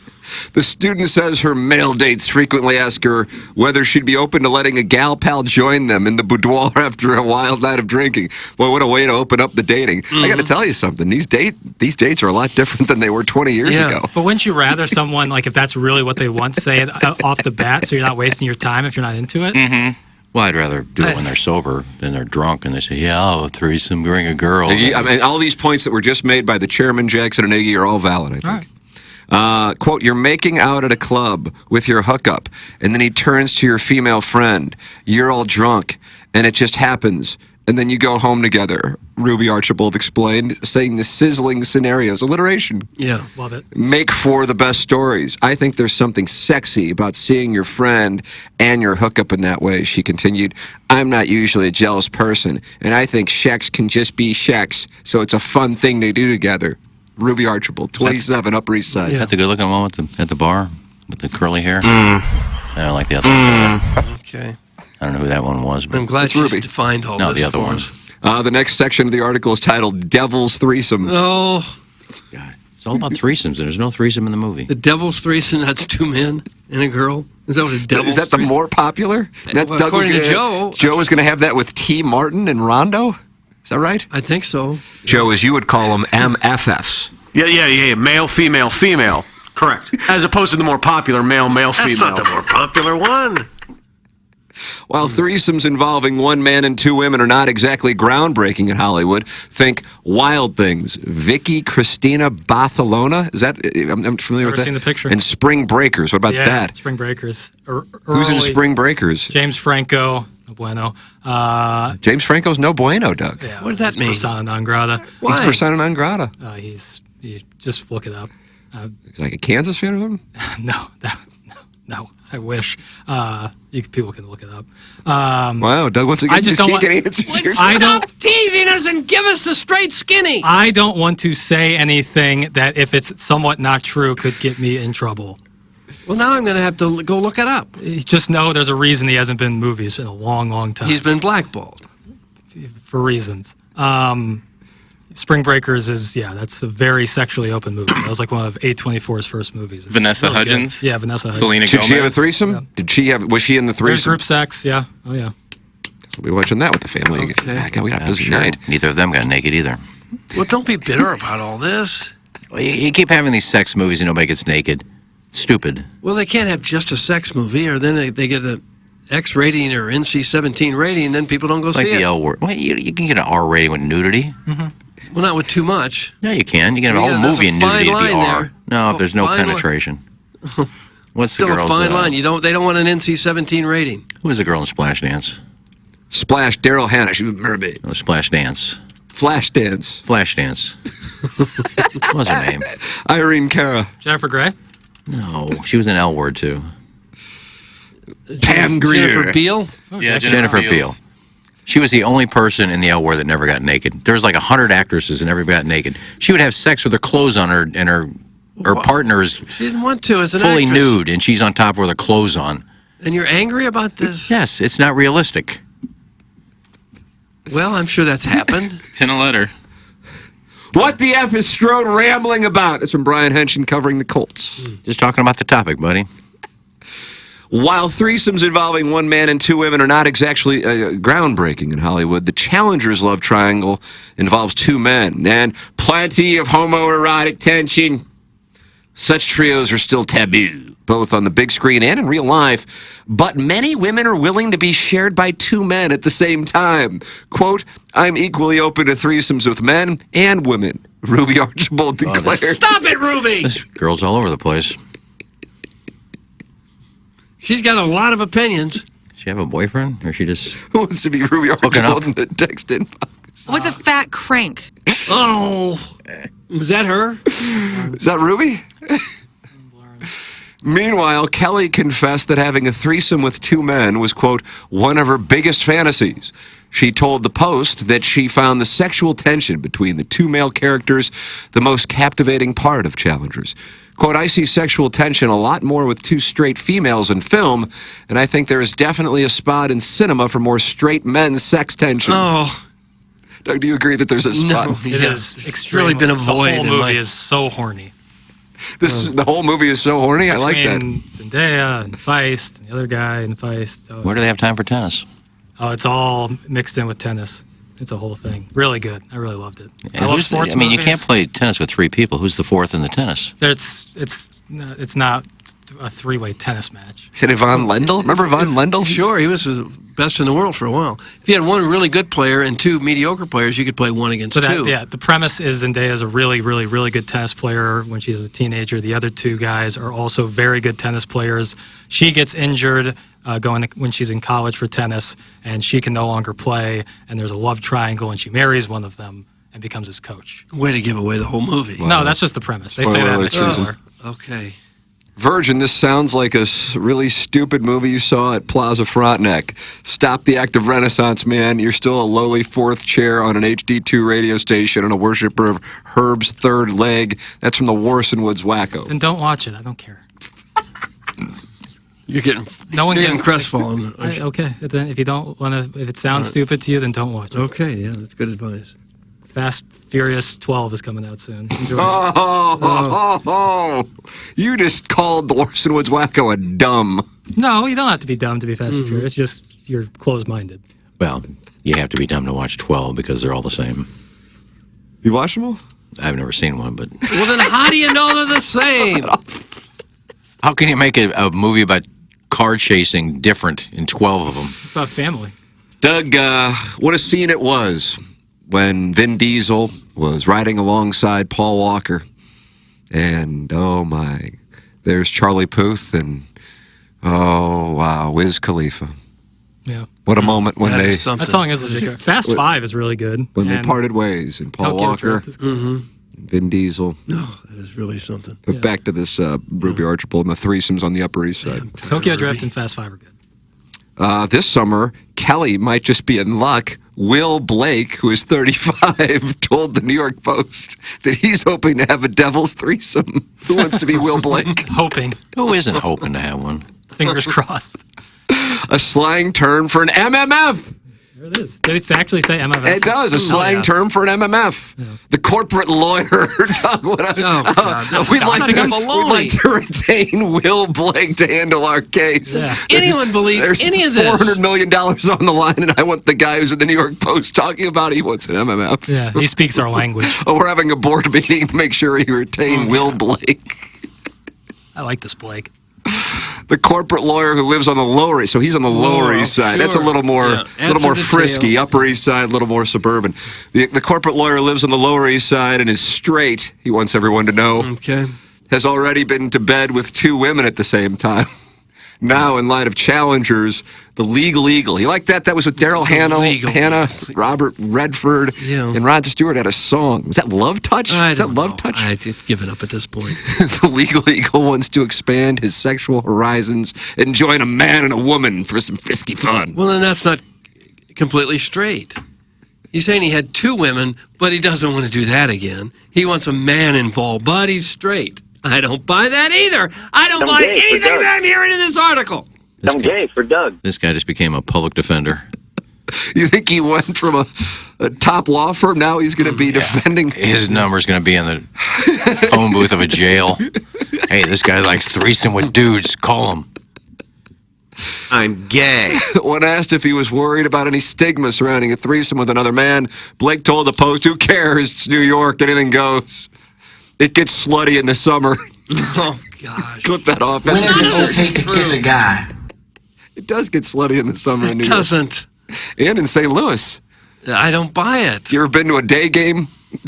The student says her male dates frequently ask her whether she'd be open to letting a gal pal join them in the boudoir after a wild night of drinking. Boy, what a way to open up the dating. I got to tell you something. These dates are a lot different than they were 20 years ago. But wouldn't you rather someone, like if that's really what they want, say it off the bat so you're not wasting your time if you're not into it? Mm-hmm. Well, I'd rather do it when they're sober than they're drunk and they say, yeah, a threesome, bring a girl. I mean, all these points that were just made by the chairman, Jackson and Iggy, are all valid, I think. All right. Quote, you're making out at a club with your hookup, and then he turns to your female friend. You're all drunk, and it just happens. And then you go home together, Ruby Archibald explained, saying the sizzling scenarios. Alliteration. Yeah. Love it. Make for the best stories. I think there's something sexy about seeing your friend and your hookup in that way, she continued. I'm not usually a jealous person, and I think shex can just be shex, so it's a fun thing to do together. Ruby Archibald, 27, Upper East Side. Is that the good-looking one at the bar with the curly hair? I don't like the other one. Okay. I don't know who that one was, but I'm glad she's defined all no, this the other for one. us. The next section of the article is titled Devil's Threesome. Oh. God. It's all about threesomes, and there's no threesome in the movie. The Devil's Threesome, that's 2 men and a girl? Is that what a Devil's Is that the more popular? Well, according to Joe. Joe was going to have that with T. Martin and Rondo? Is that right? I think so. Joe, as you would call them, MFFs. Yeah. Male, female. Correct. As opposed to the more popular male, female. That's not the more popular one. While threesomes involving 1 man and 2 women are not exactly groundbreaking in Hollywood, think Wild Things. Vicky Cristina Barcelona? Is that, I'm familiar with that. Never seen the picture. And Spring Breakers. What about that? Spring Breakers. Who's in Spring Breakers? James Franco. No bueno. James Franco's no bueno, Doug. Yeah, what does that mean? Persona non grata. He's persona non grata. You just look it up. He's like a Kansas fan or something? No. I wish. People can look it up. Wow, Doug, once again, I just don't want. Stop teasing us and give us the straight skinny. I don't want to say anything that, if it's somewhat not true, could get me in trouble. Well, now I'm going to have to go look it up. Just know there's a reason he hasn't been in movies in a long, long time. He's been blackballed. For reasons. Spring Breakers that's a very sexually open movie. That was like one of A24's first movies. Vanessa really Hudgens? Good. Yeah, Vanessa Hudgens. Selena Did Gomez? she have a threesome? Yeah. Was she in the There's threesome? group sex, yeah. Oh, yeah. We'll be watching that with the family. Okay. God, we got a busy Sure. night. Neither of them got naked either. Well, don't be bitter about all this. Well, you keep having these sex movies and nobody gets naked. It's stupid. Well, they can't have just a sex movie, or then they get an X rating or NC-17 rating, and then people don't go It's see like it. the L word. Well, you can get an R rating with nudity. Mm-hmm. Well, not with too much. Yeah, you can. You can have a whole There's movie in fine nudity to be line R. there. No, if there's no Fine line. penetration. What's Still the girl's a fine line. They don't want an NC-17 rating. Who was the girl in Splash Dance? Splash, Daryl Hannah. She was a mermaid. No, Splash Dance. Flash Dance. Flash Dance. What was her name? Irene Cara. Jennifer Grey? No, she was an L word too. Pam Grier. Jennifer Beal? Yeah, Jennifer Beal. She was the only person in the L word that never got naked. There was like 100 actresses and everybody got naked. She would have sex with her clothes on her, and her partner's She didn't want to as an fully actress. nude, and she's on top with her clothes on. And you're angry about this? Yes, it's not realistic. Well, I'm sure that's happened. Pin a letter. What the F is Strode rambling about? It's from Brian Henshin covering the Colts. Just talking about the topic, buddy. While threesomes involving one man and two women are not exactly groundbreaking in Hollywood, the Challengers love triangle involves two men and plenty of homoerotic tension. Such trios are still taboo, both on the big screen and in real life, but many women are willing to be shared by two men at the same time. Quote, I'm equally open to threesomes with men and women, Ruby Archibald declared. Stop it, Ruby! This girl's all over the place. She's got a lot of opinions. Does she have a boyfriend, or she just Who wants to be Ruby Archibald in the text inbox? What's a fat crank? Oh, was that her? Is that Ruby? Meanwhile, Kelly confessed that having a threesome with two men was, quote, one of her biggest fantasies. She told the Post that she found the sexual tension between the two male characters the most captivating part of Challengers. Quote, I see sexual tension a lot more with two straight females in film, and I think there is definitely a spot in cinema for more straight men's sex tension. Oh. Doug, do you agree that there's a spot? No, It is extremely. really been a void The whole in movie my- is so horny. The whole movie is so horny. I like that. Between Zendaya and Feist, and the other guy in Feist. Oh, where do they have time for tennis? oh, it's all mixed in with tennis. It's a whole thing. Really good. I really loved it. I love Who's the- sports I mean, movies. you can't play tennis with three people. Who's the fourth in the tennis? It's not a three-way tennis match. Is it Yvonne Lendl? Remember Yvonne Lendl? Sure, he was the best in the world for a while. If you had one really good player and two mediocre players, you could play one against So two. the premise is Zendaya is a really, really, really good tennis player when she's a teenager. The other two guys are also very good tennis players. She gets injured when she's in college for tennis, and she can no longer play. And there's a love triangle, and she marries one of them and becomes his coach. Way to give away the whole movie. No, that's just the premise. They say that in the trailer. Okay. Virgin, this sounds like a really stupid movie you saw at Plaza Frontenac. Stop the act of Renaissance, man. You're still a lowly fourth chair on an HD2 radio station and a worshiper of Herb's third leg. That's from the Warson Woods Wacko. Then don't watch it. I don't care. You're getting crestfallen. Okay. Then if you don't want to, if it sounds stupid to you, then don't watch it. Okay. Yeah, that's good advice. Fast Furious 12 is coming out soon. Enjoy. You just called the Warson Woods Wacko a dumb. No, you don't have to be dumb to be Fast and Furious. Just you're closed-minded. Well, you have to be dumb to watch 12 because they're all the same. You watched them all? I've never seen one, but Well, then how do you know they're the same? how can you make a movie about car chasing different in 12 of them? It's about family. Doug, what a scene it was when Vin Diesel was riding alongside Paul Walker. And, oh, my, there's Charlie Puth and, oh, wow, Wiz Khalifa. Yeah. What a moment when That song is ridiculous. Fast 5 is really good. When they And parted ways, and Paul Tokyo Walker, Drift is good. Vin Diesel. Oh, that is really something. But back to this Ruby Archibald and the threesomes on the Upper East Side. Tokyo Drift and Fast 5 are good. This summer, Kelly might just be in luck. Will Blake, who is 35, told the New York Post that he's hoping to have a devil's threesome. Who wants to be Will Blake? Hoping. Who isn't hoping to have one? Fingers crossed. A slang term for an MMF. There it is. Did it actually say MMF? It does. A slang term for an MMF. The corporate lawyer. Doug, we'd like to retain Will Blake to handle our case. Yeah. Anyone believe There's any of this? $400 million on the line, and I want the guy who's in the New York Post talking about he wants an MMF. Yeah, he speaks our language. Oh, we're having a board meeting to make sure we retain Will Blake. I like this Blake. The corporate lawyer who lives on the Lower East, so he's on the Lower East Side. That's a little more, frisky. Upper East Side, a little more suburban. The corporate lawyer lives on the Lower East Side and is straight. He wants everyone to know. Okay. Has already been to bed with two women at the same time. Now, in light of Challengers, the Legal Eagle. You like that? That was with Daryl Hannah, Robert Redford, and Rod Stewart had a song. Was that Love Touch? I Is that don't Love know. Touch? I've given up at this point. The Legal Eagle wants to expand his sexual horizons and join a man and a woman for some frisky fun. Well, then that's not completely straight. He's saying he had two women, but he doesn't want to do that again. He wants a man involved, but he's straight. I don't buy that either. I don't buy anything that I'm hearing in this article. I'm gay for Doug. This guy just became a public defender. You think he went from a top law firm? Now he's going to be defending. His number's going to be in the phone booth of a jail. Hey, this guy likes threesome with dudes. Call him. I'm gay. When asked if he was worried about any stigma surrounding a threesome with another man, Blake told the Post, "Who cares? It's New York. Anything goes. It gets slutty in the summer." Oh, gosh. Clip that off. When is it okay to kiss a guy? It does get slutty in the summer in New York. It doesn't. And in St. Louis. I don't buy it. You ever been to a day game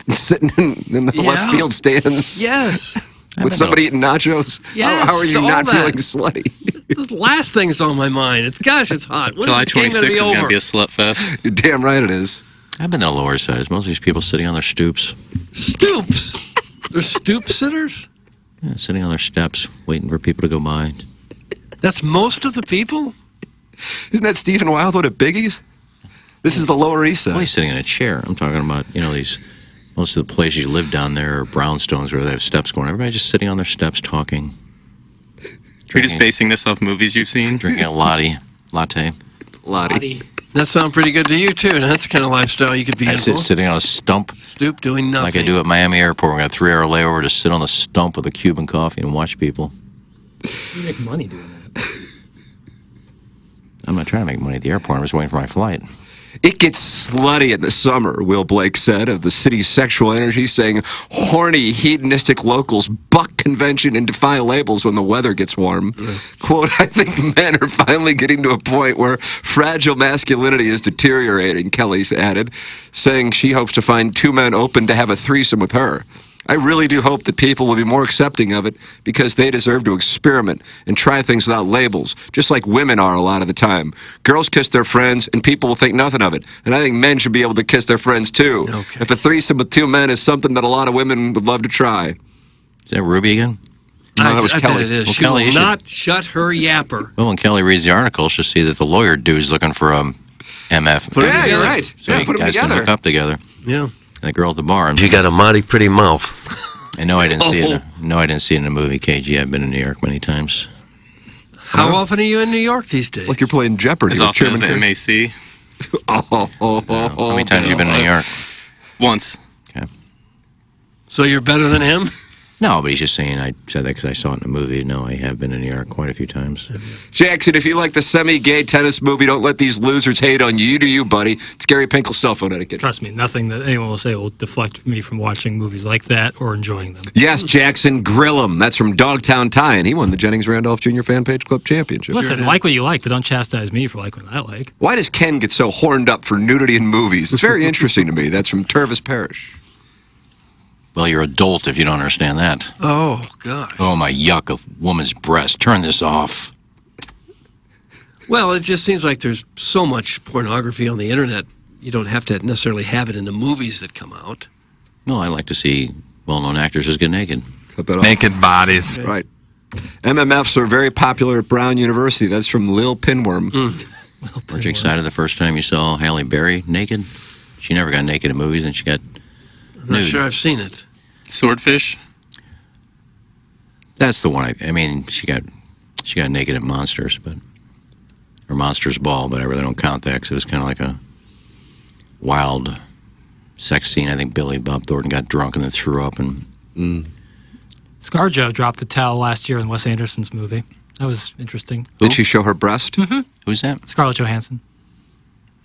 sitting in the left field stands? Yes. With somebody eating nachos? Yes, How are you all not that. feeling slutty? The last thing's on my mind. It's hot. When July is the game 26th gonna is be going to over? be a slut fest. You're damn right it is. I've been to the Lower Side. It's most of these people sitting on their stoops. Stoops? They're stoop sitters? Yeah, sitting on their steps, waiting for people to go by. That's most of the people? Isn't that Stephen Wildwood at Biggie's? This is the Lower East Side. Well, he's sitting in a chair. I'm talking about, most of the places you live down there are brownstones where they have steps going. Everybody's just sitting on their steps talking. You're just basing this off movies you've seen? Drinking a latte. That sounds pretty good to you, too. That's the kind of lifestyle you could be I in. sit sitting on a stump. Stoop doing nothing. Like I do at Miami Airport. We got a 3-hour layover to sit on the stump with a Cuban coffee and watch people. You make money doing that. I'm not trying to make money at the airport. I'm just waiting for my flight. It gets slutty in the summer, Will Blake said of the city's sexual energy, saying horny, hedonistic locals buck convention and defy labels when the weather gets warm. Quote, "I think men are finally getting to a point where fragile masculinity is deteriorating," Kelly's added, saying she hopes to find 2 men open to have a threesome with her. "I really do hope that people will be more accepting of it because they deserve to experiment and try things without labels, just like women are a lot of the time. Girls kiss their friends and people will think nothing of it. And I think men should be able to kiss their friends too. Okay. If a threesome with 2 men is something that a lot of women would love to try." Is that Ruby again? No, that was I Kelly. bet it is. Well, She Kelly, will you not shut her yapper. Well, when Kelly reads the article, she'll see that the lawyer dude's looking for a MF. Yeah, you're right. So Yeah, you put 'em guys can together. hook up together. Yeah. That girl at the bar. You got a mighty pretty mouth. I know I didn't see it. No, I didn't see it in a movie, KG. I've been in New York many times. How often are you in New York these days? It's like you're playing Jeopardy. As with often as Chairman the Kirk. MAC. How many times have you been in New York? Once. Okay. So you're better than him? No, but he's just saying I said that because I saw it in a movie. No, I have been in New York quite a few times. Jackson, if you like the semi-gay tennis movie, don't let these losers hate on you. You do you, buddy. It's Gary Pinkel's cell phone etiquette. Trust me, nothing that anyone will say will deflect me from watching movies like that or enjoying them. Yes, Jackson, grill him. That's from Dogtown Ty, and he won the Jennings Randolph Jr. Fan Page Club Championship. Listen, like what you like, but don't chastise me for like what I like. Why does Ken get so horned up for nudity in movies? It's very interesting to me. That's from Tervis Parish. Well, you're adult if you don't understand that. Oh, gosh. Oh, my yuck, a woman's breast. Turn this off. Well, it just seems like there's so much pornography on the internet. You don't have to necessarily have it in the movies that come out. No, I like to see well-known actors just get naked. Naked bodies. Right. MMFs are very popular at Brown University. That's from Lil Pinworm. Weren't you excited the first time you saw Halle Berry naked? She never got naked in movies, and she got I'm not sure I've seen it. Swordfish? That's the one. I mean, she got naked at Monsters, or Monsters Ball, but I really don't count that because it was kind of like a wild sex scene. I think Bob Thornton got drunk and then threw up. And ScarJo dropped a towel last year in Wes Anderson's movie. That was interesting. Did she show her breast? Mm-hmm. Who's that? Scarlett Johansson.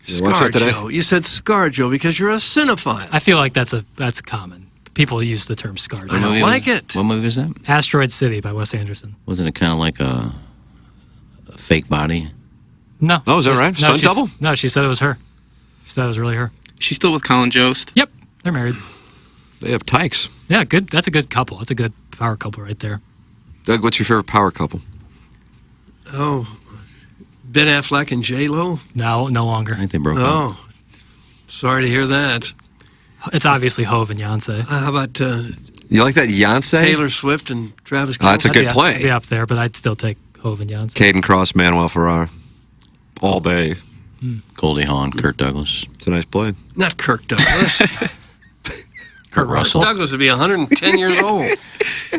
ScarJo. You said ScarJo because you're a cinephile. I feel like that's common. People use the term ScarJo. I don't like it. What movie is that? Asteroid City by Wes Anderson. Wasn't it kind of like a fake body? No. Oh, is that right? Stunt double? No, she said it was her. She said it was really her. She's still with Colin Jost? Yep. They're married. They have tykes. Yeah, good. That's a good couple. That's a good power couple right there. Doug, what's your favorite power couple? Oh, Ben Affleck and J-Lo? No longer. I think they broke up. Oh, sorry to hear that. It's obviously Hove and Beyonce. How about You like that Beyonce? Taylor Swift and Travis Kelce? Oh, that's a good play. I'd be up there, but I'd still take Hove and Beyonce. Caden Cross, Manuel Ferrar. All day. Goldie Hawn, Kirk Douglas. It's a nice play. Not Kirk Douglas. Kurt Russell. Douglas would be 110 years old.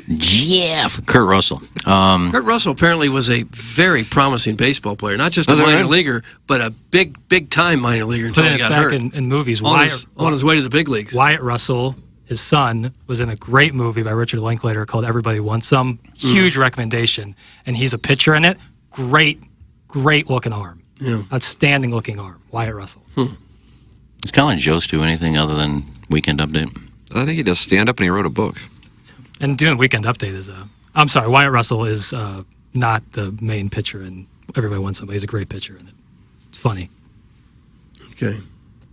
Jeff. Kurt Russell. Kurt Russell apparently was a very promising baseball player, not just a minor leaguer, but a big time minor leaguer until Putting he it got back hurt. in movies. On his way to the big leagues. Wyatt Russell, his son, was in a great movie by Richard Linklater called Everybody Wants Some. Huge recommendation. And he's a pitcher in it. Great great looking arm. Yeah. Outstanding looking arm. Wyatt Russell. Does Colin Jost do anything other than Weekend Update? I think he does stand up and he wrote a book. And doing Weekend Update is I'm sorry, Wyatt Russell is not the main pitcher in Everybody Wants Somebody. He's a great pitcher in it. It's funny. Okay.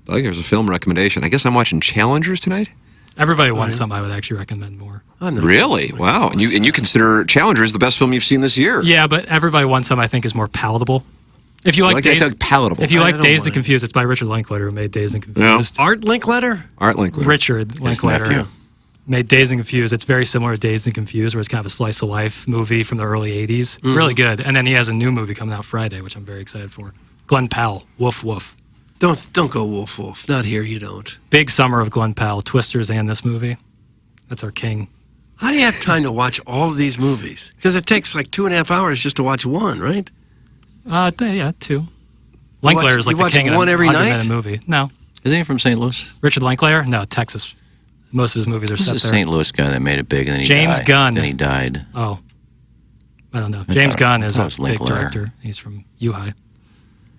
I think there's a film recommendation. I guess I'm watching Challengers tonight. Everybody Wants Somebody I would actually recommend more. Really? Wow. And you consider Challengers the best film you've seen this year? Yeah, but Everybody Wants Somebody I think is more palatable. If you like palatable. If you like Dazed and Confused, it's by Richard Linklater who made Dazed and Confused. Art Linklater? Art Linklater. Richard Linklater made Dazed and Confused. It's very similar to Dazed and Confused, where it's kind of a slice of life movie from the early 80s. Really good. And then he has a new movie coming out Friday, which I'm very excited for. Glenn Powell, Woof Woof. Don't go woof woof. Not here, you don't. Big summer of Glenn Powell, Twisters and this movie. That's our king. How do you have time to watch all of these movies? Because it takes like 2.5 hours just to watch one, right? Yeah, 2. Linklater is like the king of one every night? 100-minute movie. No. Isn't he from St. Louis? Richard Linklater? No, Texas. Most of his movies are set there. This is a St. Louis guy that made it big, and then he James died. Gunn. Then he died. Oh. I don't know. James Gunn is a big Linklater. director. He's from U-High.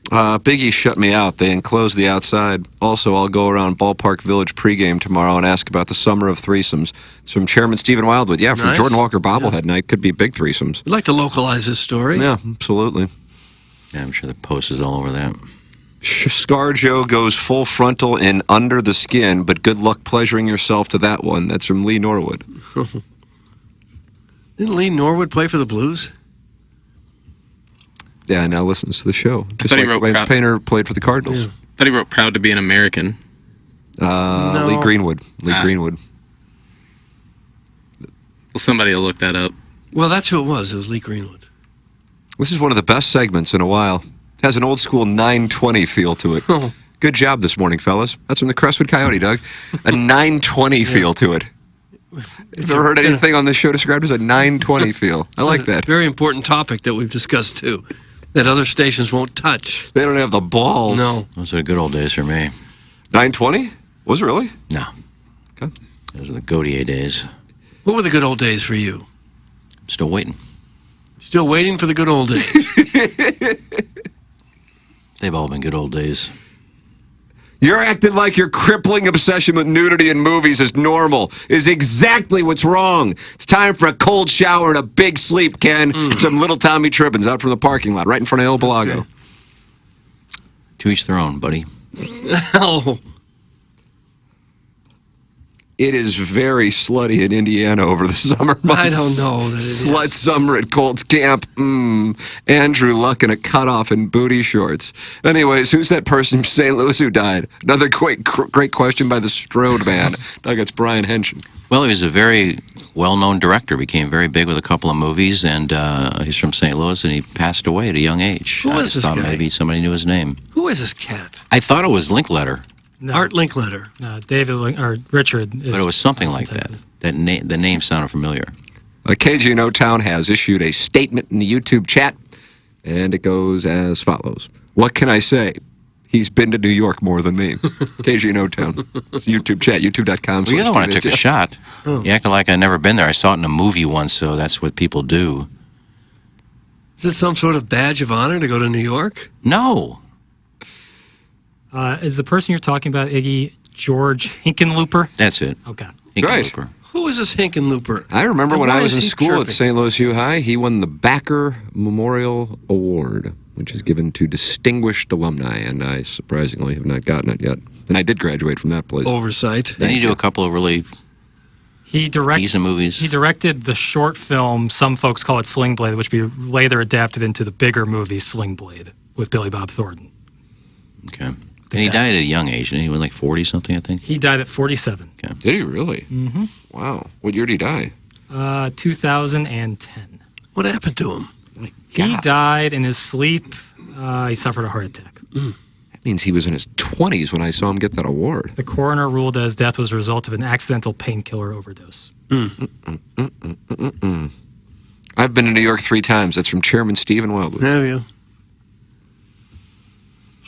Biggie shut me out. They enclosed the outside. Also, I'll go around Ballpark Village pregame tomorrow and ask about the summer of threesomes. It's from Chairman Stephen Wildwood. Yeah, from Nice. Jordan Walker bobblehead night. Could be big threesomes. I'd like to localize this story. Yeah, absolutely. Yeah, I'm sure the Post is all over that. ScarJo goes full frontal and under the skin, but good luck pleasuring yourself to that one. That's from Lee Norwood. Didn't Lee Norwood play for the Blues? Yeah, now listens to the show. Just thought he like wrote Lance Proud- Painter played for the Cardinals. I thought he wrote Proud to be an American. Lee Greenwood. Greenwood. Well, somebody will look that up. Well, that's who it was. It was Lee Greenwood. This is one of the best segments in a while. It has an old school 920 feel to it. Good job this morning, fellas. That's from the Crestwood Coyote, Doug. A 920 feel to it. You've ever heard anything on this show described as a 920 feel? I like that. Very important topic that we've discussed, too, that other stations won't touch. They don't have the balls. No. Those are the good old days for me. 920? Was it really? No. Okay. Those are the Gaudier days. What were the good old days for you? Still waiting. Still waiting for the good old days. They've all been good old days. You're acting like your crippling obsession with nudity in movies is normal. Is exactly what's wrong. It's time for a cold shower and a big sleep, Ken. And some little Tommy Trippins out from the parking lot, right in front of El Balago. Okay. To each their own, buddy. Oh. It is very slutty in Indiana over the summer months. I don't know that it Slut summer at Colts Camp. Andrew Luck in a cutoff and booty shorts. Anyways, who's that person from St. Louis who died? Another great question by the Strode man. Doug, it's Brian Henshin. Well, he was a very well-known director. Became very big with a couple of movies, and he's from St. Louis, and he passed away at a young age. Who is this thought guy? Maybe somebody knew his name. Who is this cat? I thought it was Linklater. No. Art Linklater. No, or Richard. But it was something like that. The name sounded familiar. KGNO Town has issued a statement in the YouTube chat, and it goes as follows. What can I say? He's been to New York more than me. KGNO Town. It's YouTube chat, youtube.com. Well, you're the one that took the shot. You acted like I'd never been there. I saw it in a movie once, so that's what people do. Is this some sort of badge of honor to go to New York? No. Is the person you're talking about, Iggy, George Hinkenlooper? That's it. Okay. Right. Who is this Hinkenlooper? I remember And when why I was is in he school chirping? at St. Louis U High, he won the Backer Memorial Award, which is given to distinguished alumni, and I surprisingly have not gotten it yet. And I did graduate from that place. Oversight. Then you do a couple of really decent movies. He directed the short film, some folks call it Sling Blade, which be later adapted into the bigger movie Sling Blade with Billy Bob Thornton. Okay. And he died at a young age, and he was like 40-something, I think. He died at 47. Okay. Did he really? Mm-hmm. Wow. What year did he die? 2010. What happened to him? He died in his sleep. He suffered a heart attack. That means he was in his 20s when I saw him get that award. The coroner ruled that his death was a result of an accidental painkiller overdose. I've been to New York 3 times. That's from Chairman Stephen Wildwood. Have you?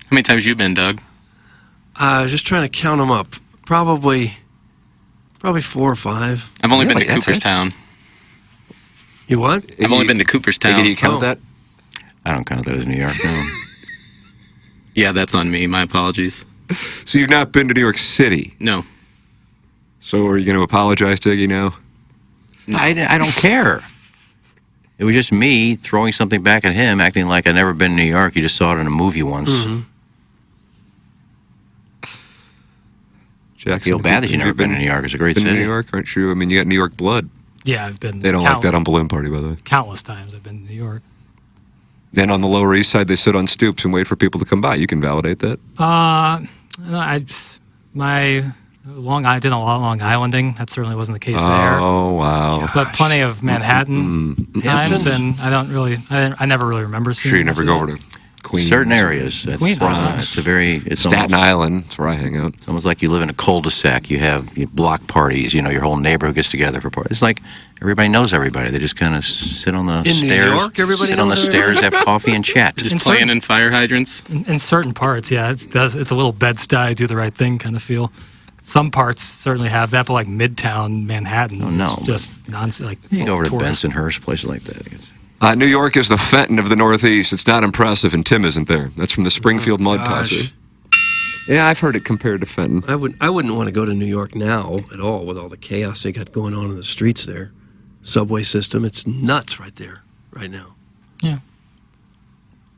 How many times you been, Doug? Just trying to count them up. Probably 4 or 5. I've only been Really? to That's it? Cooperstown. You what? I've only been to Cooperstown. Do you count that? I don't count that as New York, no. Yeah, that's on me. My apologies. So you've not been to New York City? No. So are you going to apologize to Iggy now? I don't care. It was just me throwing something back at him, acting like I'd never been to New York. You just saw it in a movie once. Mm-hmm. Jackson, I feel bad that you've never been to New York. It's a great been city. to New York, aren't you? I mean, you got New York blood. Yeah, I've been. They don't like that on Balloon Party, by the way. Countless times I've been to New York. Then on the Lower East Side, they sit on stoops and wait for people to come by. You can validate that. I did a lot of Long Islanding. That certainly wasn't the case there. Oh wow! But plenty of Manhattan times, and I never really remember seeing. Sure, you never go over to Queens. Certain areas. That's, Queens, it's Staten Island. That's where I hang out. It's almost like you live in a cul-de-sac. You have block parties. You know, your whole neighborhood gets together for parties. It's like everybody knows everybody. They just kind of sit on the stairs. In New York, everybody sit on the stairs, have coffee and chat. Just playing in fire hydrants. In certain parts, yeah, it's a little Bed-Stuy, do the right thing kind of feel. Some parts certainly have that, but like Midtown Manhattan, no, just nonsense. Like you can go over to tourists. Bensonhurst, places like that. I guess. New York is the Fenton of the Northeast. It's not impressive, and Tim isn't there. That's from the Springfield Mud Tosser. Yeah, I've heard it compared to Fenton. I wouldn't want to go to New York now at all with all the chaos they got going on in the streets there. Subway system, it's nuts right there, right now. Yeah.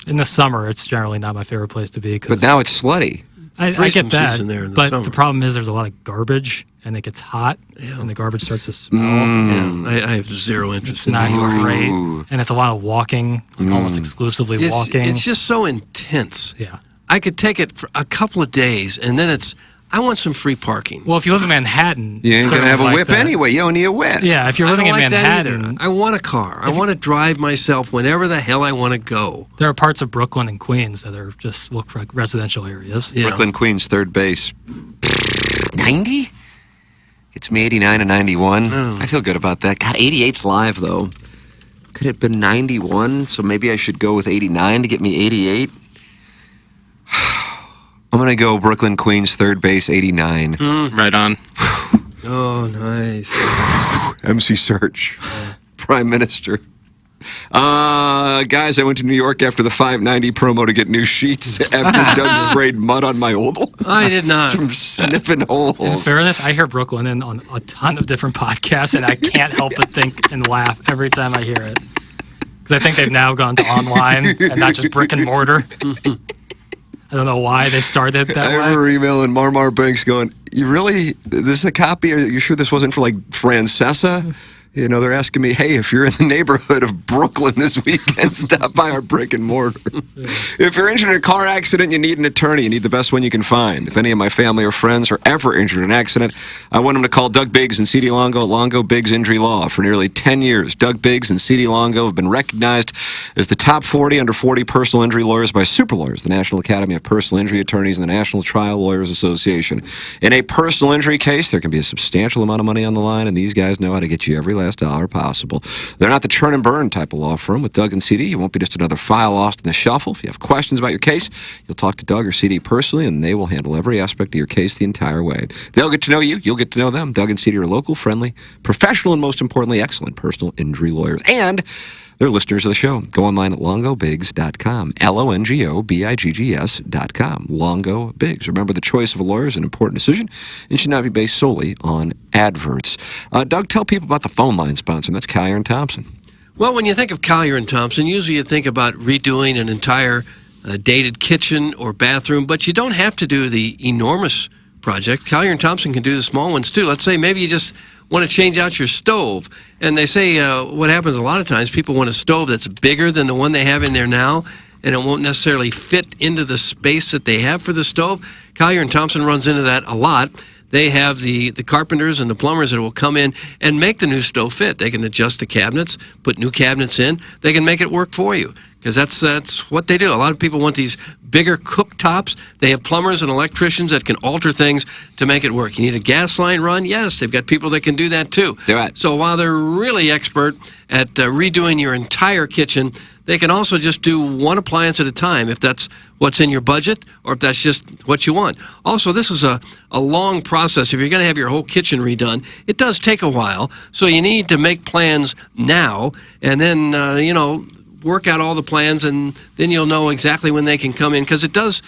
In the summer, it's generally not my favorite place to be. But now it's slutty. I threesome get that, season there in the but summer. the problem is there's a lot of garbage, and it gets hot, and the garbage starts to smell. Yeah, I have zero interest It's in not New York. great, and it's a lot of walking, almost exclusively walking. It's just so intense. Yeah. I could take it for a couple of days, and then I want some free parking. Well, if you live in Manhattan, You ain't going to have a like whip that. anyway. You don't need a whip. Yeah, if you're living in I don't like that Manhattan, either. I want a car. I want to drive myself whenever the hell I want to go. there are parts of Brooklyn and Queens that are just look like residential areas. Yeah. Brooklyn, Queens, third base. 90? It's me 89 and 91. I feel good about that. God, 88's live, though. Could it have been 91? So maybe I should go with 89 to get me 88? I'm going to go Brooklyn, Queens, third base, 89. Right on. Oh, nice. MC Search. Prime Minister. Guys, I went to New York after the 590 promo to get new sheets after Doug sprayed mud on my oval. I did not. From sniffing holes. In fairness, I hear Brooklyn in on a ton of different podcasts, and I can't help but think and laugh every time I hear it. Because I think they've now gone to online and not just brick and mortar. I don't know why they started that I way. remember emailing Marmar Banks going, you really, this is a copy? Are you sure this wasn't for like Francesa? You know, they're asking me, hey, if you're in the neighborhood of Brooklyn this weekend, stop by our brick and mortar. If you're injured in a car accident, you need an attorney. You need the best one you can find. If any of my family or friends are ever injured in an accident, I want them to call Doug Biggs and C.D. Longo at Longo Biggs Injury Law. For nearly 10 years, Doug Biggs and C.D. Longo have been recognized as the top 40 under 40 personal injury lawyers by Super Lawyers, the National Academy of Personal Injury Attorneys, and the National Trial Lawyers Association. In a personal injury case, there can be a substantial amount of money on the line, and these guys know how to get you every last dollar possible. They're not the churn and burn type of law firm. With Doug and CD, you won't be just another file lost in the shuffle. If you have questions about your case, you'll talk to Doug or CD personally, and they will handle every aspect of your case the entire way. They'll get to know you. You'll get to know them. Doug and CD are local, friendly, professional, and most importantly, excellent personal injury lawyers. And they're listeners of the show. Go online at longobiggs.com. LONGOBIGGS.com. Longo Biggs. Remember, the choice of a lawyer is an important decision and should not be based solely on adverts. Doug, tell people about the phone line sponsor. That's Collier and Thompson. Well, when you think of Collier and Thompson, usually you think about redoing an entire dated kitchen or bathroom, but you don't have to do the enormous project. Collier and Thompson can do the small ones too. Let's say maybe you just want to change out your stove. And they say what happens a lot of times, people want a stove that's bigger than the one they have in there now, and it won't necessarily fit into the space that they have for the stove. Collier and Thompson runs into that a lot. They have the carpenters and the plumbers that will come in and make the new stove fit. They can adjust the cabinets, put new cabinets in. They can make it work for you, because that's what they do. A lot of people want these bigger cooktops. They have plumbers and electricians that can alter things to make it work. You need a gas line run? Yes, they've got people that can do that too. So while they're really expert at redoing your entire kitchen, they can also just do one appliance at a time if that's what's in your budget or if that's just what you want. Also, this is a long process. If you're going to have your whole kitchen redone, it does take a while. So you need to make plans now, and then, work out all the plans, and then you'll know exactly when they can come in, because it does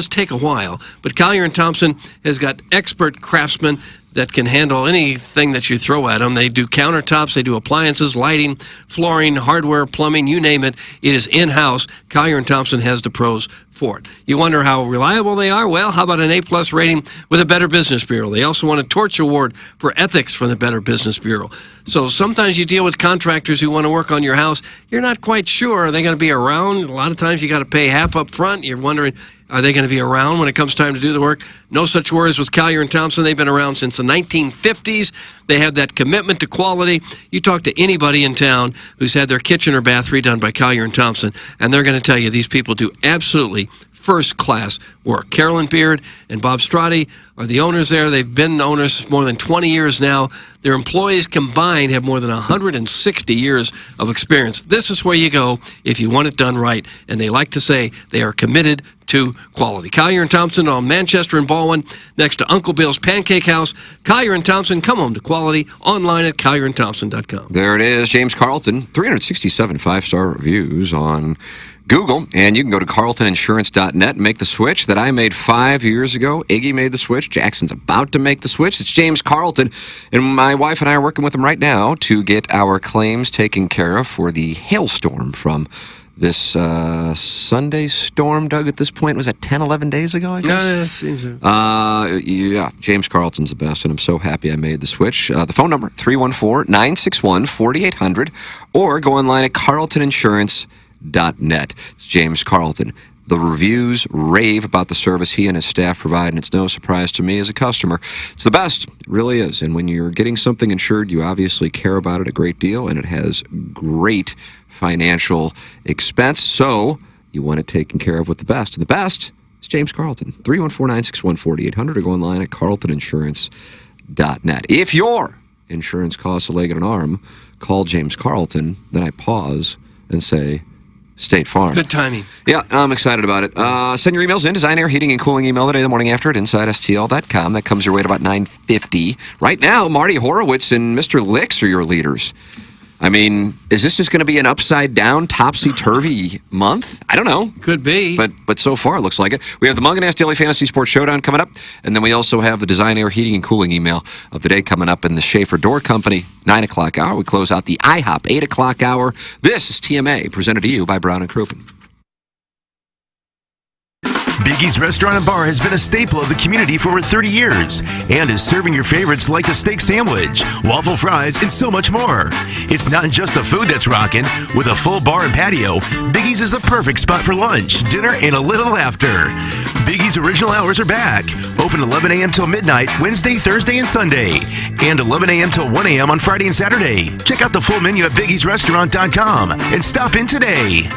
take a while. But Collier & Thompson has got expert craftsmen that can handle anything that you throw at them. They do countertops, they do appliances, lighting, flooring, hardware, plumbing, you name it. It is in-house. Collier & Thompson has the pros for it. You wonder how reliable they are? Well, how about an A+ rating with the Better Business Bureau? They also won a Torch Award for ethics from the Better Business Bureau. So sometimes you deal with contractors who want to work on your house. You're not quite sure. Are they going to be around? A lot of times you got to pay half up front. You're wondering, are they going to be around when it comes time to do the work? No such worries with Collier & Thompson. They've been around since the 1950s. They have that commitment to quality. You talk to anybody in town who's had their kitchen or bath redone by Collier & Thompson, and they're going to tell you these people do absolutely first-class work. Carolyn Beard and Bob Strati are the owners there. They've been owners for more than 20 years now. Their employees combined have more than 160 years of experience. This is where you go if you want it done right, and they like to say they are committed to quality. Collier & Thompson on Manchester and Baldwin, next to Uncle Bill's Pancake House. Collier & Thompson, come home to quality, online at collierandthompson.com. There it is, James Carlton. 367 5-star reviews on Google, and you can go to carltoninsurance.net and make the switch that I made 5 years ago. Iggy made the switch. Jackson's about to make the switch. It's James Carlton, and my wife and I are working with him right now to get our claims taken care of for the hailstorm from this Sunday storm, Doug, at this point. Was that 10, 11 days ago, I guess? Yeah, it seems so. Yeah, James Carlton's the best, and I'm so happy I made the switch. The phone number, 314-961-4800, or go online at carltoninsurance.net. It's James Carlton. The reviews rave about the service he and his staff provide, and it's no surprise to me as a customer. It's the best. It really is. And when you're getting something insured, you obviously care about it a great deal, and it has great financial expense. So you want it taken care of with the best. And the best is James Carlton. 314-961-4800, or go online at carltoninsurance.net. If your insurance costs a leg and an arm, call James Carlton. Then I pause and say, State Farm. Good timing. Yeah, I'm excited about it. Send your emails in. Design, Air, Heating, and Cooling email the day of the morning after at InsideSTL.com. That comes your way at about 9:50. Right now, Marty Horowitz and Mr. Licks are your leaders. I mean, is this just going to be an upside-down, topsy-turvy month? I don't know. Could be. But so far, it looks like it. We have the Mungan Ass Daily Fantasy Sports Showdown coming up, and then we also have the Design, Air, Heating, and Cooling email of the day coming up in the Schaefer Door Company 9 o'clock hour. We close out the IHOP 8 o'clock hour. This is TMA, presented to you by Brown & Crouppen. Biggie's Restaurant and Bar has been a staple of the community for over 30 years and is serving your favorites like the steak sandwich, waffle fries, and so much more. It's not just the food that's rocking. With a full bar and patio, Biggie's is the perfect spot for lunch, dinner, and a little laughter. Biggie's original hours are back. Open 11 a.m. till midnight, Wednesday, Thursday, and Sunday. And 11 a.m. till 1 a.m. on Friday and Saturday. Check out the full menu at biggiesrestaurant.com and stop in today.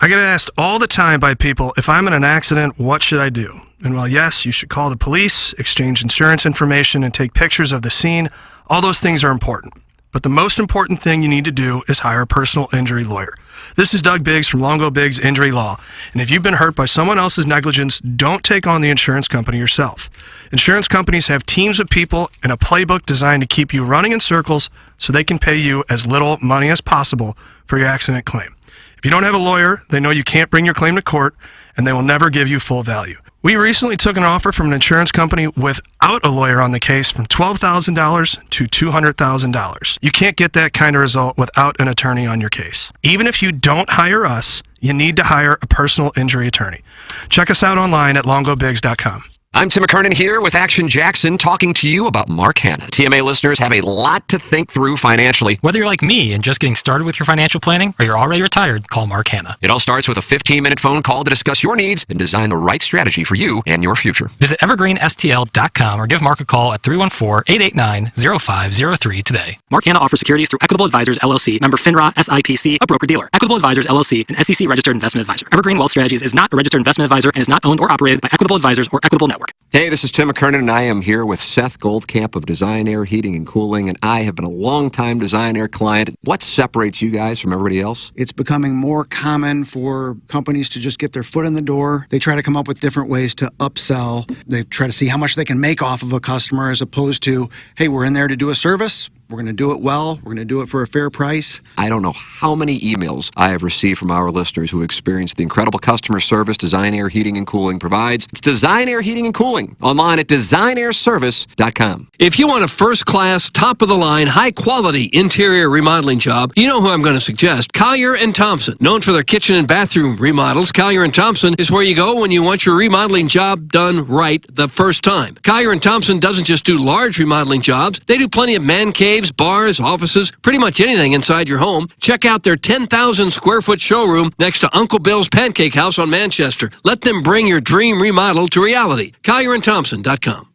I get asked all the time by people, if I'm in an accident, what should I do? And while yes, you should call the police, exchange insurance information, and take pictures of the scene, all those things are important. But the most important thing you need to do is hire a personal injury lawyer. This is Doug Biggs from Longo Biggs Injury Law. And if you've been hurt by someone else's negligence, don't take on the insurance company yourself. Insurance companies have teams of people and a playbook designed to keep you running in circles so they can pay you as little money as possible for your accident claim. If you don't have a lawyer, they know you can't bring your claim to court, and they will never give you full value. We recently took an offer from an insurance company without a lawyer on the case from $12,000 to $200,000. You can't get that kind of result without an attorney on your case. Even if you don't hire us, you need to hire a personal injury attorney. Check us out online at longobiggs.com. I'm Tim McKernan here with Action Jackson, talking to you about Mark Hanna. TMA listeners have a lot to think through financially. Whether you're like me and just getting started with your financial planning, or you're already retired, call Mark Hanna. It all starts with a 15-minute phone call to discuss your needs and design the right strategy for you and your future. Visit evergreenstl.com or give Mark a call at 314-889-0503 today. Mark Hanna offers securities through Equitable Advisors, LLC, member FINRA, SIPC, a broker-dealer. Equitable Advisors, LLC, an SEC-registered investment advisor. Evergreen Wealth Strategies is not a registered investment advisor and is not owned or operated by Equitable Advisors or Equitable Network. Hey, this is Tim McKernan, and I am here with Seth Goldcamp of Design Air Heating and Cooling, and I have been a long-time Design Air client. What separates you guys from everybody else? It's becoming more common for companies to just get their foot in the door. They try to come up with different ways to upsell. They try to see how much they can make off of a customer, as opposed to, hey, we're in there to do a service. We're going to do it well. We're going to do it for a fair price. I don't know how many emails I have received from our listeners who experienced the incredible customer service Design Air Heating and Cooling provides. It's Design Air Heating and Cooling, online at designairservice.com. If you want a first-class, top-of-the-line, high-quality interior remodeling job, you know who I'm going to suggest. Collier & Thompson. Known for their kitchen and bathroom remodels, Collier & Thompson is where you go when you want your remodeling job done right the first time. Collier & Thompson doesn't just do large remodeling jobs. They do plenty of man caves, bars, offices, pretty much anything inside your home. Check out their 10,000-square-foot showroom next to Uncle Bill's Pancake House on Manchester. Let them bring your dream remodel to reality. CollierandThompson.com.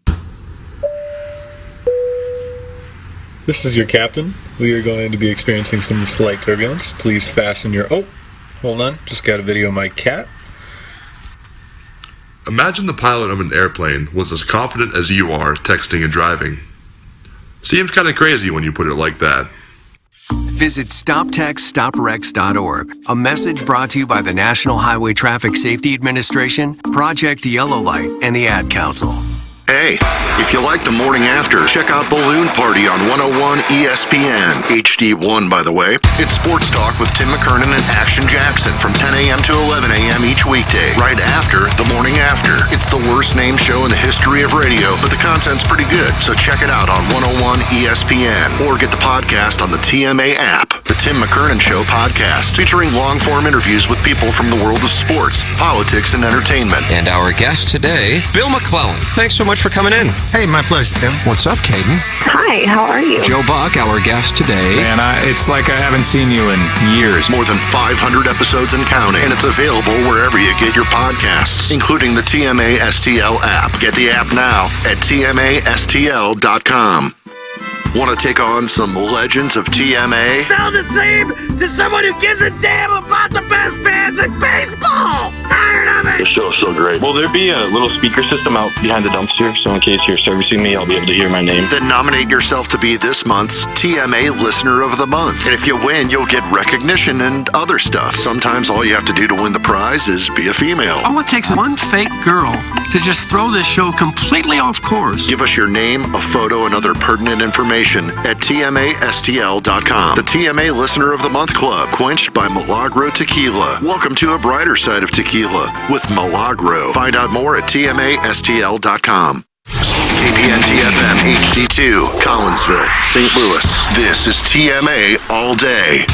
This is your captain. We are going to be experiencing some slight turbulence. Please fasten your... Oh, hold on. Just got a video of my cat. Imagine the pilot of an airplane was as confident as you are texting and driving. Seems kind of crazy when you put it like that. Visit StopTextStopWrecks.org. A message brought to you by the National Highway Traffic Safety Administration, Project Yellow Light, and the Ad Council. Hey, if you like the morning after, check out Balloon Party on 101 ESPN. HD1, by the way. It's sports talk with Tim McKernan and Action Jackson from 10 a.m. to 11 a.m. each weekday, right after the morning after. It's the worst named show in the history of radio, but the content's pretty good, so check it out on 101 ESPN or get the podcast on the TMA app. The Tim McKernan Show podcast, featuring long-form interviews with people from the world of sports, politics, and entertainment. And our guest today, Bill McClellan. Thanks so much for coming in. Hey, my pleasure, Tim. What's up, Caden? Hi, how are you? Joe Buck, our guest today. Man, it's like I haven't seen you in years. More than 500 episodes and counting, and it's available wherever you get your podcasts, including the TMA STL app. Get the app now at TMASTL.com. Want to take on some legends of TMA? Sound the same to someone who gives a damn about the best fans in baseball! Tired of it! The show's so great. Will there be a little speaker system out behind the dumpster, so in case you're servicing me, I'll be able to hear my name? Then nominate yourself to be this month's TMA Listener of the Month. And if you win, you'll get recognition and other stuff. Sometimes all you have to do to win the prize is be a female. All it takes is one fake girl to just throw this show completely off course. Give us your name, a photo, and other pertinent information at TMASTL.com. The TMA Listener of the Month Club, quenched by Milagro Tequila. Welcome to a brighter side of tequila with Milagro. Find out more at TMASTL.com. KPN-TFM HD2, Collinsville, St. Louis. This is TMA All Day.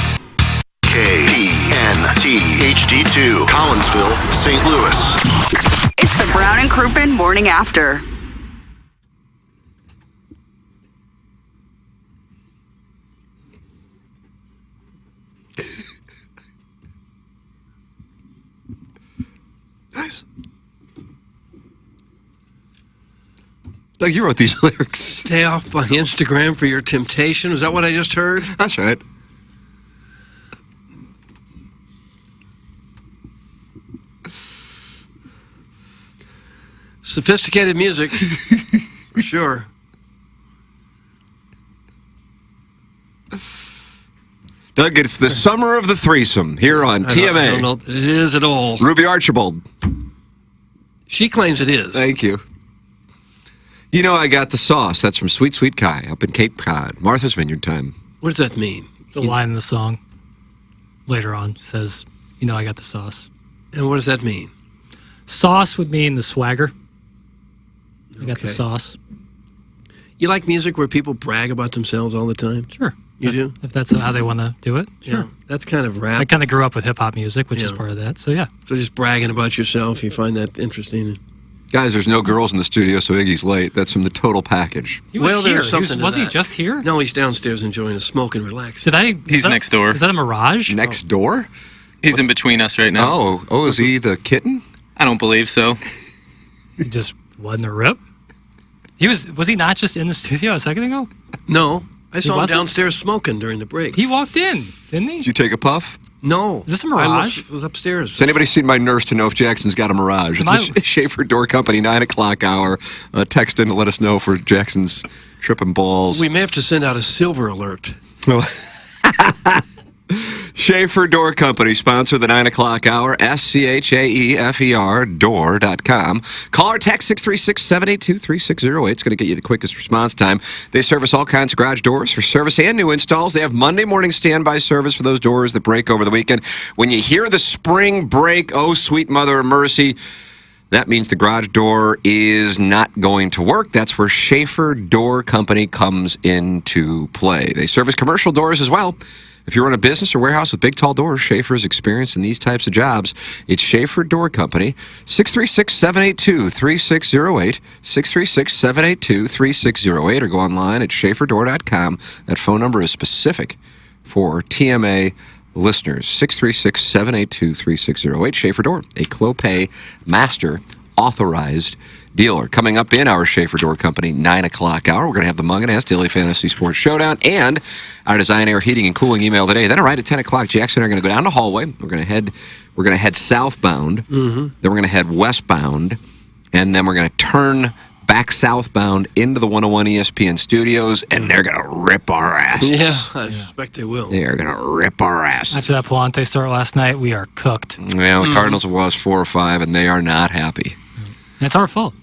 KPN-T HD2, Collinsville, St. Louis. It's the Brown and Crouppen Morning After. Nice. Doug, you wrote these lyrics. Stay off my Instagram for your temptation. Is that what I just heard? That's right. Sophisticated music, for sure. Doug, it's the summer of the threesome here on TMA. I don't know if it is at all. Ruby Archibald. She claims it is. Thank you. You know I got the sauce. That's from Sweet Sweet Kai up in Cape Cod. Martha's Vineyard time. What does that mean? The line in the song later on says, you know I got the sauce. And what does that mean? Sauce would mean the swagger. I got the sauce. You like music where people brag about themselves all the time? Sure. You do? If that's how they want to do it, sure. Yeah, that's kind of rap. I kind of grew up with hip-hop music, which is part of that, so yeah. So just bragging about yourself, you find that interesting? Guys, there's no girls in the studio, so Iggy's late. That's from the total package. He was here. There's something Was to he that. just here? No, he's downstairs enjoying a smoke and relax. He's next door. Is that a mirage? Next door? He's in between us right now. Oh, is he the kitten? I don't believe so. He just wasn't a rip? Was he not just in the studio a second ago? No. I saw him wasn't? downstairs smoking during the break. He walked in, didn't he? Did you take a puff? No. Is this a mirage? I was upstairs. Has anybody seen my nurse to know if Jackson's got a mirage? It's the Schaefer Door Company, 9 o'clock hour. Text in to let us know for Jackson's tripping balls. We may have to send out a silver alert. Well, Schaefer Door Company, sponsor the 9 o'clock hour, SCHAEFER door.com. Call or text 636-782-3608. It's going to get you the quickest response time. They service all kinds of garage doors for service and new installs. They have Monday morning standby service for those doors that break over the weekend. When you hear the spring break, oh, sweet mother of mercy, that means the garage door is not going to work. That's where Schaefer Door Company comes into play. They service commercial doors as well. If you run a business or warehouse with big, tall doors, Schaefer is experienced in these types of jobs. It's Schaefer Door Company, 636-782-3608, 636-782-3608, or go online at schaeferdoor.com. That phone number is specific for TMA listeners, 636-782-3608. Schaefer Door, a Clopay Master Authorized Dealer. Coming up in our Schaefer Door Company 9 o'clock hour, we're going to have the Mung and Ass Daily Fantasy Sports Showdown and our Design, Air, Heating, and Cooling email today. Then right at 10 o'clock, Jackson and I are going to go down the hallway. We're going to head southbound. Then we're going to head westbound, and then we're going to turn back southbound into the 101 ESPN studios, and they're going to rip our asses. Yeah, I suspect they will. They are going to rip our asses. After that Palante start last night, we are cooked. Well, the Cardinals have lost 4 or 5, and they are not happy. It's our fault.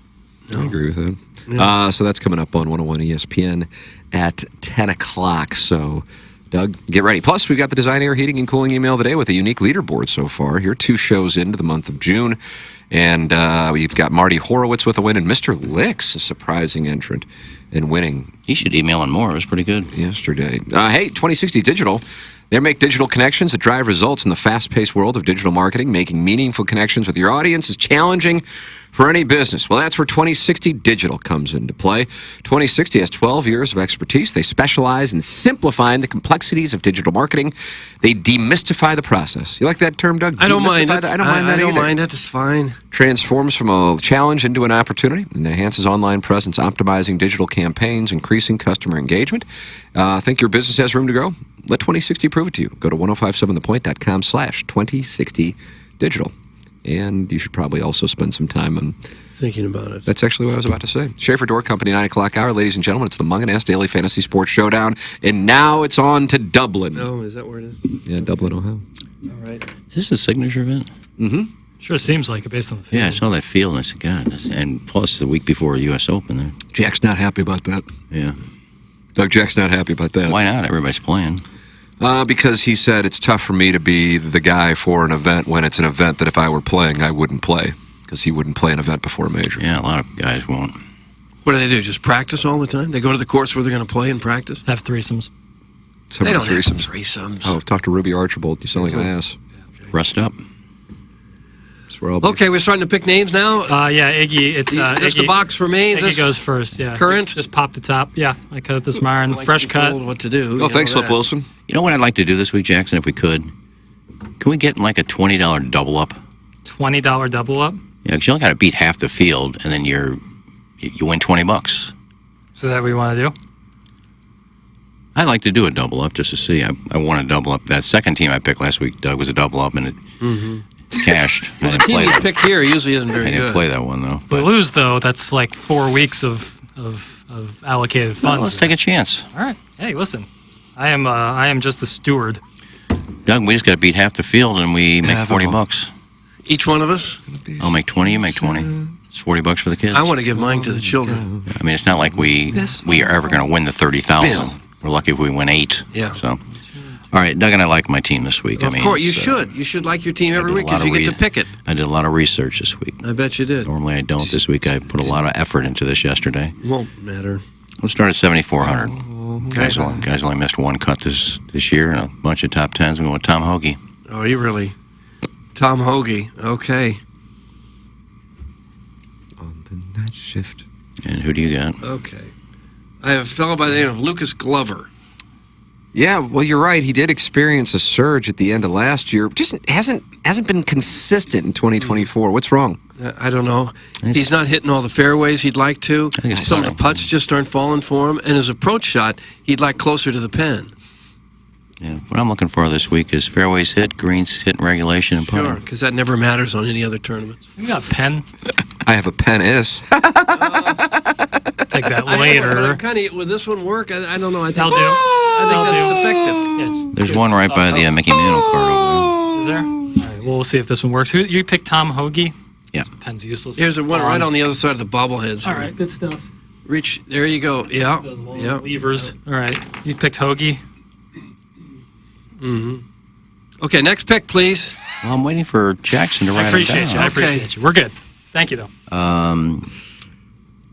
I agree with that. Yeah. So that's coming up on 101 ESPN at 10 o'clock. So, Doug, get ready. Plus, we've got the Design, Air, Heating, and Cooling email today with a unique leaderboard so far. Here, 2 shows into the month of June. And we've got Marty Horowitz with a win, and Mr. Licks, a surprising entrant in winning. He should email in more. It was pretty good. Yesterday. Hey, 2060 Digital. They make digital connections that drive results in the fast-paced world of digital marketing. Making meaningful connections with your audience is challenging for any business. Well, that's where 2060 Digital comes into play. 2060 has 12 years of expertise. They specialize in simplifying the complexities of digital marketing. They demystify the process. You like that term, Doug? I don't mind it. I don't mind that I don't either. mind it. It's fine. Transforms from a challenge into an opportunity and enhances online presence, optimizing digital campaigns, increasing customer engagement. Think your business has room to grow? Let 2060 prove it to you. Go to 1057thepoint.com/2060digital. And you should probably also spend some time on thinking about it. That's actually what I was about to say. Schaefer Door Company, 9 o'clock hour. Ladies and gentlemen, it's the Mung and Ass Daily Fantasy Sports Showdown. And now it's on to Dublin. Oh, is that where it is? Yeah, Dublin, Ohio. All right. Is this a signature event? Mm-hmm. Sure seems like it based on the field. Yeah, I saw that field and I said, God, and plus the week before U.S. Open there. Jack's not happy about that. Yeah. Doug, Jack's not happy about that. Why not? Everybody's playing. Because he said it's tough for me to be the guy for an event when it's an event that if I were playing, I wouldn't play. Because he wouldn't play an event before a major. Yeah, a lot of guys won't. What do? Just practice all the time? They go to the course where they're going to play and practice? Have threesomes. They don't have threesomes. Oh, talk to Ruby Archibald. You sound like an ass. Okay. Rest up. Okay, we're starting to pick names now. Yeah, Iggy. It's is this the box for me? Iggy goes first. Yeah, current. Just pop the top. Yeah, I cut this iron, fresh cut. What to do? Oh, thanks, Flip Wilson. You know what I'd like to do this week, Jackson, if we could? Can we get like a $20 double up? $20 double up? Yeah, because you only got to beat half the field, and then you win $20. So that what we want to do? I'd like to do a double up just to see. I want to double up. That second team I picked last week, Doug, was a double up, and it cashed. Well, the team you pick here usually isn't very good. I didn't play that one, though. If we lose, though, that's like 4 weeks of allocated funds. No, let's take a chance. All right. Hey, listen. I am just a steward. Doug, we just got to beat half the field, and we make $40. Each one of us? I'll make 20, you make 20. It's $40 for the kids. I want to give mine to the children. I mean, it's not like we are ever going to win the 30,000. We're lucky if we win 8. Yeah. So, all right, Doug and I like my team this week. Of course, you should. You should like your team every week because you get to pick it. I did a lot of research this week. I bet you did. Normally I don't. This week I put a lot of effort into this yesterday. Won't matter. Let's start at 7,400. Guys only missed one cut this year and a bunch of top 10s. We went with Tom Hoagie. Oh, you really? Tom Hoagie. Okay. On the night shift. And who do you got? Okay. I have a fellow by the name of Lucas Glover. Yeah, well, you're right. He did experience a surge at the end of last year. Just hasn't been consistent in 2024. What's wrong? I don't know. He's not hitting all the fairways he'd like to. Some of the putts just aren't falling for him. And his approach shot, he'd like closer to the pin. Yeah, what I'm looking for this week is fairways hit, greens hit in regulation, and putting. Sure, because that never matters on any other tournaments. You got a pen? I have a pen. Take take that I know, later. but I'm kind of, will this one work? I don't know. I think That'll do. I think that's effective. There's one right by the Mickey Mantle card over Is there? All right, well, we'll see if this one works. Who you picked? Tom Hoagie? Yeah. Pen's useless. Here's the one right on the other side of the bobbleheads. All right, good stuff. Reach. There you go. Yeah. Yeah. Levers. All right. You picked Hoagie. Mm-hmm. Okay, next pick, please. Well, I'm waiting for Jackson to write I appreciate it down. you. I appreciate you. We're good. Thank you, though.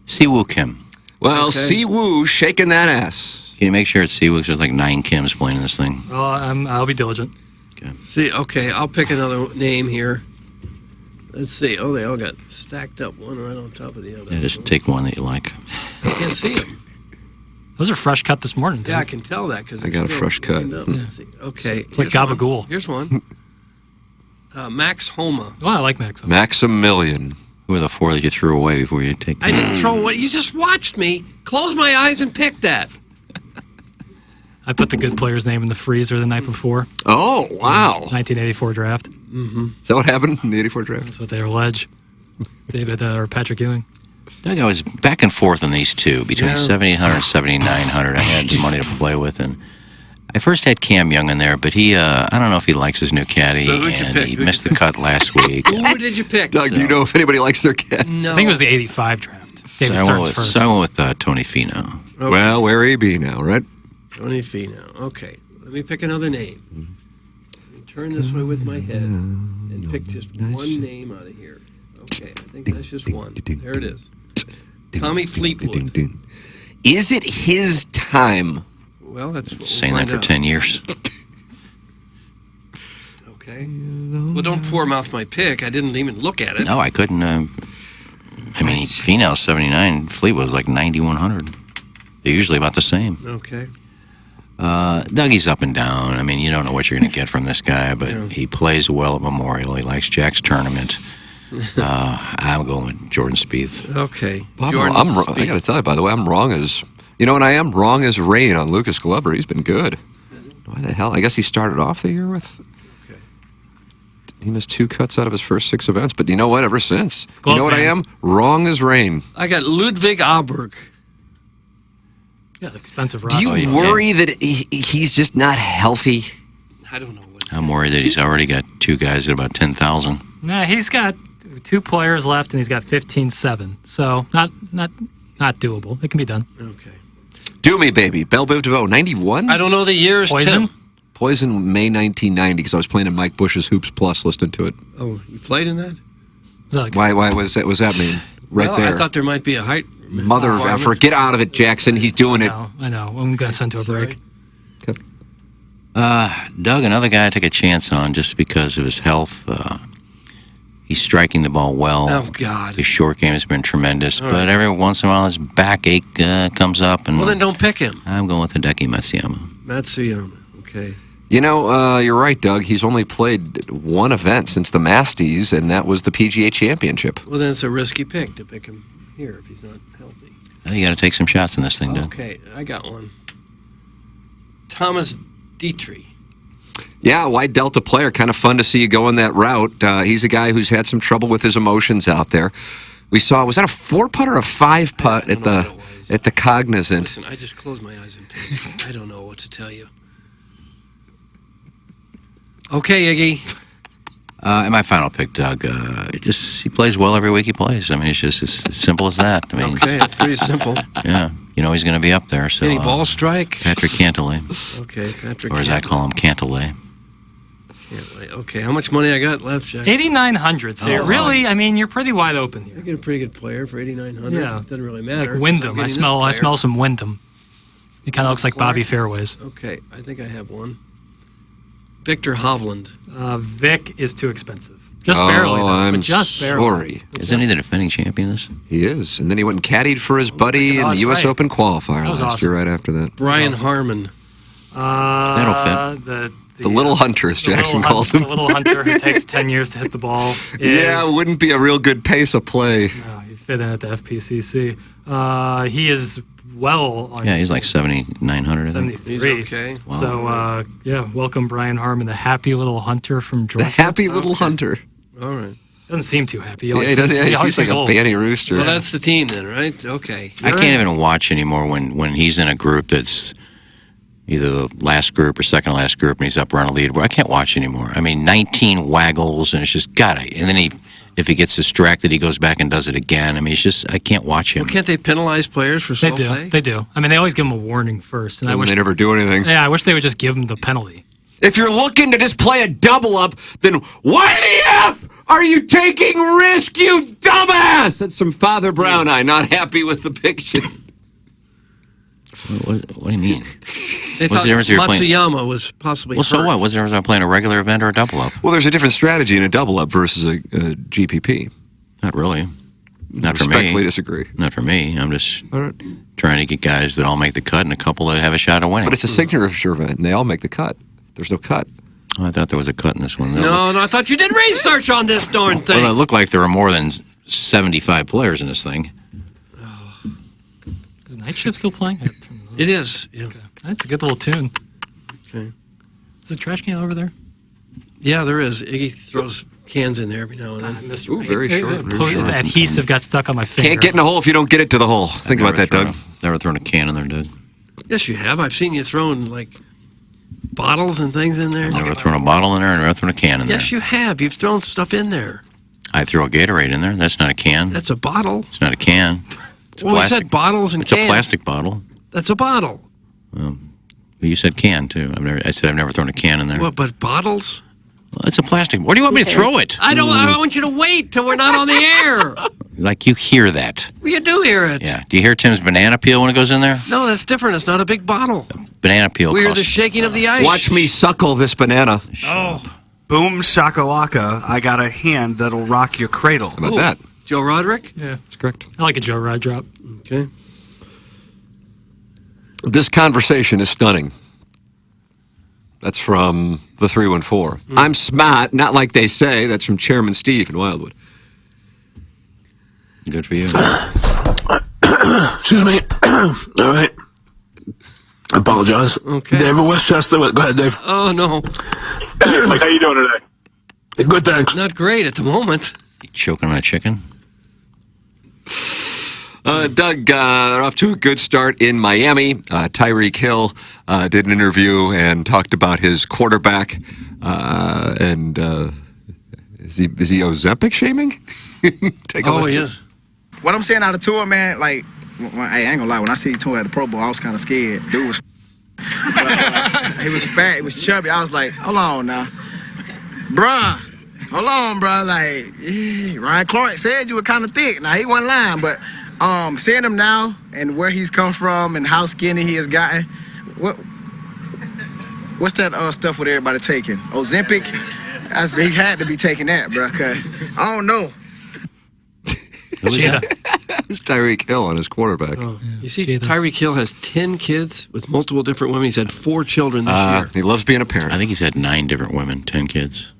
Siwoo Kim. Well, Siwoo shaking that ass. Can you make sure it's Siwoo? 'Cause there's like 9 Kims playing this thing. Well, I'll be diligent. See, okay, I'll pick another name here. Let's see. Oh, they all got stacked up, one right on top of the other. Yeah, just take one that you like. I can't see them. Those are fresh cut this morning, dude. Yeah, I can tell that because I got a fresh cut. Let's see. Okay. It's like here's one. gabagool. Here's one. Max Homa. Oh, I like Max. Maximilian. Who are the 4 that you threw away before you take I didn't throw what you just watched me. Close my eyes and pick that. I put the good player's name in the freezer the night before. Oh, wow. 1984 draft. Mm-hmm. Is that what happened in the 84 draft? That's what they allege. David or Patrick Ewing. Doug, I was back and forth on these two, between 7,800 and 7,900. I had the money to play with, and I first had Cam Young in there, but he, I don't know if he likes his new caddy, So who'd you and pick? he Who'd missed you the cut last week. Who did you pick? Doug, do you know if anybody likes their cat? No. I think it was the 85 draft. David so Stearns first. So I went with Tony Fino. Okay. Well, where he be now, right? Tony Fino. Okay, let me pick another name. Let me turn this way with my head and pick just one name out of here. Okay, I think that's just one. There it is. Tommy Fleetwood. Is it his time? Well, that's what we'll Saying that find for out. 10 years. Okay. Well, don't poor mouth my pick. I didn't even look at it. No, I couldn't. I mean, Finau's 79. Fleetwood's like 9,100. They're usually about the same. Okay. Dougie's up and down. I mean, you don't know what you're going to get from this guy, but he plays well at Memorial. He likes Jack's tournament. I'm going with Jordan Spieth. Okay. Bob, Jordan I Spieth. got to tell you, by the way, I'm wrong as... You know, and I am wrong as rain on Lucas Glover. He's been good. Why the hell? I guess he started off the year with... Okay. He missed 2 cuts out of his first 6 events, but you know what? Ever since. Glove you know what I man. am? Wrong as rain. I got Ludwig Aberg. Yeah, the expensive rock. Do you worry that he's just not healthy? I don't know. I'm worried that he's already got 2 guys at about 10,000. Nah, he's got 2 players left, and he's got 15-7. So not doable. It can be done. Okay. Do me, baby. Belle Biv DeVoe, 91? I don't know the years. Poison? Tim. Poison, May 1990, because I was playing in Mike Bush's Hoops Plus, listening to it. Oh, you played in that? Why was that mean? Right well, there. I thought there might be a height. Mother of effer. Get out of it, Jackson. He's doing it. I know. I'm going to send to a break. Doug, another guy I take a chance on just because of his health. He's striking the ball well. Oh, God. His short game has been tremendous, All but right. every once in a while his backache comes up, and Well, then don't pick him. I'm going with Hideki Matsuyama. Matsuyama. Okay. You know, you're right, Doug. He's only played 1 event since the Masties, and that was the PGA Championship. Well, then it's a risky pick to pick him here if he's not healthy. You got to take some shots in this thing, Doug. Okay, I got one. Thomas Dietrich. Yeah, wide Delta player. Kind of fun to see you going that route. He's a guy who's had some trouble with his emotions out there. We saw, was that a 4-putt or a 5-putt at the Cognizant? Listen, I just closed my eyes and pissed. I don't know what to tell you. Okay, Iggy. And my final pick, Doug, he plays well every week he plays. I mean, it's just as simple as that. I mean, Okay, it's pretty simple. Yeah, you know he's going to be up there. So Any ball strike? Patrick Cantlay. Okay, Patrick. Or as I call him, Cantlay. Okay, how much money I got left, Jack? 8,900. So really, I mean, you're pretty wide open here. I get a pretty good player for 8,900. Yeah. It doesn't really matter. Like Wyndham. I smell some Wyndham. He kind of looks like Clark. Bobby Fairways. Okay, I think I have one. Victor Hovland. Vic is too expensive. Just barely, though. I'm But just barely. sorry. Isn't he the defending champion of this? He is. And then he went and caddied for his buddy in the that's U.S. right. Open qualifier That was last awesome. year right after that. Brian Harmon. That'll fit. The little hunter, as Jackson calls him. The little hunter who takes 10 years to hit the ball. Yeah, it wouldn't be a real good pace of play. No, he fit in at the FPCC. He is well on Yeah, he's like 7,900, I think. 73. He's okay. Wow. So, welcome Brian Harmon, the happy little hunter from Georgia. The happy little hunter. All right. Doesn't seem too happy. He seems like a banty rooster. Well, that's the team then, right? Okay. I can't even watch anymore when he's in a group that's either the last group or second to last group and he's up around a leaderboard. I can't watch anymore. I mean, 19 waggles and it's just, God, and then if he gets distracted, he goes back and does it again. I mean, it's just, I can't watch him. Well, can't they penalize players for slow play? They do. I mean, they always give them a warning first. And I wish they never do anything. Yeah, I wish they would just give them the penalty. If you're looking to just play a double up, then why the F are you taking risk, you dumbass? That's some Father Brown Eye, not happy with the picture. What do you mean? They thought Matsuyama was possibly so hurt. what? What's the difference between playing a regular event or a double up? Well, there's a different strategy in a double up versus a GPP. Not really. Not for me. Respectfully disagree. Not for me. I'm just trying to get guys that all make the cut and a couple that have a shot of winning. But it's a signature event, and they all make the cut. There's no cut. Oh, I thought there was a cut in this one. No, I thought you did research on this darn thing. Well, it looked like there were more than 75 players in this thing. Is Night Shift still playing? It is. Yeah. Okay. That's a good little tune. Okay. Is the trash can over there? Yeah, there is. Iggy throws cans in there every now and then. Ooh, very short. The adhesive got stuck on my finger. Can't get in a hole if you don't get it to the hole. Think about that, Doug. Never thrown a can in there, Doug. Yes, you have. I've seen you throwing, like, bottles and things in there. Never thrown a bottle in there and never thrown a can in there. Yes, you have. You've thrown stuff in there. I throw a Gatorade in there. That's not a can. That's a bottle. It's not a can. It's Well, you said bottles and It's cans. a plastic bottle. That's a bottle. Well, you said can, too. I said I've never thrown a can in there. What, but bottles? Well, it's a plastic. Where do you want me to throw it? I want you to wait till we're not on the air. Like you hear that. Well, you do hear it. Yeah. Do you hear Tim's banana peel when it goes in there? No, that's different. It's not a big bottle. Banana peel We hear costs- the shaking of the ice. Watch me suckle this banana. Oh. Boom shakalaka, I got a hand that'll rock your cradle. How about that? Joe Roderick? Yeah. That's correct. I like a Joe Rod drop. Okay. This conversation is stunning. That's from the 314. I'm smart, not like they say. That's from Chairman Steve in Wildwood. Good for you. Excuse me. All right. I apologize. Okay. Dave in Westchester. Go ahead, Dave. Oh, no. Excuse me. How you doing today? Good, thanks. Not great at the moment. You choking on a chicken? Doug, they're off to a good start in Miami. Tyreek Hill did an interview and talked about his quarterback. And is he Ozempic shaming? Take a listen. Yes. What I'm saying out of tour, man, like, I ain't gonna lie. When I see Tour at the Pro Bowl, I was kind of scared. Dude was, he was fat, he was chubby. I was like, hold on now, bruh. Hold on, bruh. Like, Ryan Clark said you were kind of thick. Now he wasn't lying, but seeing him now and where he's come from and how skinny he has gotten, what's that stuff with everybody taking? Ozempic? He had to be taking that, bruh. Cause I don't know. It's Tyreek Hill on his quarterback. Oh. You see, Tyreek Hill has 10 kids with multiple different women. He's had 4 children this year. He loves being a parent. I think he's had 9 different women, 10 kids.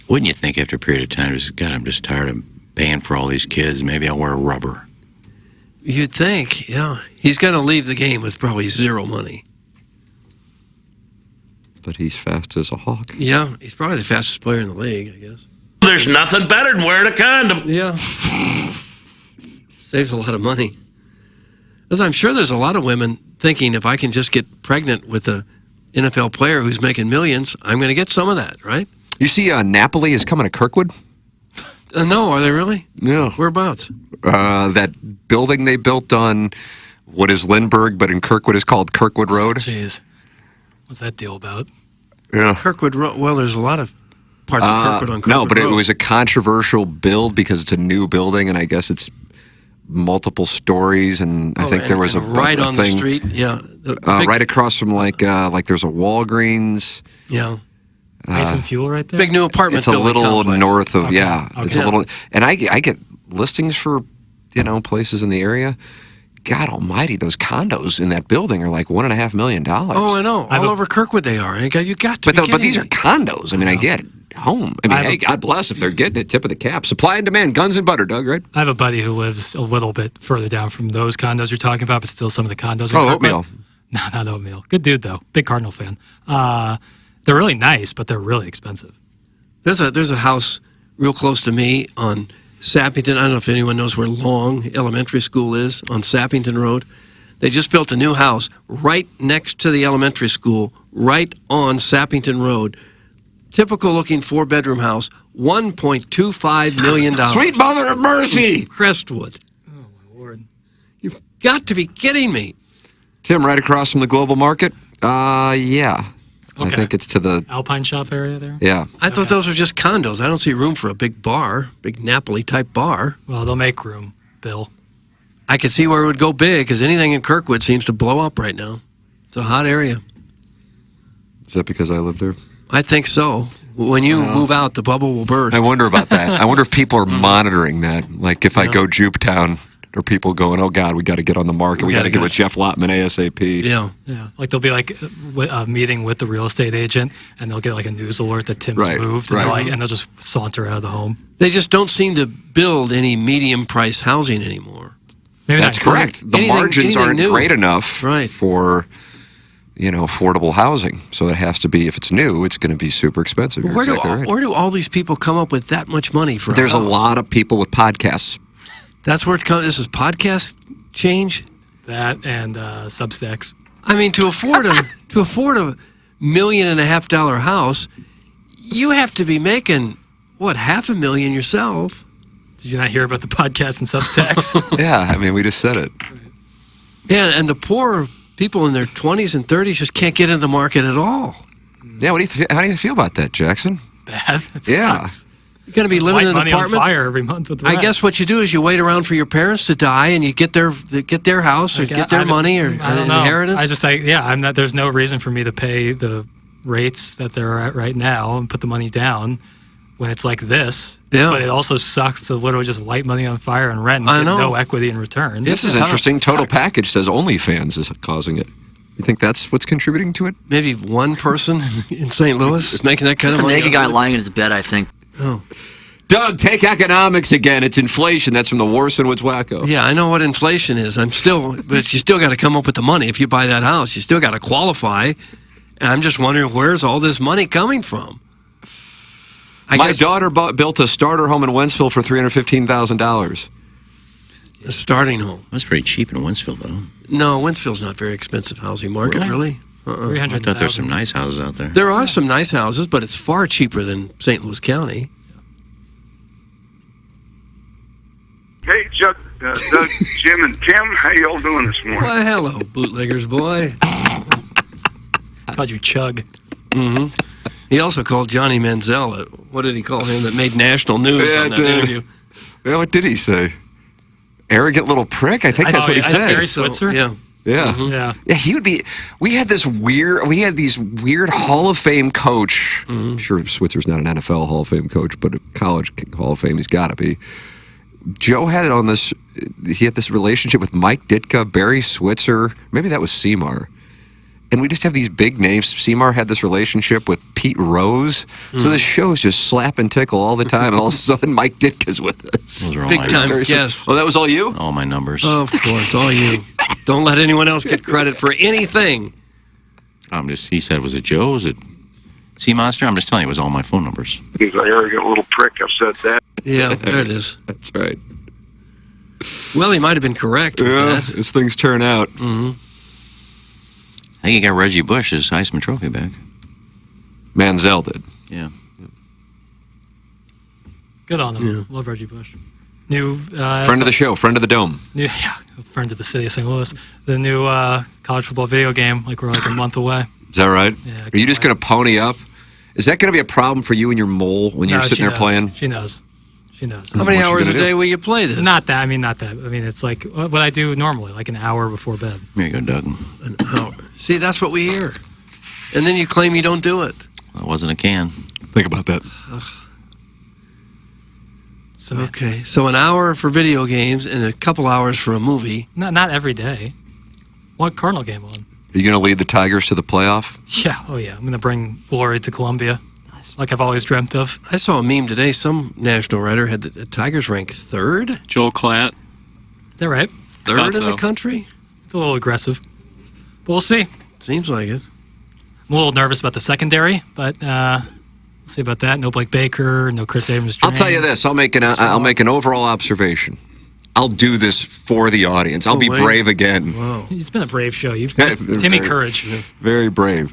Wouldn't you think after a period of time, God, I'm just tired of paying for all these kids. Maybe I'll wear a rubber. You'd think, yeah. He's going to leave the game with probably 0 money. But he's fast as a hawk. Yeah, he's probably the fastest player in the league, I guess. There's nothing better than wearing a condom. Yeah. Saves a lot of money. As I'm sure there's a lot of women thinking if I can just get pregnant with a NFL player who's making millions, I'm going to get some of that, right? You see, Napoli is coming to Kirkwood? No, are they really? Yeah. Whereabouts? That building they built on what is Lindbergh, but in Kirkwood is called Kirkwood Road. Jeez. What's that deal about? Yeah. Kirkwood Road. Well, there's a lot of parts of Kirkwood on Kirkwood No, but Road. it was a controversial build because it's a new building, and I guess it's multiple stories, and I think there was a right a on thing, the street. Yeah. right across from like there's a Walgreens. Yeah. Nice and Fuel right there. Big new apartment It's a building little complex. north of Okay. It's a little, and I get listings for places in the area. God Almighty, those condos in that building are like $1.5 million. Oh, I know. All over Kirkwood they are. You got to. But these are condos. I mean, I get it. Home. I mean, hey, God bless if they're getting it. Tip of the cap. Supply and demand. Guns and butter, Doug, right? I have a buddy who lives a little bit further down from those condos you're talking about, but still some of the condos. Oh, Oatmeal. No, not Oatmeal. Good dude, though. Big Cardinal fan. They're really nice, but they're really expensive. There's a house real close to me on Sappington. I don't know if anyone knows where Long Elementary School is on Sappington Road. They just built a new house right next to the elementary school, right on Sappington Road. Typical looking 4-bedroom house, $1.25 million. Sweet mother of mercy! Crestwood. Oh, my Lord. You've got to be kidding me. Tim, right across from the Global Market? Yeah. Okay. I think it's to the Alpine Shop area there? Yeah. I thought those were just condos. I don't see room for a big bar, big Napoli-type bar. Well, they'll make room, Bill. I could see where it would go big, because anything in Kirkwood seems to blow up right now. It's a hot area. Is that because I live there? I think so. When you move out, the bubble will burst. I wonder about that. I wonder if people are monitoring that. Like if I go Jupetown, are people going, oh, God, we got to get on the market. We got to get with Jeff Lotman ASAP. Yeah. Yeah. Like there'll be like a meeting with the real estate agent, and they'll get like a news alert that Tim's moved, and, and they'll just saunter out of the home. They just don't seem to build any medium-price housing anymore. Maybe that's correct. The margins aren't great enough for, affordable housing. So it has to be, if it's new, it's going to be super expensive. Where do all these people come up with that much money for? There's a lot of people with podcasts. That's where it's coming. This is podcast change. That and Substacks. I mean, to afford a $1.5 million house, you have to be making $500,000 yourself. Did you not hear about the podcast and Substacks? Yeah, I mean, we just said it. Yeah, and the poor people in their 20s and 30s just can't get into the market at all. Yeah, how do you feel about that, Jackson? Bad. It yeah. sucks. You're going to be living in money apartments. On fire every month with I guess what you do is you wait around for your parents to die, and you get their house or get their money or I don't know. inheritance. I'm not. There's no reason for me to pay the rates that they're at right now and put the money down when it's like this. Yeah. But it also sucks to literally just light money on fire and rent and get no equity in return. This is interesting. Total Package says OnlyFans is causing it. You think that's what's contributing to it? Maybe one person in St. Louis is making that kind of money. It's a naked guy lying in his bed, I think. Oh. Doug, take economics again. It's inflation. That's from the Warson Woods Wacko. Yeah, I know what inflation is. But you still got to come up with the money. If you buy that house, you still got to qualify. And I'm just wondering, where's all this money coming from? My daughter built a starter home in Wentzville for $315,000. A starting home. That's pretty cheap in Wentzville, though. No, Wentzville's not very expensive housing market, really. I thought there's some nice houses out there. There are some nice houses, but it's far cheaper than St. Louis County. Hey, Doug, Jim, and Tim, how y'all doing this morning? Why, hello, bootleggers boy. Called you Chug. Mm-hmm. He also called Johnny Manziel. What did he call him that made national news on that interview? Yeah, what did he say? Arrogant little prick? I think that's what he said. Barry Switzer? Yeah. Yeah. Mm-hmm. Yeah, he would be. We had these weird Hall of Fame coach. I'm sure Switzer's not an NFL Hall of Fame coach, but a college Hall of Fame he's got to be. Joe had it on this. He had this relationship with Mike Ditka, Barry Switzer. Maybe that was Seymour. And we just have these big names. Seymour had this relationship with Pete Rose. So the show's just slap and tickle all the time. And all of a sudden, Mike Ditka's with us. Those are all Big my time numbers. guess. Oh, that was all you? All my numbers. Of course, all you. Don't let anyone else get credit for anything. He said, was it Joe? Was it Sea Monster? I'm just telling you, it was all my phone numbers. He's an arrogant little prick. I've said that. Yeah, there it is. That's right. Well, he might have been correct with that. As things turn out. Mm-hmm. I think he got Reggie Bush's Heisman Trophy back. Manziel did. Yeah. Good on him. Yeah. Love Reggie Bush. New friend of the show, friend of the Dome. Friend of the city of St. Louis. The new college football video game, we're like a month away. Is that right? Yeah. Are you just going to pony up? Is that going to be a problem for you and your mole when you're sitting there playing? She knows. She knows. How many hours a day will you play this? Not that. I mean, it's like what I do normally, like an hour before bed. There you go, Doug. An hour. See, that's what we hear. And then you claim you don't do it. Well, it wasn't a can. Think about that. Okay, so an hour for video games and a couple hours for a movie. Not every day. What Cardinal game on? Are you going to lead the Tigers to the playoff? Yeah. Oh, yeah. I'm going to bring glory to Columbia, like I've always dreamt of. I saw a meme today. Some national writer had the Tigers ranked third. Joel Klatt. Is that right? Third in the country? It's a little aggressive. But we'll see. Seems like it. I'm a little nervous about the secondary, but See about that? No Blake Baker, no Chris Abrams. I'll tell you this. I'll make an overall observation. I'll do this for the audience. I'll be brave again. Whoa. It's been a brave show. Timmy Courage. Very brave.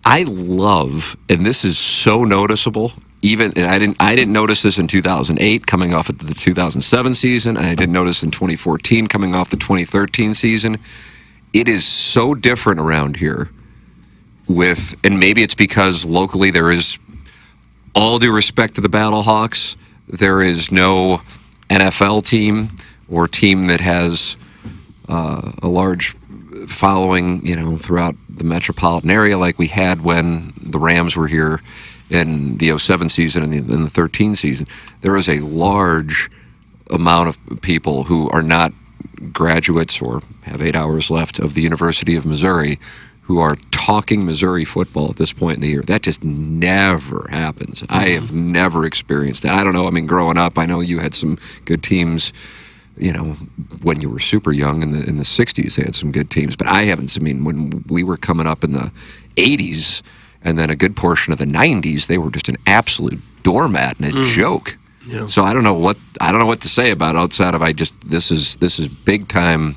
I love, and this is so noticeable. And I didn't notice this in 2008, coming off of the 2007 season. I didn't notice in 2014, coming off the 2013 season. It is so different around here. And maybe it's because locally there is, all due respect to the Battlehawks, there is no NFL team or team that has a large following, throughout the metropolitan area like we had when the Rams were here in the 07 season and the 13 season. There is a large amount of people who are not graduates or have 8 hours left of the University of Missouri who are talking Missouri football at this point in the year. That just never happens. Mm-hmm. I have never experienced that. I don't know. I mean, growing up, I know you had some good teams, when you were super young in the 60s, they had some good teams. But I haven't. I mean, when we were coming up in the 80s and then a good portion of the 90s, they were just an absolute doormat and a joke. Yeah. So I don't know what to say about it outside of this is big time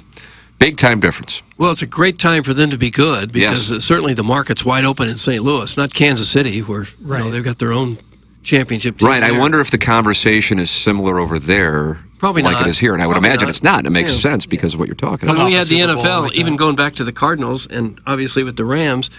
difference. Well, it's a great time for them to be good because certainly the market's wide open in St. Louis, not Kansas City, where they've got their own championship team. Right. There. I wonder if the conversation is similar over there. Probably like not. It is here, and I would imagine it's not. And it makes sense because of what you're talking about. When we had the NFL, even going back to the Cardinals, and obviously with the Rams,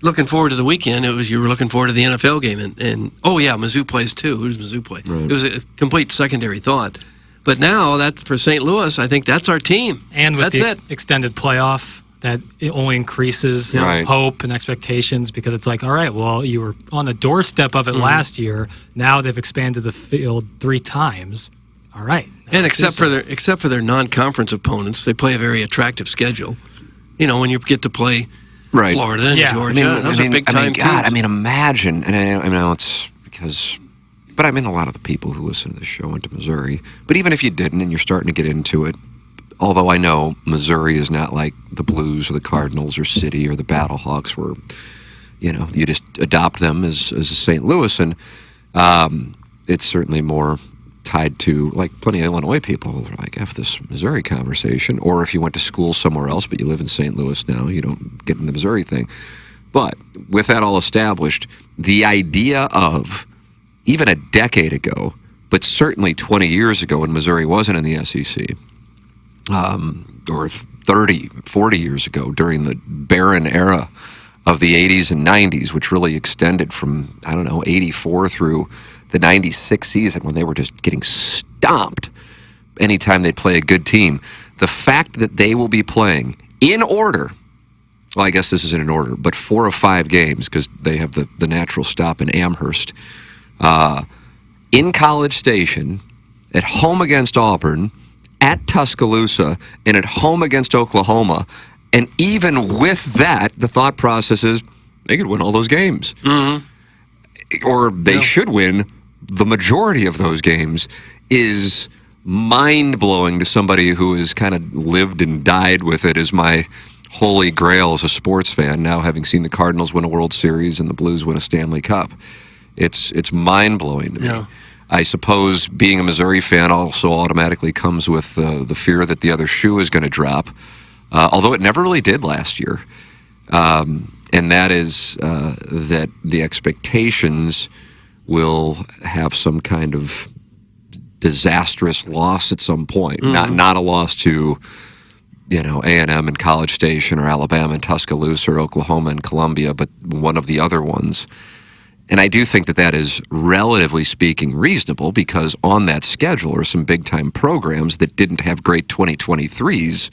looking forward to the weekend, you were looking forward to the NFL game, and Mizzou plays too. Who does Mizzou play? Right. It was a complete secondary thought. But now that for St. Louis, I think that's our team. And with the extended playoff, that it only increases hope and expectations because it's like, all right, well, you were on the doorstep of it last year. Now they've expanded the field 3 times. All right. And except for their non-conference opponents, they play a very attractive schedule. When you get to play Florida and Georgia, those are big-time teams. God, imagine, and I know it's because... But a lot of the people who listen to this show went to Missouri. But even if you didn't and you're starting to get into it, although I know Missouri is not like the Blues or the Cardinals or City or the Battlehawks where, you just adopt them as a St. Louis. And it's certainly more tied to, like, plenty of Illinois people are like, F this Missouri conversation. Or if you went to school somewhere else but you live in St. Louis now, you don't get in the Missouri thing. But with that all established, the idea of... even a decade ago, but certainly 20 years ago when Missouri wasn't in the SEC, or 30, 40 years ago during the barren era of the 80s and 90s, which really extended from, 84 through the 96 season when they were just getting stomped anytime they'd play a good team. The fact that they will be playing in order, well, I guess this isn't in order, but 4 of 5 games because they have the natural stop in Amherst, in College Station, at home against Auburn, at Tuscaloosa, and at home against Oklahoma. And even with that, the thought process is they could win all those games. Mm-hmm. Or they should win the majority of those games is mind-blowing to somebody who has kind of lived and died with it as my holy grail as a sports fan, now having seen the Cardinals win a World Series and the Blues win a Stanley Cup. It's mind-blowing to me. I suppose being a Missouri fan also automatically comes with the fear that the other shoe is going to drop, although it never really did last year. And that is that the expectations will have some kind of disastrous loss at some point. Mm-hmm. Not a loss to, A&M and College Station or Alabama and Tuscaloosa or Oklahoma and Columbia, but one of the other ones. And I do think that is, relatively speaking, reasonable because on that schedule are some big-time programs that didn't have great 2023s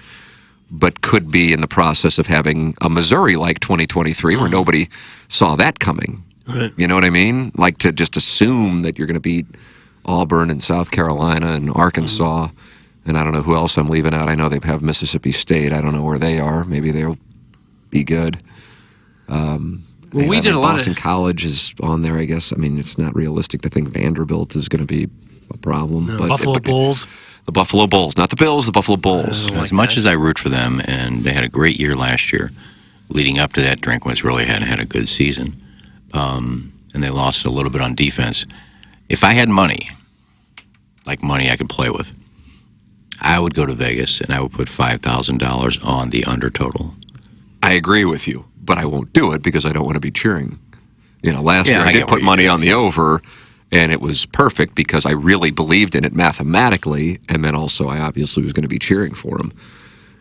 but could be in the process of having a Missouri-like 2023 where nobody saw that coming. Right. You know what I mean? Like to just assume that you're going to beat Auburn and South Carolina and Arkansas, and I don't know who else I'm leaving out. I know they have Mississippi State. I don't know where they are. Maybe they'll be good. Well, we did a lot of... Boston College is on there, I guess. It's not realistic to think Vanderbilt is going to be a problem. No. Buffalo Bulls. The Buffalo Bulls. Not the Bills, the Buffalo Bulls. As much as I root for them, and they had a great year last year, leading up to that, Drinkwitz really hadn't had a good season. and they lost a little bit on defense. If I had money, like money I could play with, I would go to Vegas and I would put $5,000 on the under total. I agree with you, but I won't do it because I don't want to be cheering. Last year I did put money on the over, and it was perfect because I really believed in it mathematically, and then also I obviously was going to be cheering for them.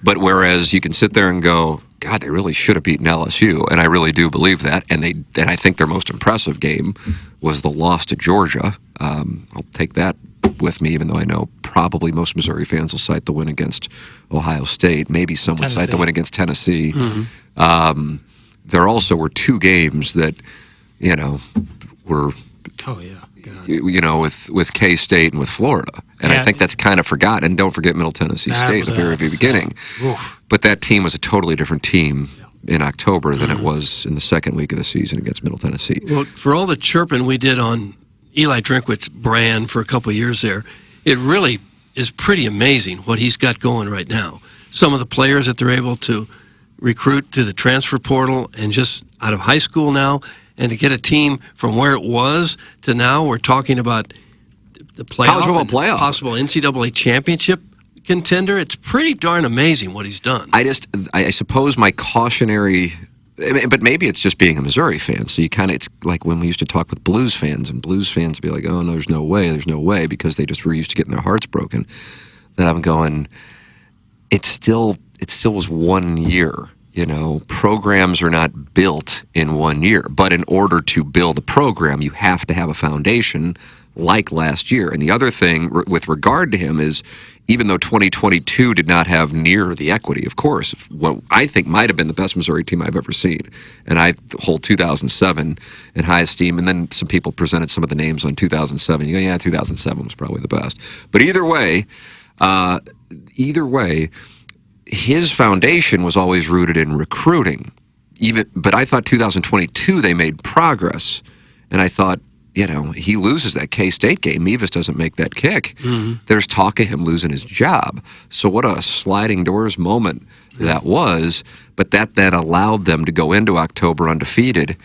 But whereas you can sit there and go, God, they really should have beaten LSU, and I really do believe that, and I think their most impressive game was the loss to Georgia. I'll take that with me, even though I know probably most Missouri fans will cite the win against Ohio State. Maybe some would cite the win against Tennessee. Mm-hmm. There also were two games that, were... Oh, yeah. With K-State and with Florida. And I think that's kind of forgotten. And don't forget Middle Tennessee State at the very beginning. But that team was a totally different team in October than it was in the second week of the season against Middle Tennessee. Well, for all the chirping we did on Eli Drinkwitz's brand for a couple of years there, it really is pretty amazing what he's got going right now. Some of the players that they're able to recruit to the transfer portal and just out of high school now, and to get a team from where it was to now, we're talking about the playoff, college football playoff, possible NCAA championship contender. It's pretty darn amazing what he's done. I suppose my cautionary, but maybe it's just being a Missouri fan. So it's like when we used to talk with Blues fans, and Blues fans would be like, "Oh no, there's no way," because they just were used to getting their hearts broken. That I'm going, it still was 1 year. Programs are not built in 1 year. But in order to build a program, you have to have a foundation like last year. And the other thing with regard to him is, even though 2022 did not have near the equity, of course, what I think might have been the best Missouri team I've ever seen. And I hold 2007 in high esteem. And then some people presented some of the names on 2007. You go, yeah, 2007 was probably the best. But either way, his foundation was always rooted in recruiting. But I thought 2022 they made progress, and I thought, he loses that K-State game. Mevis doesn't make that kick. Mm-hmm. There's talk of him losing his job. So what a sliding doors moment that was. But that allowed them to go into October undefeated,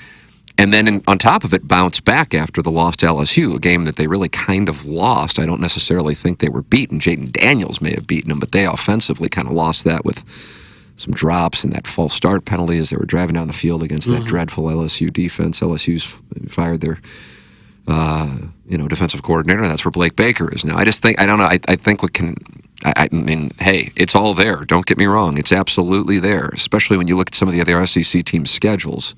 and then on top of it, bounce back after the loss to LSU, a game that they really kind of lost. I don't necessarily think they were beaten. Jaden Daniels may have beaten them, but they offensively kind of lost that with some drops and that false start penalty as they were driving down the field against that dreadful LSU defense. LSU's fired their defensive coordinator, and that's where Blake Baker is now. I just think, I don't know, I think I mean, hey, it's all there. Don't get me wrong. It's absolutely there, especially when you look at some of the other SEC teams' schedules.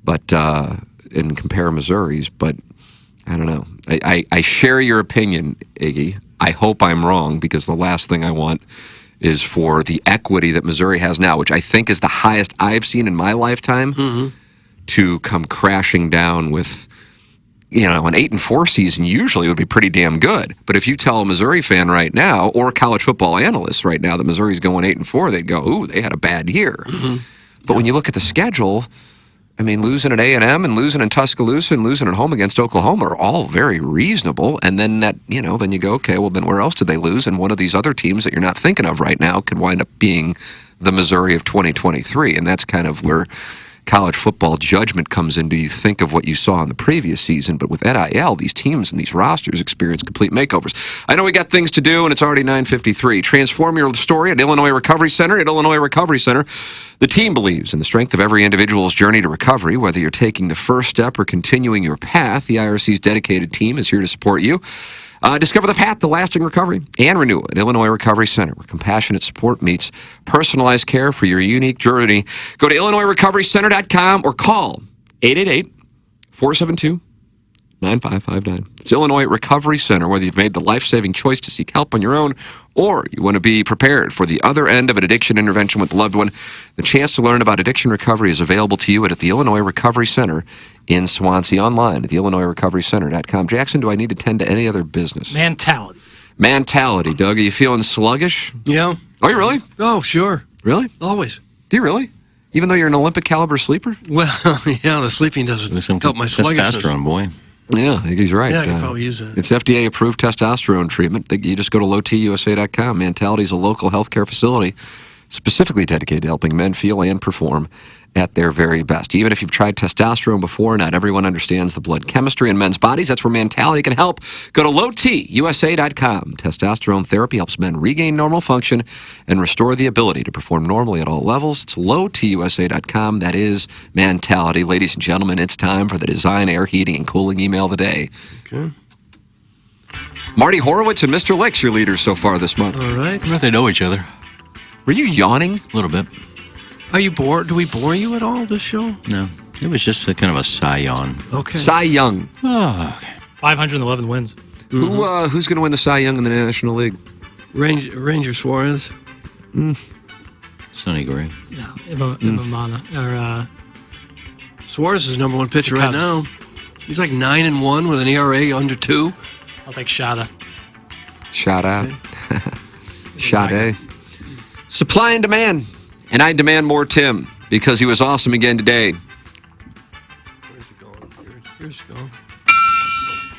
But and compare Missouri's, but I don't know. I share your opinion, Iggy. I hope I'm wrong, because the last thing I want is for the equity that Missouri has now, which I think is the highest I've seen in my lifetime, to come crashing down with, an 8-4 season usually would be pretty damn good. But if you tell a Missouri fan right now, or college football analysts right now, that Missouri's going 8-4, they'd go, ooh, they had a bad year. But when you look at the schedule, I mean, losing at A&M and losing in Tuscaloosa and losing at home against Oklahoma are all very reasonable. And then then you go, okay, well, then where else did they lose? And one of these other teams that you're not thinking of right now could wind up being the Missouri of 2023. And that's kind of where college football judgment comes in. Do you think of what you saw in the previous season? But with NIL, these teams and these rosters experience complete makeovers. I know we got things to do, and it's already 9:53. Transform your story at Illinois Recovery Center. At Illinois Recovery Center, the team believes in the strength of every individual's journey to recovery. Whether you're taking the first step or continuing your path, the IRC's dedicated team is here to support you. Discover the path to lasting recovery and renewal at Illinois Recovery Center, where compassionate support meets personalized care for your unique journey. Go to IllinoisRecoveryCenter.com or call 888-472-9559. It's Illinois Recovery Center. Whether you've made the life-saving choice to seek help on your own, or you want to be prepared for the other end of an addiction intervention with a loved one, the chance to learn about addiction recovery is available to you at the Illinois Recovery Center in Swansea, online at the IllinoisRecoveryCenter.com. Jackson, do I need to tend to any other business? Mentality, Doug. Are you feeling sluggish? Yeah. Are you really? Oh, sure. Really? Always. Do you really? Even though you're an Olympic caliber sleeper? Well, yeah, the sleeping doesn't help my sluggishness. Testosterone, boy. Yeah, I think he's right. Yeah, I could probably use that. It's FDA-approved testosterone treatment. You just go to lowtusa.com. Mentality is a local healthcare facility specifically dedicated to helping men feel and perform at their very best. Even if you've tried testosterone before, not everyone understands the blood chemistry in men's bodies. That's where Mentality can help. Go to lowtusa.com. Testosterone therapy helps men regain normal function and restore the ability to perform normally at all levels. It's lowtusa.com. That is Mentality. Ladies and gentlemen, it's time for the Design, Air, Heating, and Cooling email of the day. Okay. Marty Horowitz and Mr. Licks, your leaders so far this month. All right. I wonder if they know each other. Were you yawning? A little bit. Are you bored? Do we bore you at all, this show? No. It was just a kind of a sigh yawn. Okay. Cy Young. Oh, okay. 511 wins. Who's going to win the Cy Young in the National League? Ranger Suarez. Sonny Gray. No, Imamana. Or, Suarez is number one pitcher right now. He's like 9-1 with an ERA under 2. I'll take Shada. Shada. Shada. Supply and demand. And I demand more Tim because he was awesome again today. Where's it going? Here's it going.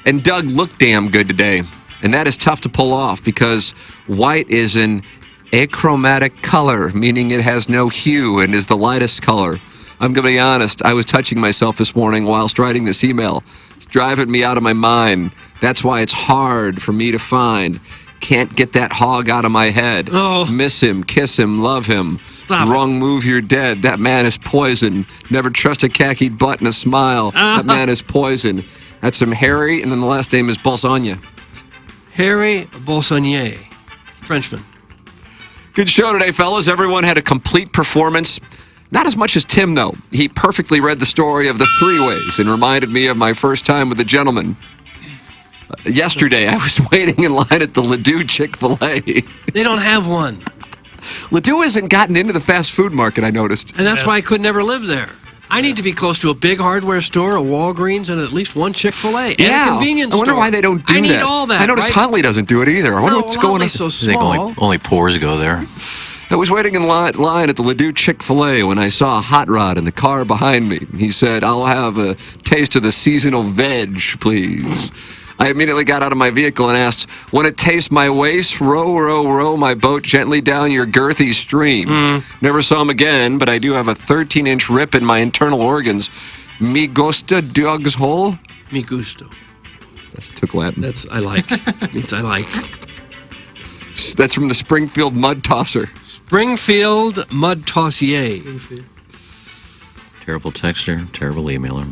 And Doug looked damn good today. And that is tough to pull off because white is an achromatic color, meaning it has no hue and is the lightest color. I'm going to be honest, I was touching myself this morning whilst writing this email. It's driving me out of my mind. That's why it's hard for me to find. Can't get that hog out of my head. Oh. Miss him, kiss him, love him. Stop Wrong move, you're dead. That man is poison. Never trust a khaki butt and a smile. That man is poison. That's some Harry, and then the last name is Bolsonnia. Harry Bolsonnier, Frenchman. Good show today, fellas. Everyone had a complete performance. Not as much as Tim, though. He perfectly read the story of the three-ways and reminded me of my first time with a gentleman. Yesterday, I was waiting in line at the Ladue Chick-fil-A. They don't have one. Ladue hasn't gotten into the fast food market, I noticed. And that's why I could never live there. I need to be close to a big hardware store, a Walgreens, and at least one Chick-fil-A. And a convenience store. I wonder why they don't do that. I need all that. I noticed Huntley doesn't do it either. I wonder what's going on. So I think only pores go there. I was waiting in line at the Ladue Chick-fil-A when I saw a hot rod in the car behind me. He said, "I'll have a taste of the seasonal veg, please." I immediately got out of my vehicle and asked, "When it tastes my waist, row, row, row my boat gently down your girthy stream." Never saw him again, but I do have a 13-inch rip in my internal organs. Me gusta dog's hole? Me gusto. That's took Latin. That's I like. Means I like. That's from the Springfield Mud Tosser. Springfield Mud Tossier. Terrible texter, terrible emailer.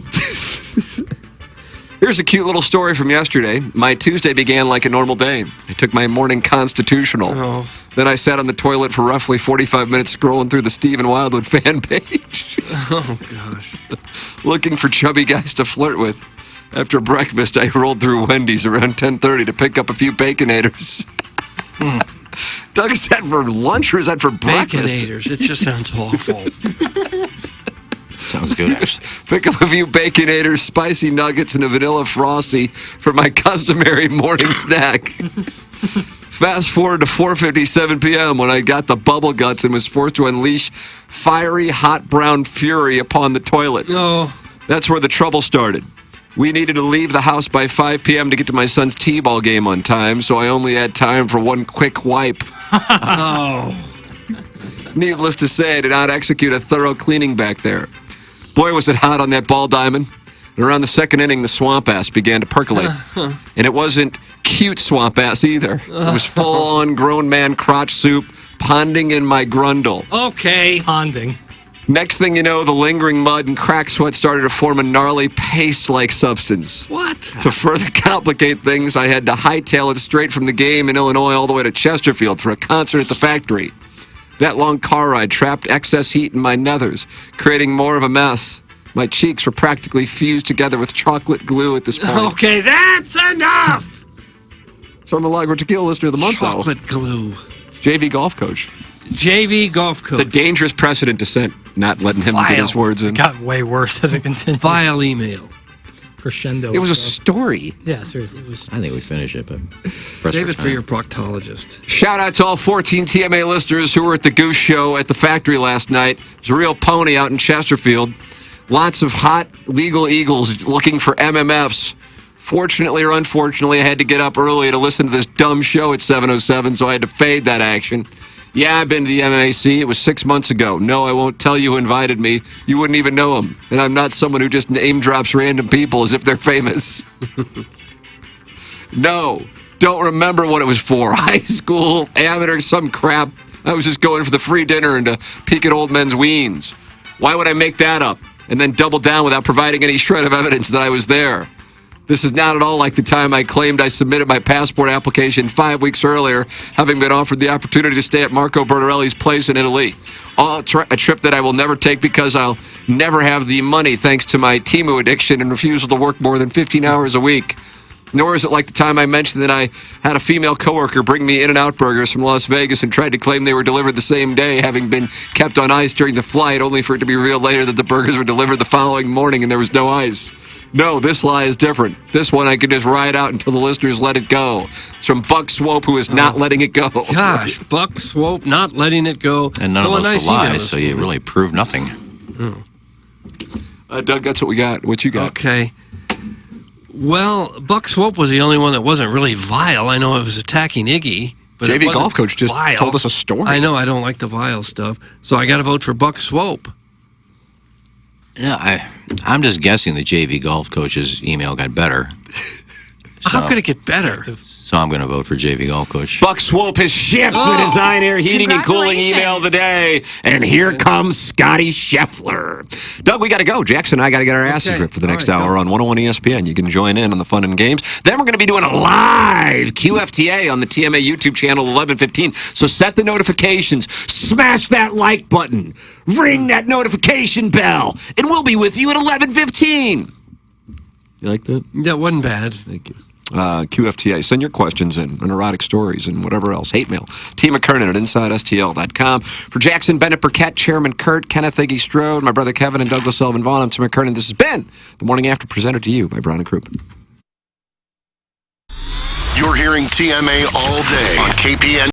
Here's a cute little story from yesterday. My Tuesday began like a normal day. I took my morning constitutional. Oh. Then I sat on the toilet for roughly 45 minutes scrolling through the Stephen Wildwood fan page. Oh, gosh. Looking for chubby guys to flirt with. After breakfast, I rolled through Wendy's around 10:30 to pick up a few Baconators. Doug, is that for lunch or is that for breakfast? Baconators. It just sounds awful. Sounds good, actually. Pick up a few Baconators, spicy nuggets, and a vanilla Frosty for my customary morning snack. Fast forward to 4:57 p.m. when I got the bubble guts and was forced to unleash fiery, hot brown fury upon the toilet. No. That's where the trouble started. We needed to leave the house by 5 p.m. to get to my son's t-ball game on time, so I only had time for one quick wipe. Oh. Needless to say, I did not execute a thorough cleaning back there. Boy, was it hot on that ball diamond. And around the second inning, the swamp ass began to percolate. And it wasn't cute swamp ass either. It was full-on grown man crotch soup ponding in my grundle. Okay. Ponding. Next thing you know, the lingering mud and crack sweat started to form a gnarly paste-like substance. What? To further complicate things, I had to hightail it straight from the game in Illinois all the way to Chesterfield for a concert at the factory. That long car ride trapped excess heat in my nethers, creating more of a mess. My cheeks were practically fused together with chocolate glue at this point. Okay, that's enough! So I'm a Milagro Tequila listener of the month, though. Chocolate glue. It's JV golf coach. JV golf coach. It's a dangerous precedent to set, not letting him get his words in. It got way worse as it continued. Vile email. Crescendo. It was a story. Yeah, seriously. It was. I think we finish it, but save it for your proctologist. Shout out to all 14 TMA listeners who were at the Goose Show at the factory last night. It was a real pony out in Chesterfield. Lots of hot legal eagles looking for MMFs. Fortunately or unfortunately, I had to get up early to listen to this dumb show at 7:07, so I had to fade that action. Yeah, I've been to the MAC. It was 6 months ago. No, I won't tell you who invited me. You wouldn't even know him. And I'm not someone who just name drops random people as if they're famous. No, don't remember what it was for. High school, amateur, some crap. I was just going for the free dinner and to peek at old men's weens. Why would I make that up and then double down without providing any shred of evidence that I was there? This is not at all like the time I claimed I submitted my passport application 5 weeks earlier, having been offered the opportunity to stay at Marco Bertorelli's place in Italy. A trip that I will never take because I'll never have the money thanks to my Temu addiction and refusal to work more than 15 hours a week. Nor is it like the time I mentioned that I had a female coworker bring me In-N-Out burgers from Las Vegas and tried to claim they were delivered the same day, having been kept on ice during the flight, only for it to be revealed later that the burgers were delivered the following morning and there was no ice. No, this lie is different. This one I could just ride out until the listeners let it go. It's from Buck Swope, who is not letting it go. Gosh, Buck Swope not letting it go. And none of those were lies, so you really proved nothing. Doug, that's what we got. What you got? Okay. Well, Buck Swope was the only one that wasn't really vile. I know it was attacking Iggy. But JV golf coach just told us a story. I know, I don't like the vile stuff. So I got to vote for Buck Swope. Yeah, I'm just guessing the JV golf coach's email got better. How could it get better? So I'm going to vote for JV golf coach. Buck Swope has shipped the Design Air Heating and Cooling email today. And here comes Scotty Scheffler. Doug, we got to go. Jackson and I got to get our asses ripped for the next hour on 101 ESPN. You can join in on the fun and games. Then we're going to be doing a live QFTA on the TMA YouTube channel 11:15. So set the notifications. Smash that like button. Ring that notification bell. And we'll be with you at 11:15. You like that? That wasn't bad. Thank you. QFTA. Send your questions in and erotic stories and whatever else. Hate mail. T. McKernan at InsideSTL.com. For Jackson, Bennett, Burkett, Chairman Kurt, Kenneth Iggy Strode, my brother Kevin, and Douglas Sullivan Vaughn, I'm Tim McKernan. This has been The Morning After, presented to you by Brown and Crouppen. You're hearing TMA all day on KPN.